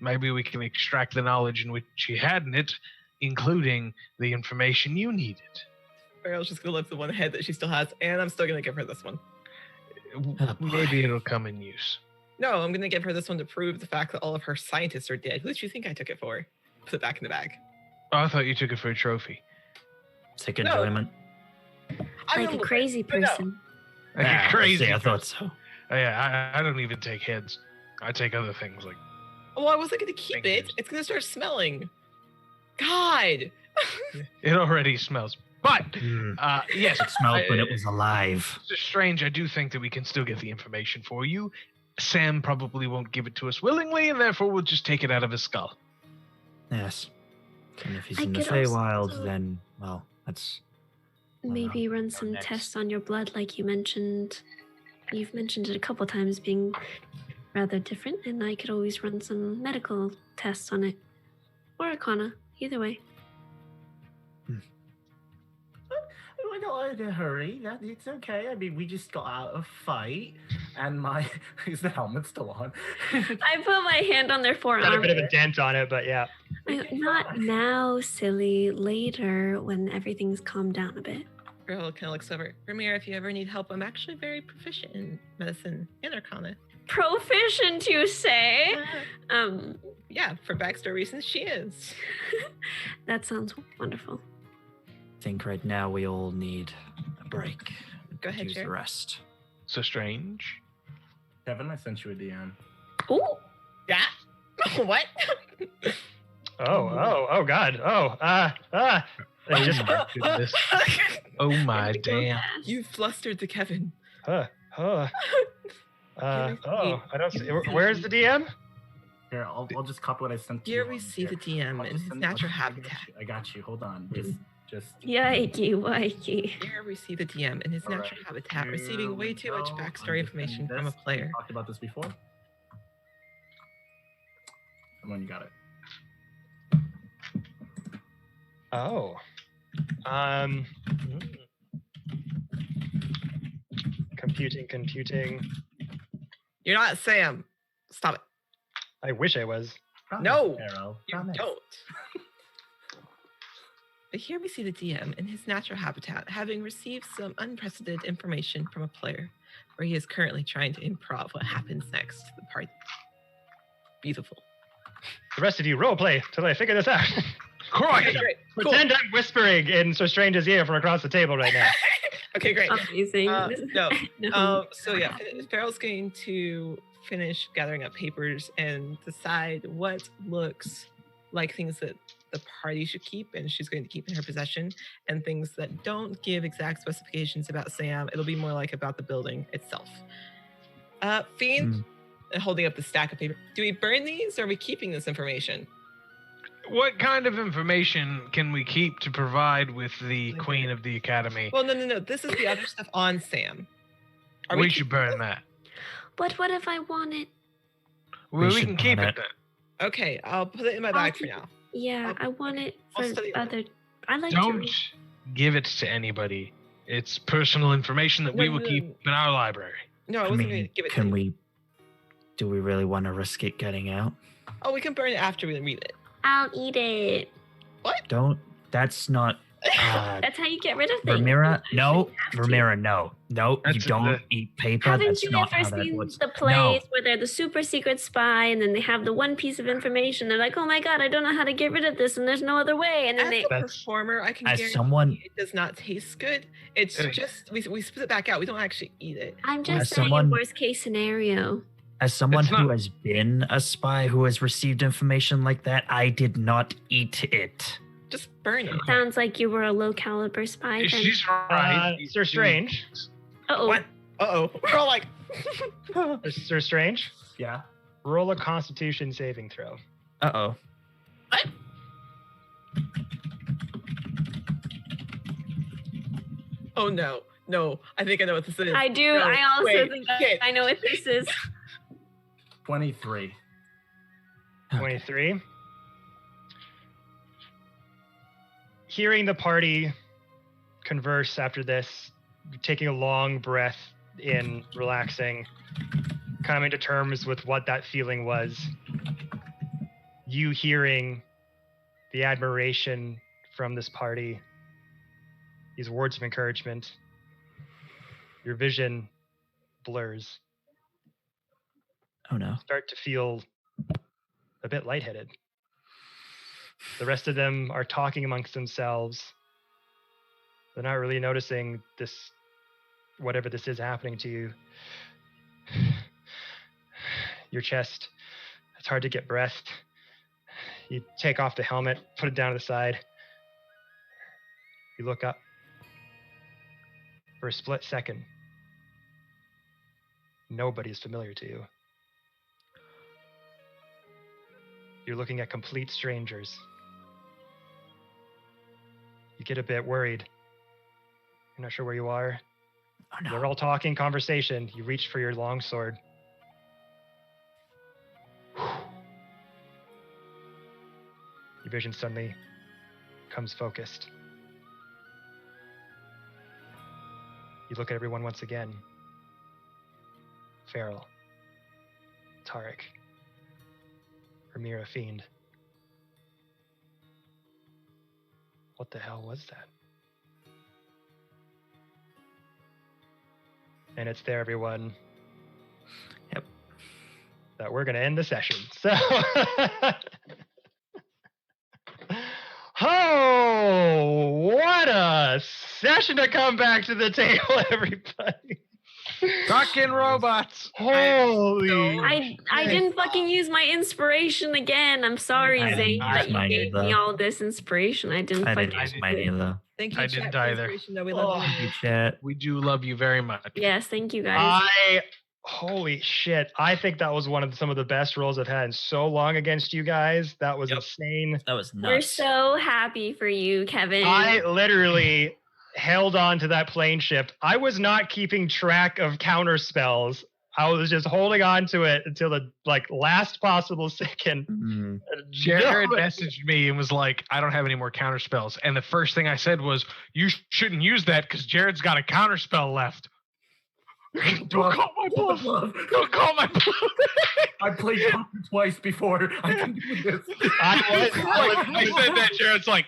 Maybe we can extract the knowledge in which she had in it, including the information you needed. Farrell's just gonna lift the one head that she still has, and I'm still gonna give her this one. Maybe it'll come in use. No, I'm gonna give her this one to prove the fact that all of her scientists are dead. Who did you think I took it for? Put it back in the bag. Oh, I thought you took it for a trophy. Sick No. enjoyment. Like a crazy person. Like Ah, a crazy. see, I thought so. Yeah, I don't even take heads. I take other things like. Well, I wasn't gonna keep Thank it. you. It's gonna start smelling. God. It already smells. But yes, It smelled when it was alive. It's just strange. I do think that we can still get the information for you. Sam probably won't give it to us willingly, and therefore we'll just take it out of his skull. Yes. And if he's I in the could Feywild, also- then, well, that's... Maybe run some next. tests on your blood, like you mentioned. You've mentioned it a couple times being rather different, and I could always run some medical tests on it. Or Arcana, either way. We're not in a hurry. It's okay. I mean, we just got out of a fight, and my is the helmet still on? I put my hand on their Got a forearm. bit of a dent on it, but yeah. Not now, silly. Later, when everything's calmed down a bit. Farrell kind of looks over. Ramir, if you ever need help, I'm actually very proficient in medicine and Arcana. Proficient, you say? Yeah, for backstory reasons, she is. That sounds wonderful. I think right now we all need a break. Go ahead, Use Jared. the rest. So strange. Kevin, I sent you a DM. Oh, Yeah. What? Oh, God. I just, Goodness. Oh my damn. You flustered the Kevin. I don't see. Where's the DM? Here, I'll just copy what I sent to Here you. we on see here. the DM I'll in just his send- natural I'll just- habitat. I got you. Hold on. Just. yikey, wikey. Here we see the DM in his All natural right, habitat, here receiving way we too much go. backstory I'm just information sending from a this. player. We talked about this before. Come on, you got it. Oh. Computing. You're not Sam. Stop it. I wish I was. No, Arrow. You don't. But here we see the DM in his natural habitat, having received some unprecedented information from a player, where he is currently trying to improv what happens next to the party. Beautiful. The rest of you roleplay till I figure this out. Crikey. Okay, great. Cool. Pretend I'm whispering in Sir Strange's ear from across the table right now. Okay, great. Amazing. No. No. So yeah, Farrell's going to finish gathering up papers and decide what looks like things that the party should keep and she's going to keep in her possession, and things that don't give exact specifications about Sam. It'll be more like about the building itself. Fiend, holding up the stack of paper. Do we burn these or are we keeping this information? What kind of information can we keep to provide with the Queen of the Academy? Well, no. This is the other stuff on Sam. We should burn that. But what if I want it? Well, we should can keep burn it it. then. Okay, I'll put it in my bag for now. Yeah, I want it for I'll study it. other. I like Don't to. give it to anybody. It's personal information that we will keep in our library. No, I wasn't going to give it to you. Do we really want to risk it getting out? Oh, we can burn it after we read it. I'll eat it. Don't. That's not. That's how you get rid of things. Ramira, no. You have to. Ramira, no. No, you That's don't eat paper. Haven't That's you not ever how that seen works. the plays where they're the super secret spy and then they have the one piece of information? They're like, oh my god, I don't know how to get rid of this and there's no other way. And then As they. a performer, I can As guarantee someone- it does not taste good. It's just, we spit it back out. We don't actually eat it. I'm As just saying, someone- worst case scenario. As someone It's who not- has been a spy who has received information like that, I did not eat it. Just burn it. Sounds like you were a low caliber spy. Then. She's right. Sir Strange. Uh-oh. What? Uh-oh. We're all like... Sir Strange, Yeah. roll a Constitution saving throw. Uh-oh. Oh, no. No. I think I know what this is. I do. No, I also wait, think shit. I know what this is. 23. 23. Hearing the party converse after this, taking a long breath in, relaxing, coming to terms with what that feeling was, you hearing the admiration from this party, these words of encouragement, your vision blurs. Oh no. Start to feel a bit lightheaded. The rest of them are talking amongst themselves. They're not really noticing this, whatever this is happening to you. Your chest, it's hard to get breath. You take off the helmet, put it down to the side. You look up. For a split second, nobody's familiar to you. You're looking at complete strangers. You get a bit worried. You're not sure where you are. Oh no. They're all talking conversation. You reach for your long sword. Your vision suddenly becomes focused. You look at everyone once again. Farrell. Tarek. Ramira Fiend. What the hell was that? And it's there, everyone. Yep. That we're going to end the session. So, oh, what a session to come back to the table, everybody. Fucking robots. Holy. I didn't fucking use my inspiration again. I'm sorry, I didn't Zane, use that you mine gave me either. all this inspiration. I didn't I fucking didn't use do mine it. either. Thank you, I chat, didn't for either. inspiration, though. We love you. Thank you, chat. We do love you very much. Yes, thank you guys. Holy shit. I think that was some of the best rolls I've had in so long against you guys. That was Yep. insane. That was nuts. We're so happy for you, Kevin. I literally held on to that plane ship. I was not keeping track of counter spells. I was just holding on to it until the last possible second. Mhm. Jared messaged me and was like, I don't have any more counter spells. And the first thing I said was, you shouldn't use that because Jared's got a counter spell left. Don't call my bluff. Don't call my bluff. I played Conquer twice before. I can do this. I I said that, Jared's like,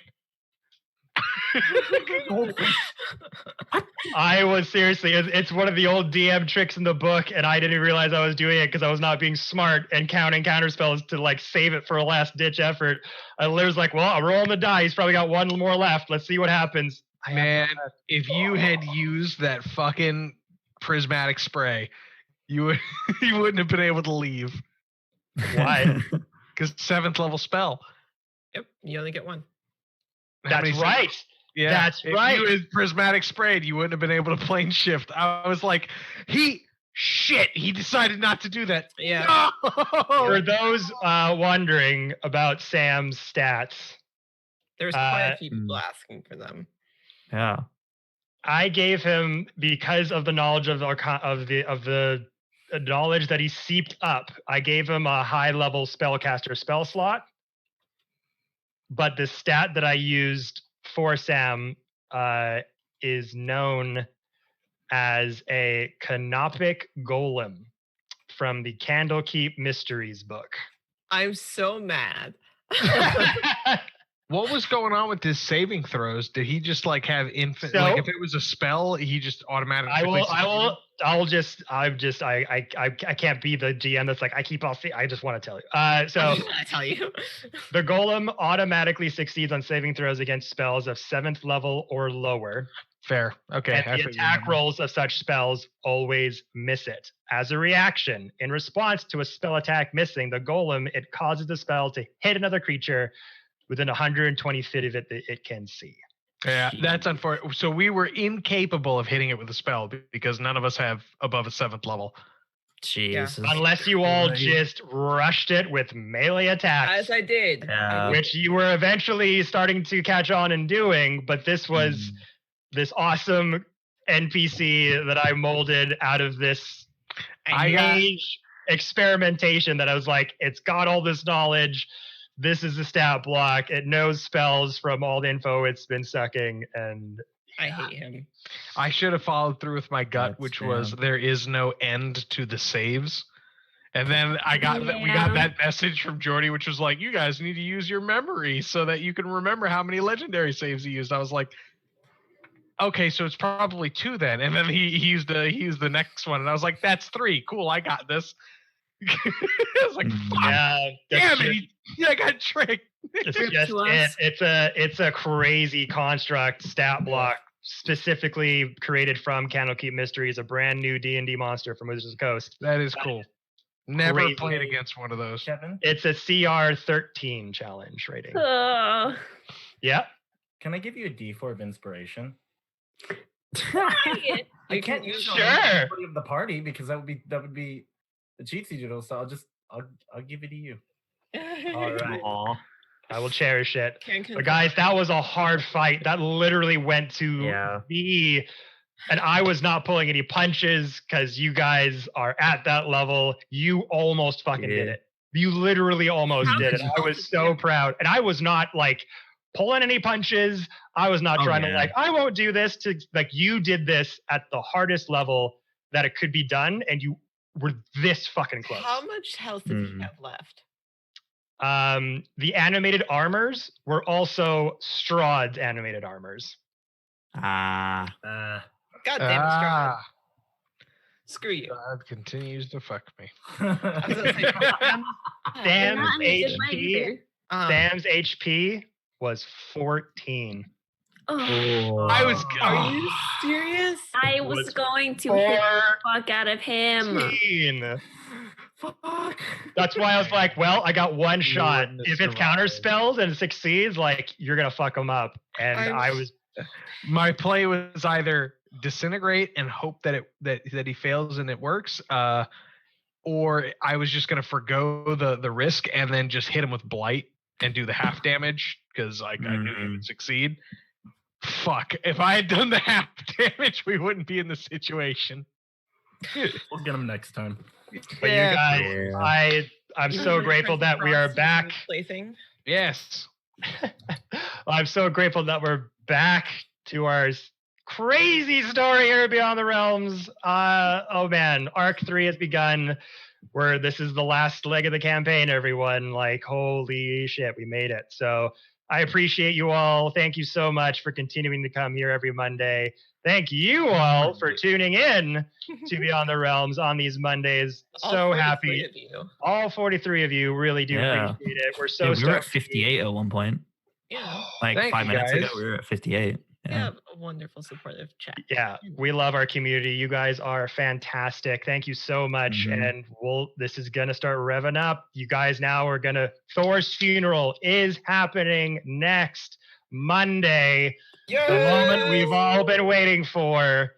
I was seriously, it's one of the old DM tricks in the book, and I didn't realize I was doing it because I was not being smart and counting counter spells to like save it for a last ditch effort. I literally was like, well, I'm rolling the die. He's probably got one more left. Let's see what happens. Man, if you had used that fucking prismatic spray, you wouldn't have been able to leave. Why? Because 7th level spell. Yep, you only get one. That's right. Yeah, that's right. If you had prismatic sprayed, you wouldn't have been able to plane shift. I was like, he decided not to do that. Yeah. No! For those wondering about Sam's stats, There's quite a few people asking for them. Yeah. I gave him, because of the knowledge of the knowledge that he seeped up, I gave him a high level spellcaster spell slot. But the stat that I used for Sam is known as a canopic golem from the Candlekeep Mysteries book. I'm so mad. What was going on with his saving throws? Did he just like have infinite? So, like if it was a spell, he just automatically. I can't be the GM that's like, I just want to tell you. So I want to tell you. The golem automatically succeeds on saving throws against spells of 7th level or lower. Fair. Okay. And the attack rolls of such spells always miss it. As a reaction, in response to a spell attack missing, the golem, it causes the spell to hit another creature within 120 feet of it that it can see. Yeah, that's unfortunate. So we were incapable of hitting it with a spell because none of us have above a 7th level. Jesus. Unless you all just rushed it with melee attacks. As I did. Yeah. Which you were eventually starting to catch on and doing, but this was this awesome NPC that I molded out of this experimentation that I was like, it's got all this knowledge. This is the stat block. It knows spells from all the info it's been sucking, and I hate him. I should have followed through with my gut, which was there is no end to the saves. And then we got that message from Jordy, which was like, you guys need to use your memory so that you can remember how many legendary saves he used. I was like, okay, so it's probably 2 then. And then he used the next one, and I was like, that's 3. Cool, I got this. I was like, fuck. Yeah, Damn it! I got tricked. It's a crazy construct stat block specifically created from Candlekeep Mysteries, a brand new D&D monster from Wizards of the Coast. That is cool. Never Crazy. played against one of those. Kevin, It's a CR 13 challenge rating. Oh. Yeah. can I give you a D4 of inspiration? I can't use it on Sure. everybody of the party because that would be a cheatsy doodle. So I'll give it to you. All right. Aw. I will cherish it. Can But guys, that was a hard fight. That literally went to me. And I was not pulling any punches because you guys are at that level. You almost fucking did it. You literally almost did it. I was so proud. And I was not like pulling any punches. I was not trying to like, I won't do this to like, you did this at the hardest level that it could be done. And you were this fucking close. How much health did you have left? The animated armors were also Strahd's animated armors. Ah. God damn it, Strahd. Screw you. God continues to fuck me. I was gonna say, Sam's Not me, it's mine HP. either. Sam's HP was 14. Oh, I was. are you serious? I was going to hit the fuck out of him. 14. Fuck. That's why I was like, well, I got one shot. wouldn't have If it's survived. counter spells and it succeeds, like you're gonna fuck him up. And I was My play was either disintegrate and hope that he fails and it works, or I was just gonna forgo the risk and then just hit him with blight and do the half damage because I knew he would succeed. Fuck! If I had done the half damage, we wouldn't be in the situation. We'll get him next time. but you guys, I'm so grateful that we are back. Plaything. Yes. I'm so grateful that we're back to our crazy story here Beyond the Realms. Oh man, Arc 3 has begun. This is the last leg of the campaign, everyone. Like, holy shit, we made it. So I appreciate you all. Thank you so much for continuing to come here every Monday. Thank you all for tuning in to Beyond the Realms on these Mondays. So happy. Of you. All 43 of you really do appreciate it. We're so we were at stoked. 58 at one point. Yeah. Like Thank 5 you, minutes ago, guys. we were at 58. We Yeah. have a wonderful supportive chat. Yeah, we love our community. You guys are fantastic. Thank you so much. And this is gonna start revving up. You guys now are gonna Thor's funeral is happening next Monday. The moment we've all been waiting for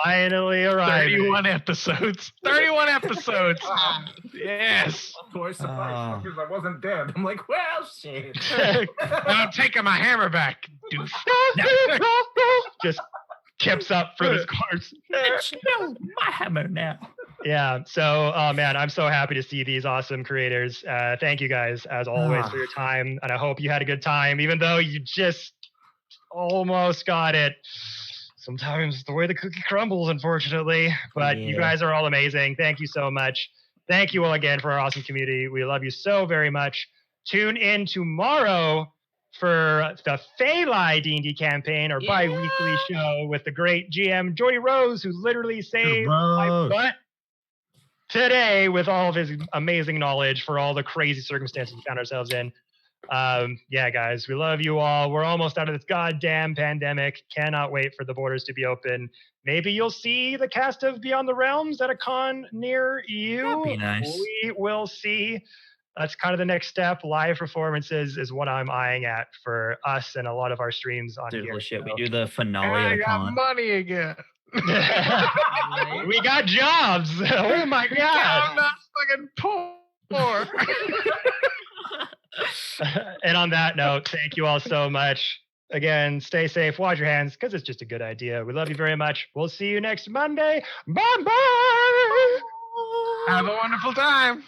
finally arriving. 31 episodes. 31 episodes. Yes. Of course, surprise, because I wasn't dead. I'm like, well, shit. I'm taking my hammer back. Doof. Just kips up for this corpse. No, my hammer now. Yeah. So, man, I'm so happy to see these awesome creators. Thank you guys, as always, for your time. And I hope you had a good time, even though you just almost got it. Sometimes the way the cookie crumbles, unfortunately. But you guys are all amazing. Thank you so much. Thank you all again for our awesome community. We love you so very much. Tune in tomorrow for the Phalai D&D campaign, our bi-weekly show with the great GM Jordy Rose, who literally saved my butt today with all of his amazing knowledge for all the crazy circumstances we found ourselves in. Yeah, guys, we love you all. We're almost out of this goddamn pandemic. Cannot wait for the borders to be open. Maybe you'll see the cast of Beyond the Realms at a con near you. That'd be nice. We will see. That's kind of the next step. Live performances is what I'm eyeing at for us and a lot of our streams on Dude, here. well, shit, So- we do the finale I of the got con. money again. We got jobs. Oh my god. I'm not fucking poor. And on that note, thank you all so much. Again, stay safe, wash your hands, because it's just a good idea. We love you very much. We'll see you next Monday. Bye bye. Have a wonderful time.